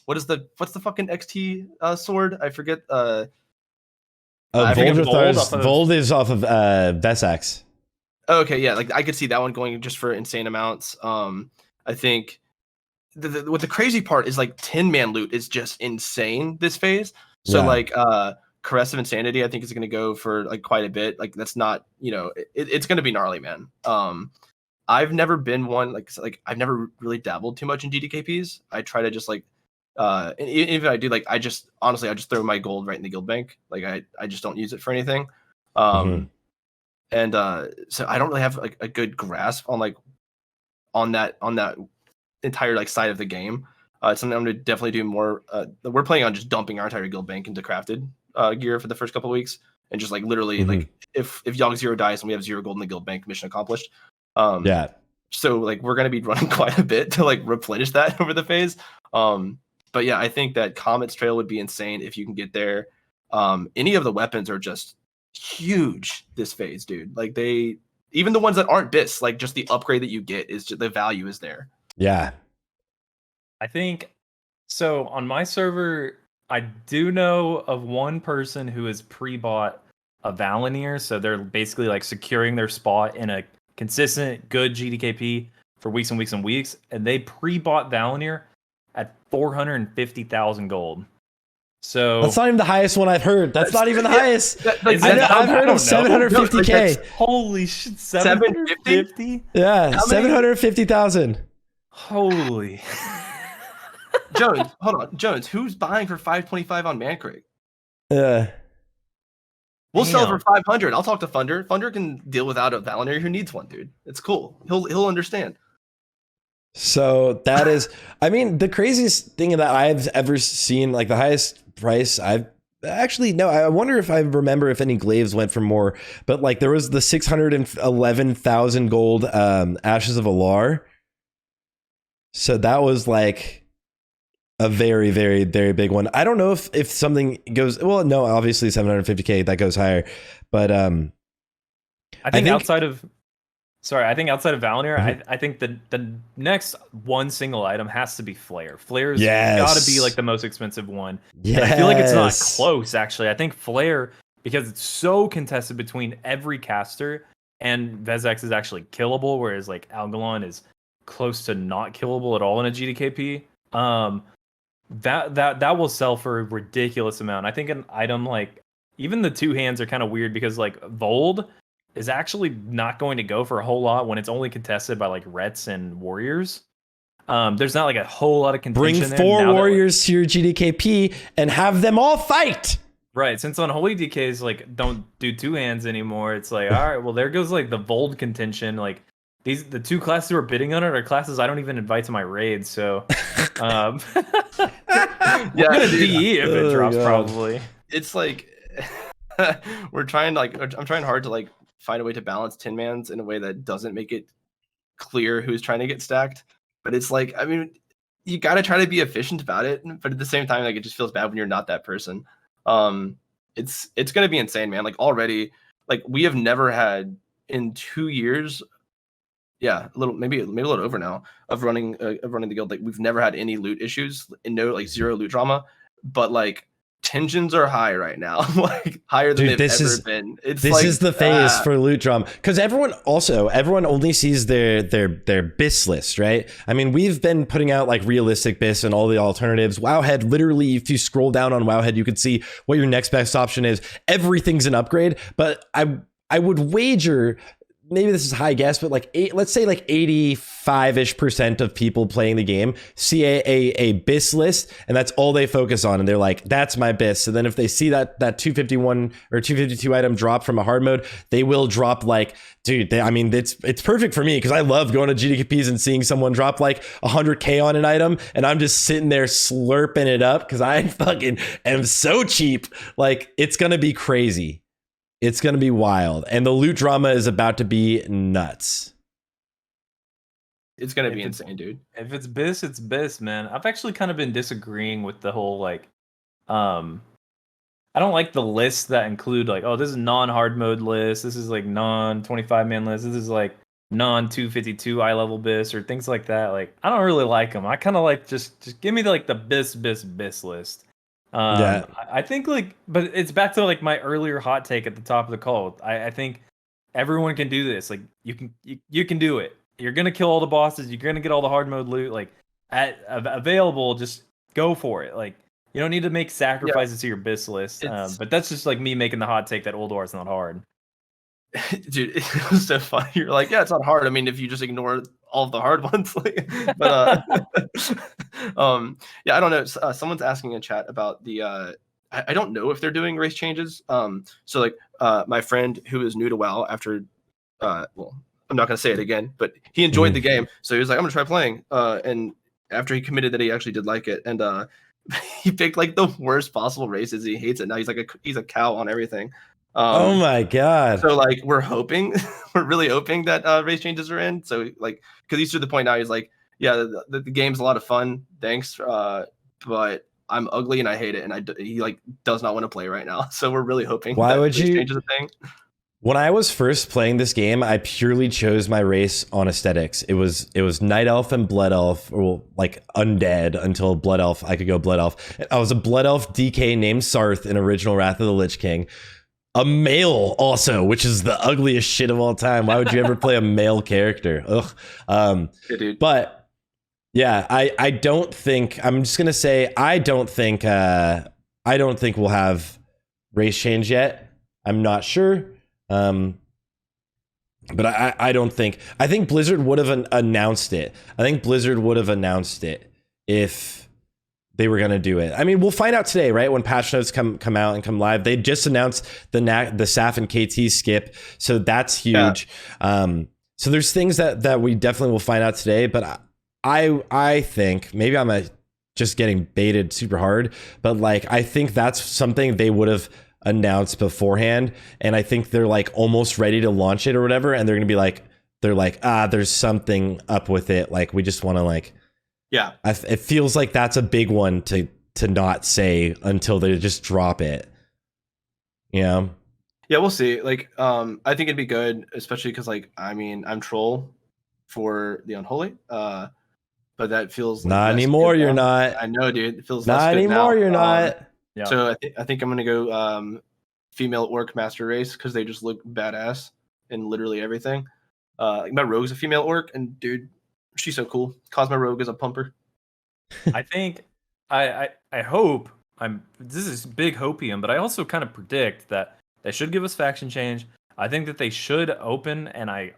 what's the fucking XT sword? I forget. Vold is off of Vesax. Okay, yeah, like I could see that one going just for insane amounts. I think what the crazy part is like 10-man loot is just insane this phase. So like Caress of Insanity, I think is going to go for like quite a bit. Like that's not, it's going to be gnarly, man. I've never been one like I've never really dabbled too much in GDKPs. I try to just like, and even if I do, like I just throw my gold right in the guild bank. Like I just don't use it for anything. And so I don't really have like a good grasp on like on that entire like side of the game. It's something I'm gonna definitely do more. We're planning on just dumping our entire guild bank into crafted gear for the first couple of weeks, and just like literally like if Yogg 0 dies and we have 0 gold in the guild bank, mission accomplished. So like we're gonna be running quite a bit to like replenish that over the phase. But yeah, I think that Comet's Trail would be insane if you can get there. Any of the weapons are just huge this phase, dude. Like even the ones that aren't bis, like just the upgrade that you get is just, the value is there. Yeah. I think so. On my server, I do know of one person who has pre-bought a Valenier, so they're basically like securing their spot in a consistent good GDKP for weeks and weeks and weeks, and they pre-bought Valenier at 450,000 gold. So that's not even the highest one I've heard. That's not even the highest. I've heard of 750k. Holy shit, 750? Yeah, 750,000. Holy. Jones, hold on. Jones, who's buying for 525 on Mancrate? Yeah. We'll sell for 500. I'll talk to Thunder. Thunder can deal without a Valenier who needs one, dude. It's cool. He'll understand. So that is, I mean, the craziest thing that I've ever seen, like the highest price I've actually, no, I wonder if I remember if any glaives went for more, but like there was the 611,000 gold Ashes of Alar. So that was like a very, very, very big one. I don't know if something goes, well, no, obviously 750k, that goes higher. But I think outside of Valenier, I think the next one single item has to be Flare. Flare's got to be like the most expensive one. Yes. But I feel like it's not close, actually. I think Flare, because it's so contested between every caster, and Vesax is actually killable, whereas like Algalon is close to not killable at all in a GDKP. That will sell for a ridiculous amount. I think an item like even the two hands are kind of weird because like Vold is actually not going to go for a whole lot when it's only contested by like Rets and Warriors. There's not like a whole lot of contention. Bring 4 Warriors to your GDKP and have them all fight. Right, since Unholy DKs like don't do two hands anymore, it's like all right, well there goes like the Vold contention. Like the two classes who are bidding on it are classes I don't even invite to my raids. So I'm gonna DE if it drops. Probably. It's like I'm trying hard to like find a way to balance 10-mans in a way that doesn't make it clear who's trying to get stacked. But it's like, I mean, you got to try to be efficient about it, but at the same time, like it just feels bad when you're not that person. It's gonna be insane, man. Like already, like we have never had in 2 years. Yeah, maybe a little over now of running the guild. Like we've never had any loot issues and no like zero loot drama, but like tensions are high right now, like higher than they've ever been. This is the phase for loot drama because everyone only sees their BIS list, right? I mean, we've been putting out like realistic BIS and all the alternatives. Wowhead, literally, if you scroll down on Wowhead, you can see what your next best option is. Everything's an upgrade, but I would wager, maybe this is a high guess, but like let's say like 85% of people playing the game see a BIS list and that's all they focus on. And they're like, that's my BIS. So then if they see that 251 or 252 item drop from a hard mode, they will drop like, dude, I mean, it's perfect for me because I love going to GDKPs and seeing someone drop like 100k on an item. And I'm just sitting there slurping it up because I fucking am so cheap. Like it's going to be crazy. It's going to be wild. And the loot drama is about to be nuts. It's going to be insane, dude. If it's BIS, it's BIS, man. I've actually kind of been disagreeing with the whole, like, I don't like the lists that include like, oh, this is non-hard mode list. This is like non-25 man list. This is like non-252 eye level bis or things like that. Like, I don't really like them. I kind of like just give me the bis list. Yeah. I think like, but it's back to like my earlier hot take at the top of the call. I think everyone can do this. Like, you can do it. You're gonna kill all the bosses. You're gonna get all the hard mode loot. Like, available, just go for it. Like, you don't need to make sacrifices to your bis list. But that's just like me making the hot take that Ulduar is not hard. Dude, it was so funny. You're like, yeah, it's not hard. I mean, if you just ignore all of the hard ones, like, but yeah, I don't know. Someone's asking in chat about the. I don't know if they're doing race changes. So like, my friend who is new to WoW after, well, I'm not gonna say it again, but he enjoyed the game, so he was like, I'm gonna try playing. And after he committed that he actually did like it, and he picked like the worst possible races. He hates it now. He's a cow on everything. Oh my god! So like we're really hoping that race changes are in. So like, because he's to the point now, he's like, yeah, the game's a lot of fun. Thanks, but I'm ugly and I hate it, and he like does not want to play right now. So we're really hoping. Why that would race you? change is a thing. When I was first playing this game, I purely chose my race on aesthetics. It was Night Elf and Blood Elf, or like undead until Blood Elf. I could go Blood Elf. I was a Blood Elf DK named Sarthe in original Wrath of the Lich King. A male also, which is the ugliest shit of all time. Why would you ever play a male character? Ugh. Yeah, dude. But yeah, I don't think, I'm just gonna say I don't think we'll have race change yet. I'm not sure. But I don't think, I think Blizzard would have announced it. I think Blizzard would have announced it if they were going to do it. I mean, we'll find out today, right? When patch notes come out and come live. They just announced the SAF and KT skip. So that's huge. Yeah. So there's things that we definitely will find out today, but I think maybe I'm just getting baited super hard, but like, I think that's something they would have announced beforehand, and I think they're like almost ready to launch it or whatever, and they're gonna be like, there's something up with it, like we just want to like, yeah, it feels like that's a big one to not say until they just drop it. Yeah, we'll see. Like, I think it'd be good, especially because like, I mean, I'm troll for the Unholy, but that feels like not anymore. You're now. not. I know, dude. It feels not less good anymore. Now. You're not. Yeah. So I think I'm gonna go female orc master race because they just look badass in literally everything. Like my rogue's a female orc, and dude, she's so cool. Cosmo rogue is a pumper. I think I hope this is big hopium, but I also kind of predict that they should give us faction change. I think that they should open, and I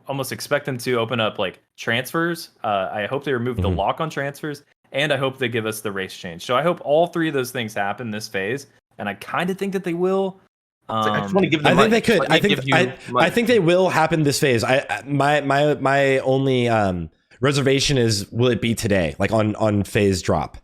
almost expect them to open up like transfers. I hope they remove the lock on transfers. And I hope they give us the race change. So I hope all three of those things happen this phase. And I kind of think that they will. I just want to give them I think they could. I think they will happen this phase. My only reservation is, will it be today? Like on phase drop?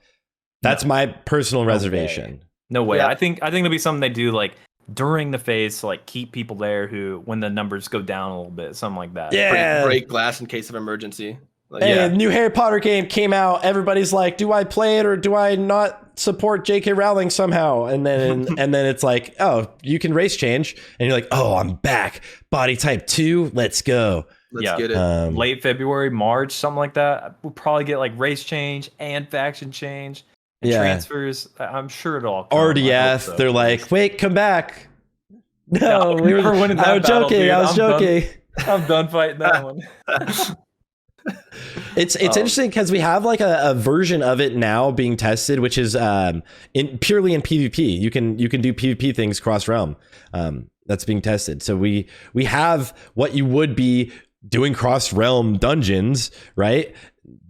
That's my personal reservation. No way. Yeah. I think it'll be something they do like during the phase to like keep people there who, when the numbers go down a little bit, something like that. Yeah. Break glass in case of emergency. Like, hey, new Harry Potter game came out. Everybody's like, do I play it or do I not support J.K. Rowling somehow? And then it's like, oh, you can race change. And you're like, oh, I'm back. Body type 2. Let's go. Let's get it. Late February, March, something like that. We'll probably get like race change and faction change and transfers. I'm sure it'll all come. RDF, so. They're like, wait, come back. No, we were winning that battle, joking. Dude. I was joking. I'm done fighting that one. It's interesting because we have like a version of it now being tested, which is purely in PvP. You can do PvP things cross realm. That's being tested. So we have what you would be doing cross realm dungeons, right?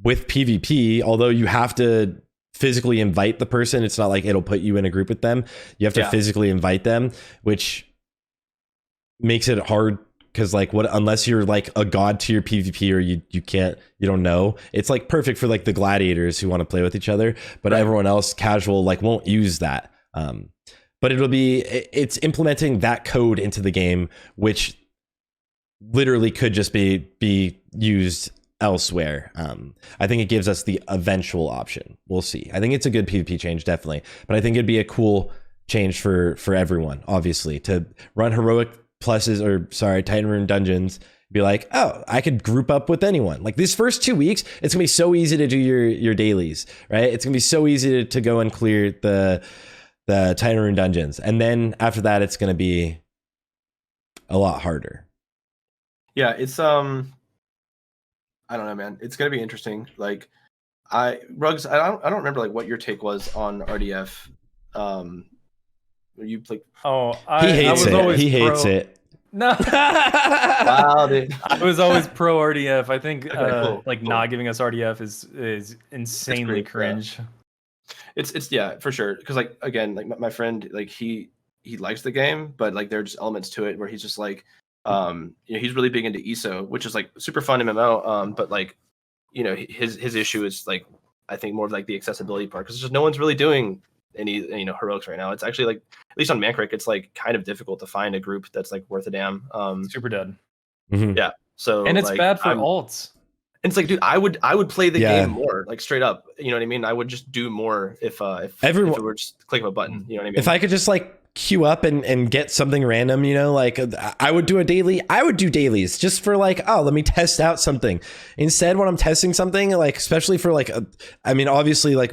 With PvP, although you have to physically invite the person. It's not like it'll put you in a group with them. You have to physically invite them, which makes it hard. Because like unless you're like a god to your PvP or you don't know, it's like perfect for like the gladiators who want to play with each other, but everyone else casual like won't use that. But it's implementing that code into the game, which literally could just be used elsewhere. I think it gives us the eventual option. We'll see. I think it's a good PvP change, definitely, but I think it'd be a cool changed for everyone, obviously, to run heroic pluses or Titan Rune dungeons. Be like, oh, I could group up with anyone. Like these first 2 weeks, it's gonna be so easy to do your dailies, right? It's gonna be so easy to go and clear the Titan Rune dungeons, and then after that, it's gonna be a lot harder. Yeah, it's I don't know, man. It's gonna be interesting. Like, Rugs, I don't remember like what your take was on RDF. You like? Oh, He hates it. He hates it. No. Wow, dude. I was always pro RDF. I think Cool. not giving us RDF is insanely cringe. It's yeah, for sure. Because like again, like my friend, like he likes the game, but like there are just elements to it where he's just like, he's really big into ESO, which is like super fun MMO. But like, his issue is like, I think more of like the accessibility part, because just no one's really doing any heroics right now. It's actually like, at least on Mancrick, it's like kind of difficult to find a group that's like worth a damn. Super dead. Mm-hmm. Yeah. So and it's like, bad for alts. And it's like, dude, I would play the game more, like straight up. You know what I mean? I would just do more if everyone, if it were just click of a button. You know what I mean? If I could just like queue up and get something random, like I would do a daily. I would do dailies just for like, oh, let me test out something. Instead, when I'm testing something, like especially for like, obviously like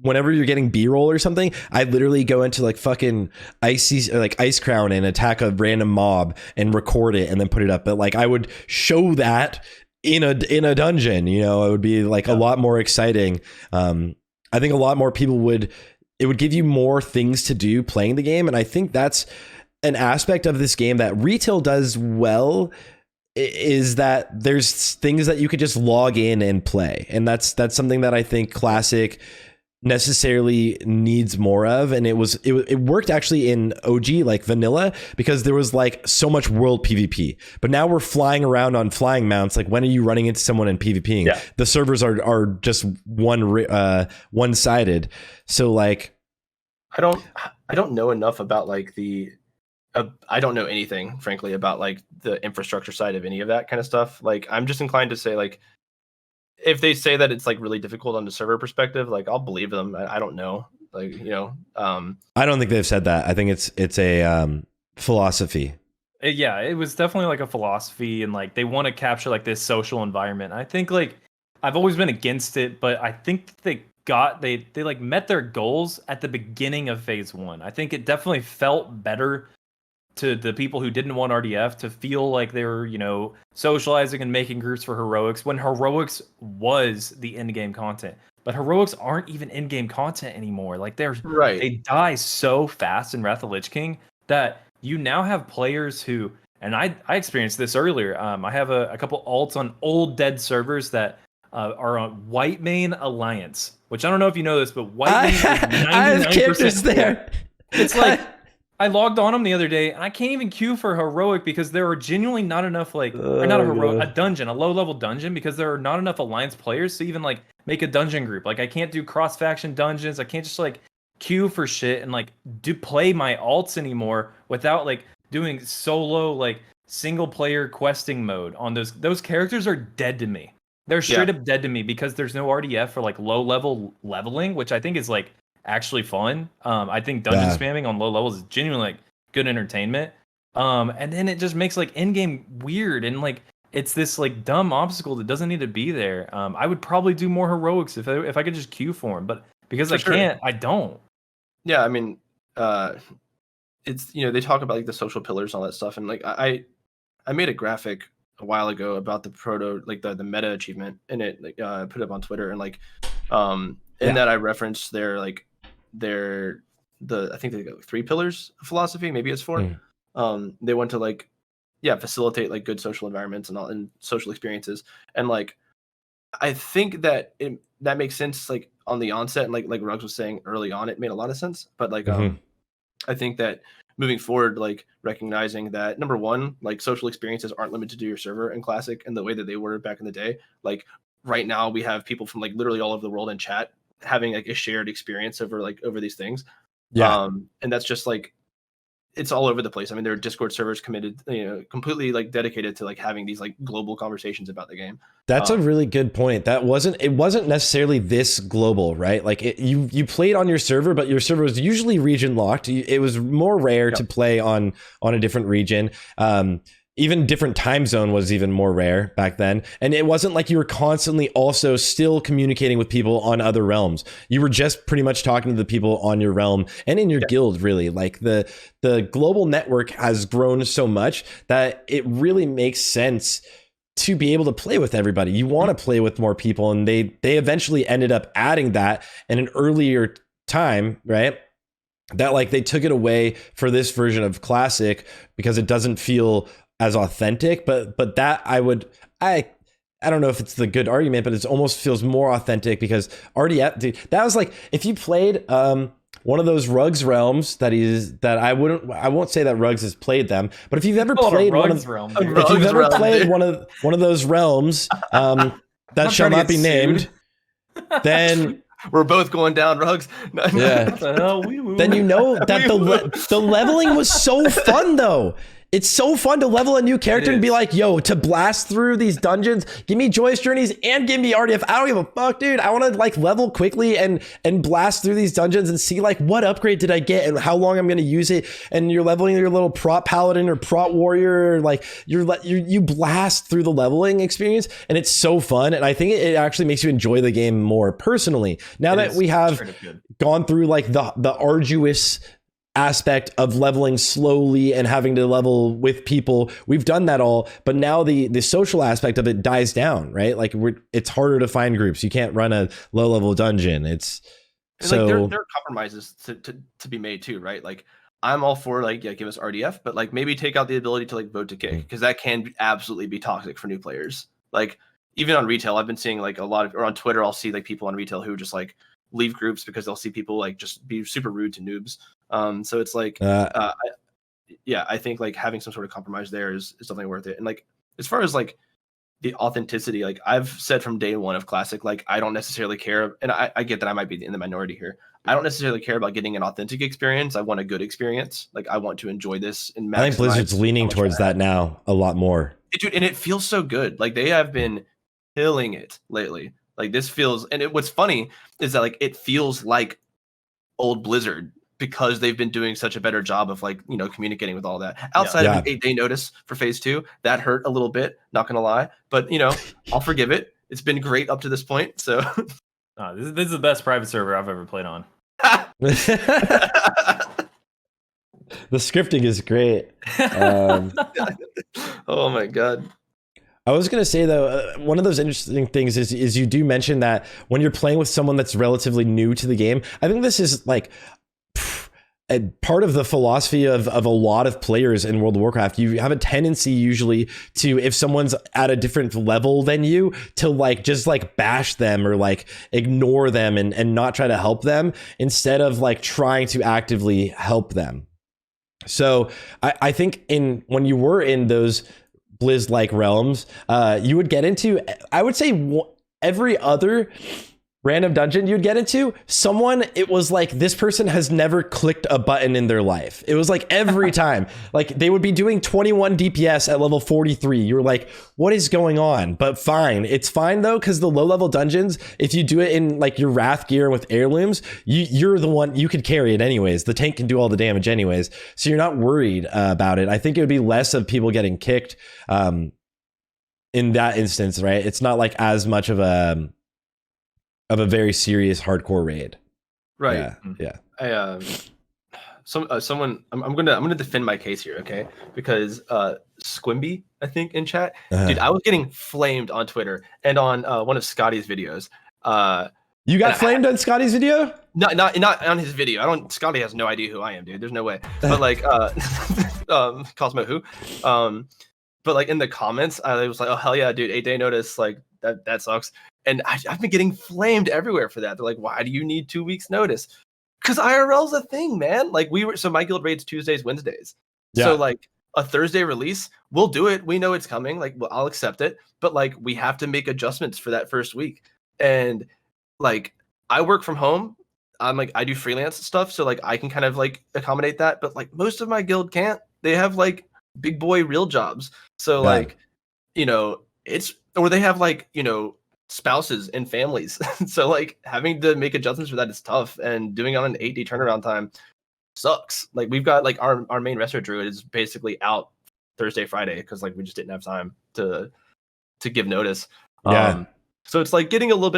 whenever you're getting B-roll or something, I literally go into like fucking Ice Crown and attack a random mob and record it and then put it up. But like I would show that in a dungeon, it would be like a lot more exciting. I think a lot more people it would give you more things to do playing the game. And I think that's an aspect of this game that retail does well, is that there's things that you could just log in and play. And that's something that I think Classic necessarily needs more of. And it worked actually in OG, like vanilla, because there was like so much world PvP. But now we're flying around on flying mounts. Like, when are you running into someone and PvPing? Yeah. The servers are just one-sided. So like, I don't know enough about like I don't know anything, frankly, about like the infrastructure side of any of that kind of stuff. Like, I'm just inclined to say, like, if they say that it's like really difficult on the server perspective, like I'll believe them. I don't know. Like, I don't think they've said that. I think it's a philosophy. Yeah, it was definitely like a philosophy, and like they want to capture like this social environment. I think like I've always been against it, but I think they like met their goals at the beginning of phase 1. I think it definitely felt better to the people who didn't want RDF to feel like they were, socializing and making groups for heroics, when heroics was the in-game content. But heroics aren't even in-game content anymore. Like they die so fast in Wrath of the Lich King that you now have players who, and I experienced this earlier. I have a couple alts on old dead servers that are on White Mane Alliance, which I don't know if you know this, but White Mane is 99% there. It's like, I logged on them the other day, and I can't even queue for heroic because there are genuinely not enough a dungeon, a low-level dungeon, because there are not enough alliance players to even like make a dungeon group. Like, I can't do cross-faction dungeons. I can't just like queue for shit and like play my alts anymore without like doing solo like single-player questing mode on those characters. Are dead to me. They're straight up dead to me because there's no RDF for like low-level leveling, which I think is like actually fun. I think dungeon spamming on low levels is genuinely like good entertainment. And then it just makes like in-game weird, and like it's this like dumb obstacle that doesn't need to be there. I would probably do more heroics if I could just queue for them, but because can't, I don't. Yeah, I mean, it's they talk about like the social pillars and all that stuff, and like I made a graphic a while ago about the meta achievement, and it like put it up on Twitter, and like in that I referenced I think they got 3 pillars of philosophy, maybe it's 4. They want to like facilitate like good social environments and social experiences, and like I think that that makes sense like on the onset, and like Ruggs was saying early on, it made a lot of sense. But like I think that moving forward, like recognizing that number one, like social experiences aren't limited to your server in Classic and the way that they were back in the day. Like right now we have people from like literally all over the world in chat having like a shared experience over these things. And that's just like it's all over the place. I mean, there are Discord servers committed, completely like dedicated to like having these like global conversations about the game. That's a really good point. It wasn't necessarily this global, right? Like you played on your server, but your server was usually region locked. It was more rare to play on a different region. Even different time zone was even more rare back then. And it wasn't like you were constantly also still communicating with people on other realms. You were just pretty much talking to the people on your realm and in your guild, really. Like the global network has grown so much that it really makes sense to be able to play with everybody. You want to play with more people, and they eventually ended up adding that in an earlier time, right? That like they took it away for this version of Classic because it doesn't feel as authentic, but that I don't know if it's the good argument, but it almost feels more authentic because RDF, dude, that was like if you played one of those Rugs realms I won't say that Rugs has played them, but if you've ever played one of those realms that shall not be named, then we're both going down Rugs. Yeah. Then you know that the leveling was so fun though. It's so fun to level a new character and be like, yo, to blast through these dungeons, give me Joyous Journeys and give me RDF. I don't give a fuck, dude. I want to like level quickly and blast through these dungeons and see like what upgrade did I get and how long I'm going to use it. And you're leveling your little prop paladin or prop warrior, or like you blast through the leveling experience, and it's so fun. And I think it actually makes you enjoy the game more personally. Now that we have gone through like the arduous aspect of leveling slowly and having to level with people, we've done that all, but now the social aspect of it dies down, right? Like it's harder to find groups. You can't run a low level dungeon. It's so like there are compromises to be made too, right? Like I'm all for like, give us RDF, but like maybe take out the ability to like vote to kick, because that can absolutely be toxic for new players. Like even on retail, I've been seeing like or on Twitter, I'll see like people on retail who just like leave groups because they'll see people like just be super rude to noobs. So it's like, I think like having some sort of compromise there is definitely worth it. And like, as far as like the authenticity, like I've said from day one of Classic, like I don't necessarily care. And I get that I might be in the minority here. I don't necessarily care about getting an authentic experience. I want a good experience. Like I want to enjoy this and I think Blizzard's leaning towards that now a lot more. Dude, and it feels so good. Like they have been killing it lately. Like this feels, and what's funny is that like it feels like old Blizzard because they've been doing such a better job of like, communicating with all that. Outside of an 8-day notice for phase 2, that hurt a little bit, not gonna lie. But I'll forgive it. It's been great up to this point. So this is the best private server I've ever played on. The scripting is great. Oh my god. I was going to say, though, one of those interesting things is you do mention that when you're playing with someone that's relatively new to the game, I think this is like a part of the philosophy of a lot of players in World of Warcraft. You have a tendency usually to, if someone's at a different level than you, to like just like bash them or like ignore them and not try to help them instead of like trying to actively help them. So I think when you were in those Blizz-like realms, you would get into, I would say every other random dungeon you'd get into, it was like this person has never clicked a button in their life. It was like every time, like they would be doing 21 DPS at level 43. You were like, what is going on? But fine. It's fine though, because the low level dungeons, if you do it in like your Wrath gear with heirlooms, you're the one, you could carry it anyways. The tank can do all the damage anyways. So you're not worried about it. I think it would be less of people getting kicked in that instance, right? It's not like as much of a very serious hardcore raid. Right. Yeah. Someone I'm gonna defend my case here, okay? Because Squimby, I think in chat, dude, I was getting flamed on Twitter and on one of Scotty's videos. You got flamed on Scotty's video? Not on his video. Scotty has no idea who I am, dude. There's no way. But like Cosmo who? But like in the comments, I was like, oh hell yeah, dude, 8-day notice, like that sucks. And I've been getting flamed everywhere for that. They're like, why do you need 2 weeks notice? Because IRL's a thing, man. Like so my guild raid's Tuesdays, Wednesdays. Yeah. So like a Thursday release, we'll do it. We know it's coming. Like, well, I'll accept it. But like we have to make adjustments for that first week. And like I work from home. I do freelance stuff, so like I can kind of like accommodate that, but like most of my guild can't. They have like big boy real jobs. So Yeah. like, it's or they have like, spouses and families. So like having to make adjustments for that is tough, and doing it on an 8-day turnaround time sucks. Like we've got like our main resto druid is basically out Thursday, Friday because like we just didn't have time to give notice. Yeah. So it's like getting a little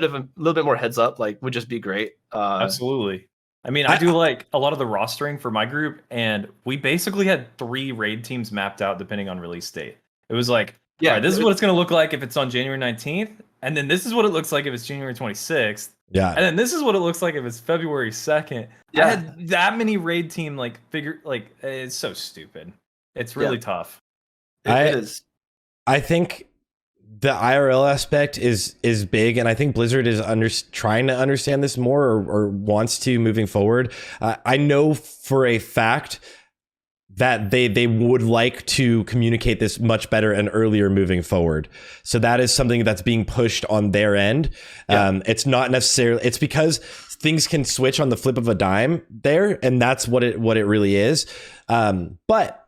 bit more heads up like would just be great. Absolutely. I mean, I do like a lot of the rostering for my group, and we basically had 3 raid teams mapped out depending on release date. It was like, Yeah, all right, this is what it's going to look like if it's on January 19th, and then this is what it looks like if it's January 26th, Yeah. and then this is what it looks like if it's February 2nd. Yeah. I had that many raid team it's so stupid. It's really tough. It is. I think the IRL aspect is big, and I think Blizzard is trying to understand this more, or wants to moving forward. I know for a fact that they would like to communicate this much better and earlier moving forward. So that is something that's being pushed on their end. Yeah. It's not necessarily, it's because things can switch on the flip of a dime there, and that's what it really is. But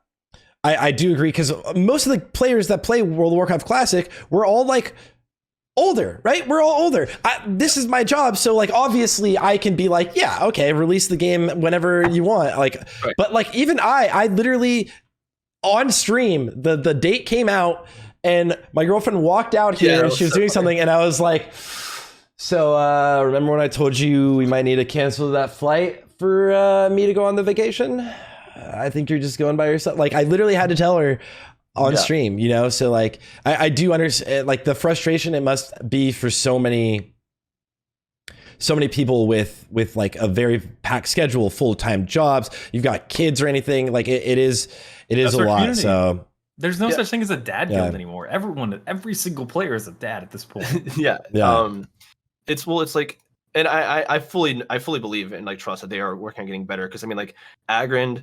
I do agree, because most of the players that play World of Warcraft Classic, we're all like older, right? We're all older. This is my job, so like obviously I can be like, yeah, okay, release the game whenever you want. Like, right. But like even I literally on stream, the date came out, and my girlfriend walked out here, and she was doing something, and I was like, so remember when I told you we might need to cancel that flight for me to go on the vacation? I think you're just going by yourself. Like I literally had to tell her on stream, so like I do understand like the frustration it must be for so many people with like a very packed schedule, full-time jobs. You've got kids or anything, like it is That's a lot. community. So there's no such thing as a dad guild anymore. Every single player is a dad at this point. Yeah. It's like, and I fully believe and like trust that they are working on getting better, because I mean like Agrand,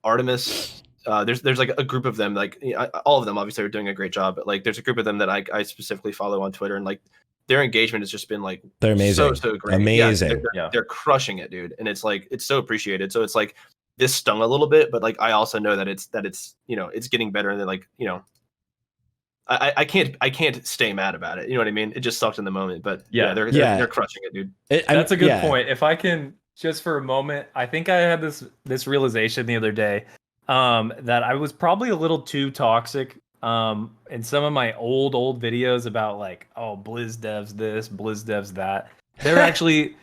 Artemis, there's like a group of them, like all of them obviously are doing a great job, but like there's a group of them that I specifically follow on Twitter, and like their engagement has just been like they're amazing, so great, amazing. They're crushing it, dude, and it's like it's so appreciated. So it's like this stung a little bit, but like I also know that it's it's getting better, and then like I can't stay mad about it. You know what I mean? It just sucked in the moment, but they're crushing it, dude. That's a good point. If I can just for a moment, I think I had this realization the other day, that I was probably a little too toxic in some of my old videos about like, oh, Blizz devs this, Blizz devs that. They're actually,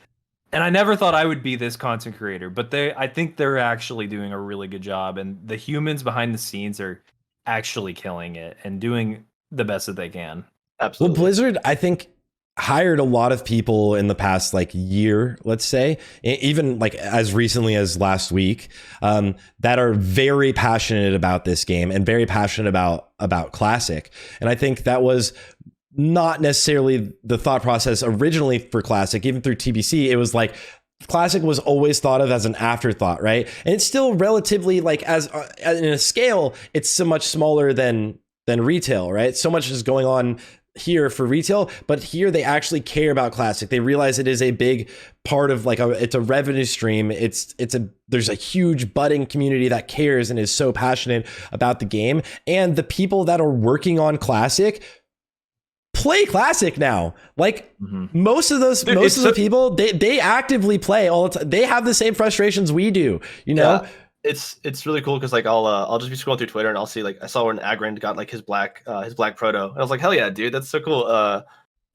and I never thought I would be this content creator, but I think they're actually doing a really good job, and the humans behind the scenes are actually killing it and doing the best that they can. Absolutely. Well, Blizzard, I think, hired a lot of people in the past like year, let's say, even like as recently as last week, that are very passionate about this game and very passionate about Classic. And I think that was not necessarily the thought process originally for Classic. Even through TBC, it was like Classic was always thought of as an afterthought, right? And it's still relatively like as in a scale, it's so much smaller than retail, right? So much is going on here for retail, but here they actually care about Classic. They realize it is a big part of like it's a revenue stream. There's a huge budding community that cares and is so passionate about the game. And the people that are working on Classic play Classic now. Like most of the people, they actively play all the time. They have the same frustrations we do, Yeah. It's really cool, because like I'll just be scrolling through Twitter, and I'll see like I saw when Agrand got like his black proto, and I was like, hell yeah, dude, that's so cool.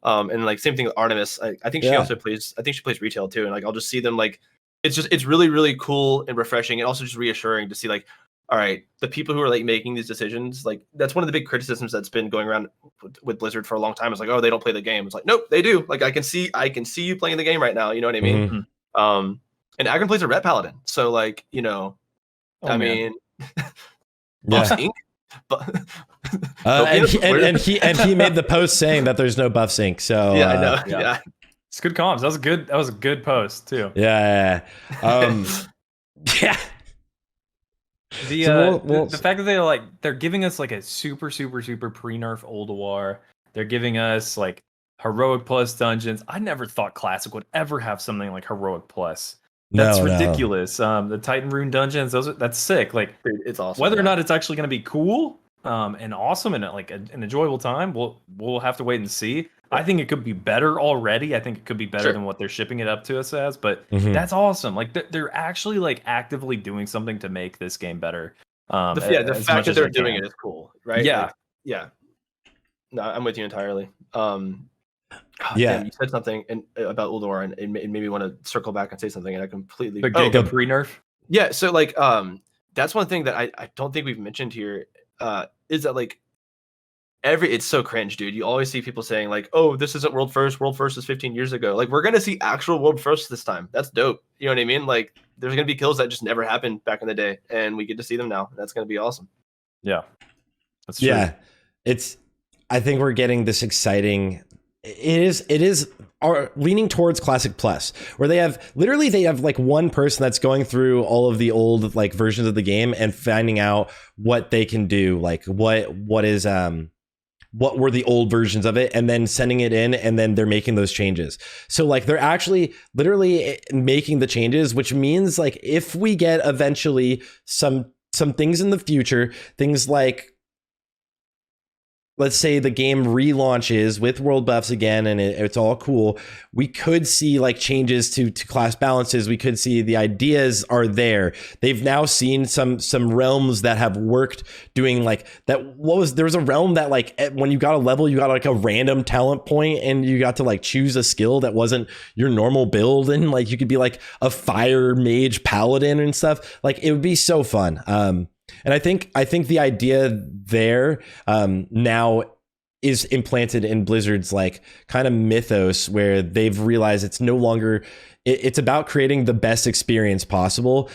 And like same thing with Artemis. I think she also plays. I think she plays retail too, and like I'll just see them like it's really really cool and refreshing, and also just reassuring to see like, all right, the people who are like making these decisions, like that's one of the big criticisms that's been going around with Blizzard for a long time. It's like, oh, they don't play the game. It's like, nope, they do. Like I can see you playing the game right now. You know what I mean? And Agrand plays a Ret Paladin, so like I mean, buff ink, but and he made the post saying that there's no buff sync. So yeah, I know. Yeah, it's good comms. That was a good post too. Yeah. Yeah. The fact that they're giving us like a super pre-nerf Ulduar. They're giving us like Heroic Plus dungeons. I never thought Classic would ever have something like Heroic Plus. That's No, no. ridiculous. The Titan Rune dungeons, that's sick. Like, Dude, it's awesome. whether or not it's actually going to be cool and awesome and like an enjoyable time, we'll have to wait and see. I think it could be better already. I think it could be better than what they're shipping it up to us as. But that's awesome. Like they're actually like actively doing something to make this game better. The fact that they're doing it is cool, right? Yeah, like, yeah. No, I'm with you entirely. Yeah. Damn, you said something about Ulduar, and it made me want to circle back and say something, and I completely. The Giga pre-nerf. Yeah, so like, that's one thing that I don't think we've mentioned here. Is that like it's so cringe, dude. You always see people saying like, "Oh, this isn't world first. World first is 15 years ago." Like, we're gonna see actual world first this time. That's dope. You know what I mean? Like, there's gonna be kills that just never happened back in the day, and we get to see them now. That's gonna be awesome. Yeah, that's true. Yeah, I think we're getting this exciting. It is are leaning towards Classic Plus, where they have like one person that's going through all of the old like versions of the game and finding out what they can do, like what were the old versions of it, and then sending it in, and then they're making those changes. So like they're actually literally making the changes, which means like if we get eventually some things in the future, things like, let's say the game relaunches with world buffs again and it's all cool, we could see like changes to class balances. We could see the ideas are there. They've now seen some realms that have worked doing like that. There was a realm that like when you got a level, you got like a random talent point and you got to like choose a skill that wasn't your normal build, and like you could be like a fire mage paladin and stuff. Like it would be so fun. And I think the idea there now is implanted in Blizzard's like kind of mythos, where they've realized it's no longer, it's about creating the best experience possible,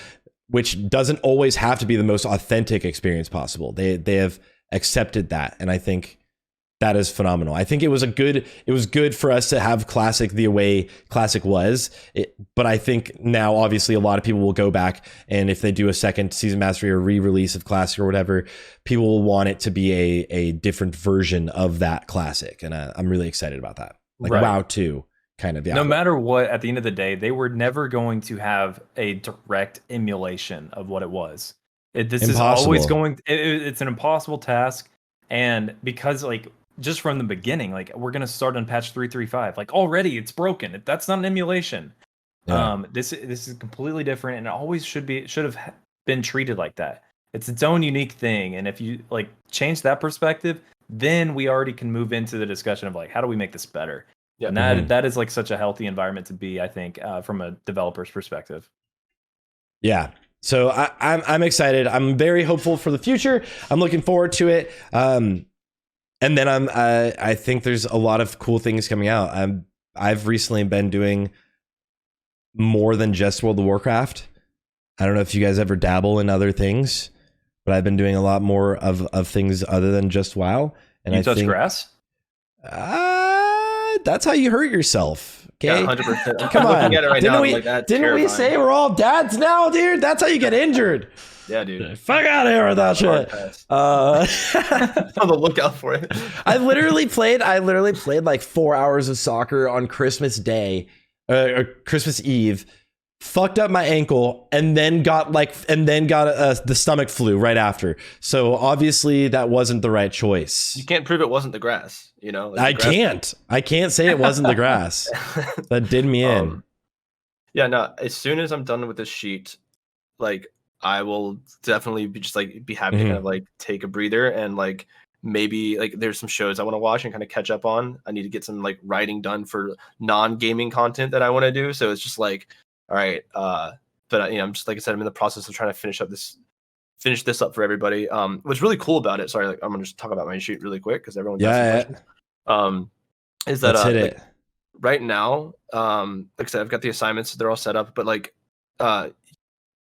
which doesn't always have to be the most authentic experience possible. They have accepted that, and I think that is phenomenal. I think it was good for us to have Classic the way Classic was, but I think now obviously a lot of people will go back, and if they do a second season mastery or re-release of Classic or whatever, people will want it to be a different version of that Classic, and I'm really excited about that. Like WoW 2 kind of. Yeah. No matter what, at the end of the day, they were never going to have a direct emulation of what it was. This is always going. It's an impossible task, and because like, just from the beginning, like we're gonna start on patch 335. Like already, it's broken. That's not an emulation. Yeah. This is completely different, and it always should have been treated like that. It's its own unique thing, and if you like change that perspective, then we already can move into the discussion of like, how do we make this better? Yeah, and that is like such a healthy environment to be, I think, from a developer's perspective. Yeah. So I'm excited. I'm very hopeful for the future. I'm looking forward to it. And then I think there's a lot of cool things coming out. I've recently been doing more than just World of Warcraft. I don't know if you guys ever dabble in other things, but I've been doing a lot more of things other than just WoW. And you touch grass? That's how you hurt yourself. Okay, yeah, 100%. Come on, didn't didn't we say we're all dads now, dude? That's how you get injured. Yeah, dude. Fuck out of here with that shit. On the lookout for it. I literally played like 4 hours of soccer on Christmas Day, or Christmas Eve. Fucked up my ankle, and then got the stomach flu right after. So obviously that wasn't the right choice. You can't prove it wasn't the grass. You know, like I can't say it wasn't the grass that did me in. Yeah, no. As soon as I'm done with this sheet, like, I will definitely be happy to kind of like take a breather, and like maybe like there's some shows I want to watch and kind of catch up on. I need to get some like writing done for non-gaming content that I want to do. So it's just like, all right, but you know, I'm just, like I said, I'm in the process of trying to finish this up for everybody. What's really cool about it, sorry, like I'm gonna just talk about my sheet really quick because everyone's asking questions. Is that like, right now, like I said, I've got the assignments, they're all set up, but like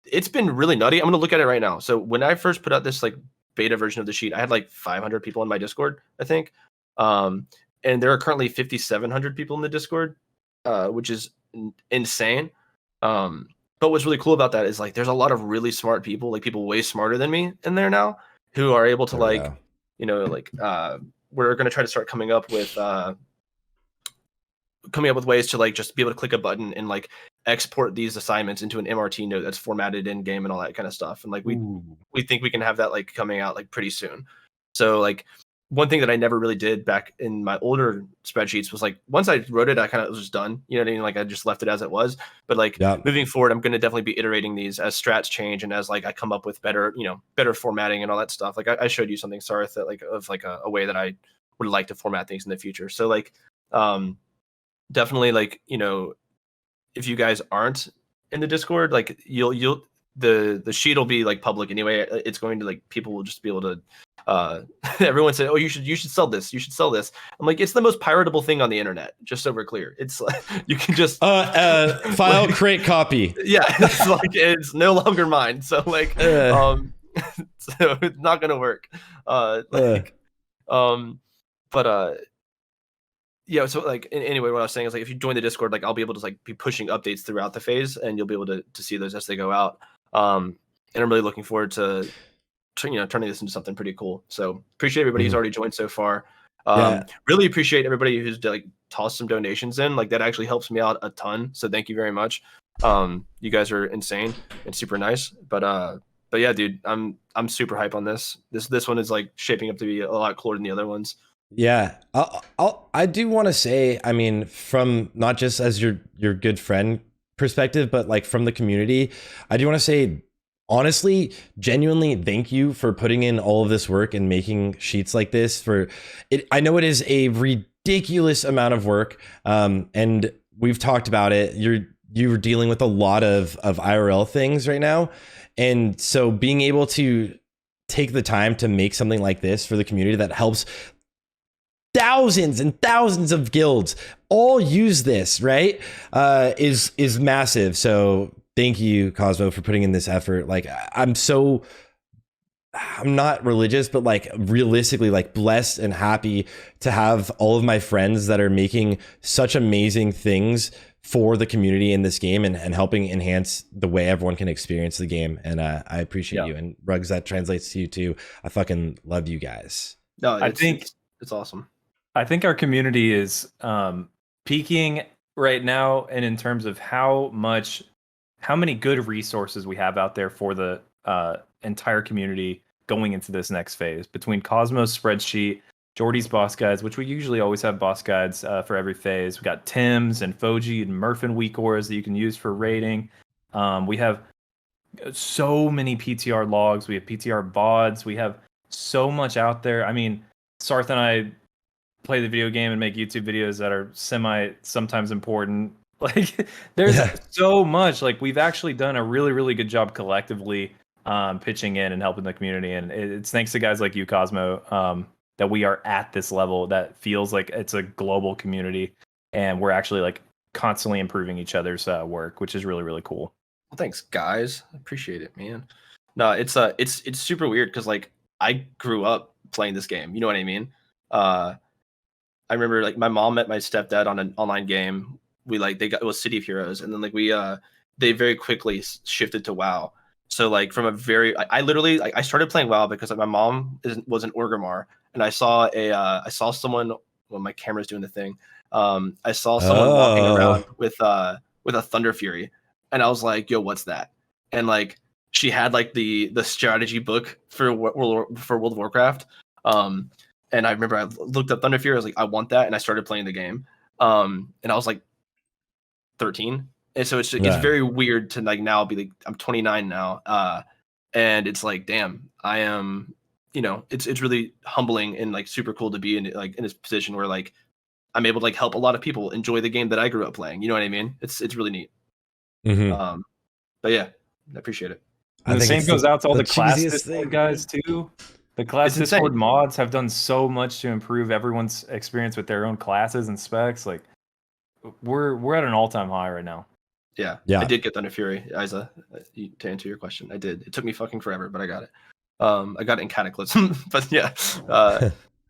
it's been really nutty. I'm gonna look at it right now. So when I first put out this like beta version of the sheet, I had like 500 people in my Discord, I think, and there are currently 5,700 people in the Discord, which is insane. But what's really cool about that is like there's a lot of really smart people, like people way smarter than me in there now, who are able to you know, like we're gonna try to start coming up with coming up with ways to like just be able to click a button and like export these assignments into an MRT note that's formatted in game and all that kind of stuff. And like we think we can have that like coming out like pretty soon. So like one thing that I never really did back in my older spreadsheets was like once I wrote it, I kind of was just done. You know what I mean? Like I just left it as it was. But like moving forward, I'm going to definitely be iterating these as strats change and as like I come up with better, better formatting and all that stuff. Like I showed you something, Sarthe, that like of like a way that I would like to format things in the future. So like definitely like if you guys aren't in the Discord, like you'll the sheet will be like public anyway. It's going to like people will just be able to everyone said, oh, you should sell this, I'm like, it's the most piratable thing on the internet, just so we're clear. It's like you can just file create copy. Yeah, it's like it's no longer mine, so like so it's not gonna work. Yeah, so like anyway, what I was saying is like if you join the Discord, like I'll be able to like be pushing updates throughout the phase, and you'll be able to see those as they go out. And I'm really looking forward to turning this into something pretty cool. So appreciate everybody who's already joined so far. Really appreciate everybody who's like tossed some donations in. Like that actually helps me out a ton. So thank you very much. You guys are insane and super nice. But yeah, dude, I'm super hype on this. This one is like shaping up to be a lot cooler than the other ones. Yeah, I do want to say, I mean, from not just as your good friend perspective, but like from the community, I do want to say, honestly, genuinely, thank you for putting in all of this work and making sheets like this. For it, I know it is a ridiculous amount of work, and we've talked about it. You're dealing with a lot of IRL things right now, and so being able to take the time to make something like this for the community that helps thousands and thousands of guilds all use this, right? Is massive. So thank you, Cosmo, for putting in this effort. Like I'm not religious, but like realistically like blessed and happy to have all of my friends that are making such amazing things for the community in this game and helping enhance the way everyone can experience the game. And I appreciate you. And Rugs, that translates to you too. I fucking love you guys. No, I think it's awesome. I think our community is peaking right now, and in terms of how many good resources we have out there for the entire community going into this next phase. Between Cosmo's spreadsheet, Joardee's boss guides, which we usually always have boss guides for every phase. We got Tim's and Foji and Murphin weak auras that you can use for raiding. We have so many PTR logs. We have PTR VODs. We have so much out there. I mean, Sarthe and I play the video game and make YouTube videos that are sometimes important. Like there's so much. Like we've actually done a really, really good job collectively pitching in and helping the community. And it's thanks to guys like you, Cosmo, that we are at this level that feels like it's a global community and we're actually like constantly improving each other's work, which is really, really cool. Well, thanks guys. I appreciate it, man. No, it's super weird because like I grew up playing this game. You know what I mean? I remember like my mom met my stepdad on an online game. It was City of Heroes, and then like they very quickly shifted to WoW. So like from I literally I started playing WoW because like my mom was an Orgrimmar, and I saw someone. Well, my camera's doing the thing. I saw someone walking around with a Thunder Fury, and I was like, "Yo, what's that?" And like she had like the strategy book for World of Warcraft. And I remember I looked up Thunder Fury. I was like, I want that, and I started playing the game. And I was like 13, and so it's very weird to like now be like I'm 29 now, and it's like damn, I am. It's really humbling and like super cool to be in this position where like I'm able to like help a lot of people enjoy the game that I grew up playing. You know what I mean? It's really neat. Mm-hmm. But yeah, I appreciate it. And the same goes out to all the class Discord guys too. The class Discord mods have done so much to improve everyone's experience with their own classes and specs. Like we're at an all-time high right now. Yeah. I did get Thunder Fury, Isa. To answer your question, I did. It took me fucking forever, but I got it. I got it in Cataclysm, but yeah.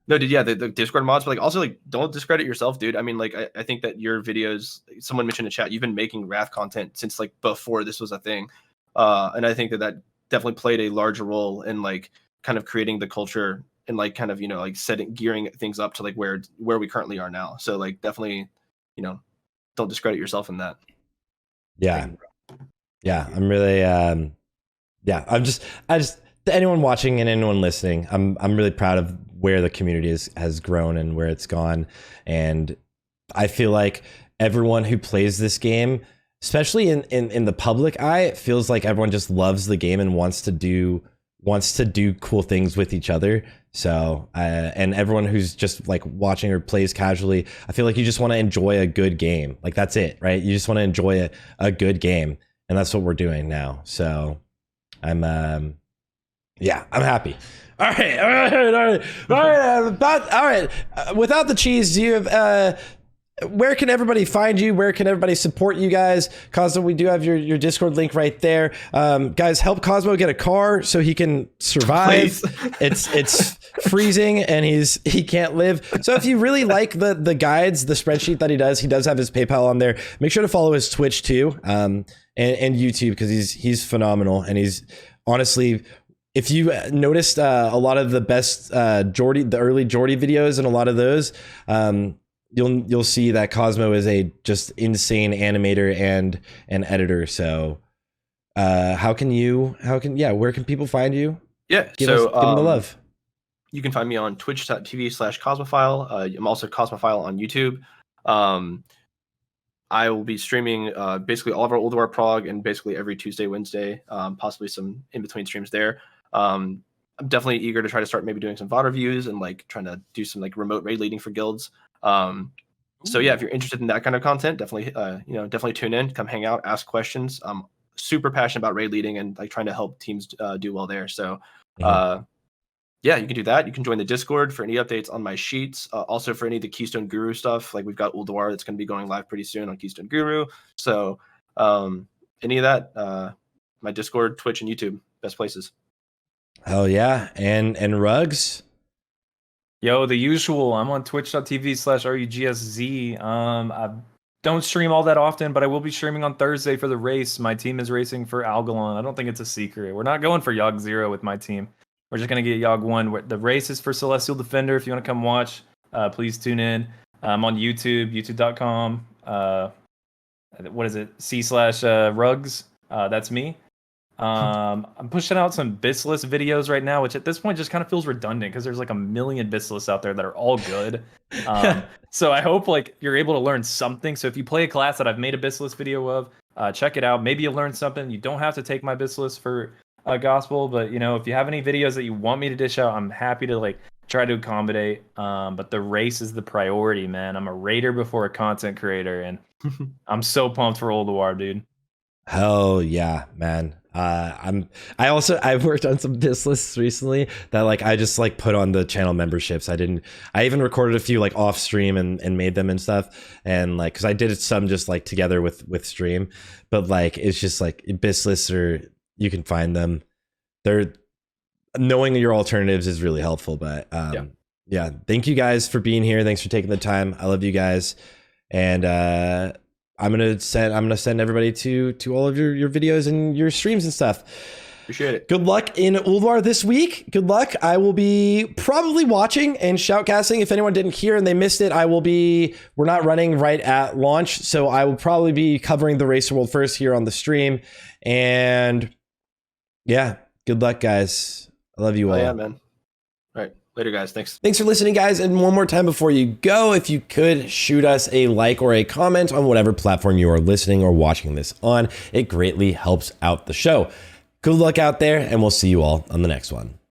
No, dude. Yeah, the Discord mods, but like also like don't discredit yourself, dude. I mean, like I think that your videos. Someone mentioned in chat, you've been making Wrath content since like before this was a thing, and I think that definitely played a larger role in like kind of creating the culture and like kind of like gearing things up to like where we currently are now. So like definitely don't discredit yourself in that. Yeah. Yeah. I'm really, yeah, I just, to anyone watching and anyone listening, I'm really proud of where the community has grown and where it's gone. And I feel like everyone who plays this game, especially in the public eye, it feels like everyone just loves the game and wants to do cool things with each other. So, and everyone who's just like watching or plays casually, I feel like you just want to enjoy a good game. Like that's it, right? You just want to enjoy a good game. And that's what we're doing now. So I'm happy. All right. Without the cheese, do you have, where can everybody find you? Where can everybody support you guys? Cosmo, we do have your Discord link right there. Guys, help Cosmo get a car so he can survive. It's freezing and he can't live. So if you really like the guides, the spreadsheet that he does have his PayPal on there. Make sure to follow his Twitch too, and YouTube, because he's phenomenal. And he's honestly, if you noticed a lot of the best Joardee, the early Joardee videos, and a lot of those, you'll see that Cosmo is a just insane animator and an editor. So where can people find you? Yeah, give them the love. You can find me on twitch.tv/Cosmophile. I'm also Cosmophile on YouTube. I will be streaming basically all of our Ulduar prog and basically every Tuesday, Wednesday, possibly some in-between streams there. I'm definitely eager to try to start maybe doing some VOD reviews and like trying to do some like remote raid leading for guilds. So yeah, if you're interested in that kind of content, definitely tune in, come hang out, ask questions. I'm super passionate about raid leading and like trying to help teams do well there. So yeah, you can do that. You can join the Discord for any updates on my sheets. Also for any of the Keystone Guru stuff, like we've got Ulduar that's going to be going live pretty soon on Keystone Guru. So any of that, my Discord, Twitch, and YouTube, best places. Hell yeah. And Rugs? Yo, the usual. I'm on twitch.tv/RUGSZ. I don't stream all that often, but I will be streaming on Thursday for the race. My team is racing for Algalon. I don't think it's a secret. We're not going for Yogg 0 with my team. We're just going to get Yogg 1. The race is for Celestial Defender. If you want to come watch, please tune in. I'm on YouTube, youtube.com. What is it? C/Rugs. That's me. I'm pushing out some Bissless videos right now, which at this point just kind of feels redundant because there's like a million Bissless out there that are all good. So I hope like you're able to learn something. So if you play a class that I've made a Bissless video of, check it out. Maybe you'll learn something. You don't have to take my Bissless for gospel, but if you have any videos that you want me to dish out, I'm happy to like try to accommodate. But the race is the priority, man. I'm a raider before a content creator, and I'm so pumped for Ulduar, dude. Hell yeah, man. I've worked on some diss lists recently that like I just like put on the channel memberships. I even recorded a few like off stream and made them and stuff, and like because I did some just like together with stream, but like it's just like diss lists you can find them. They're knowing your alternatives is really helpful. But yeah, thank you guys for being here. Thanks for taking the time. I love you guys, and I'm gonna send everybody to all of your videos and your streams and stuff. Appreciate it. Good luck in Ulduar this week. Good luck. I will be probably watching and shoutcasting. If anyone didn't hear and they missed it, we're not running right at launch, so I will probably be covering the Racer World first here on the stream. And yeah, good luck, guys. I love you all. Yeah, man. All right. Later, guys. Thanks. Thanks for listening, guys. And one more time before you go, if you could shoot us a like or a comment on whatever platform you are listening or watching this on, it greatly helps out the show. Good luck out there, and we'll see you all on the next one.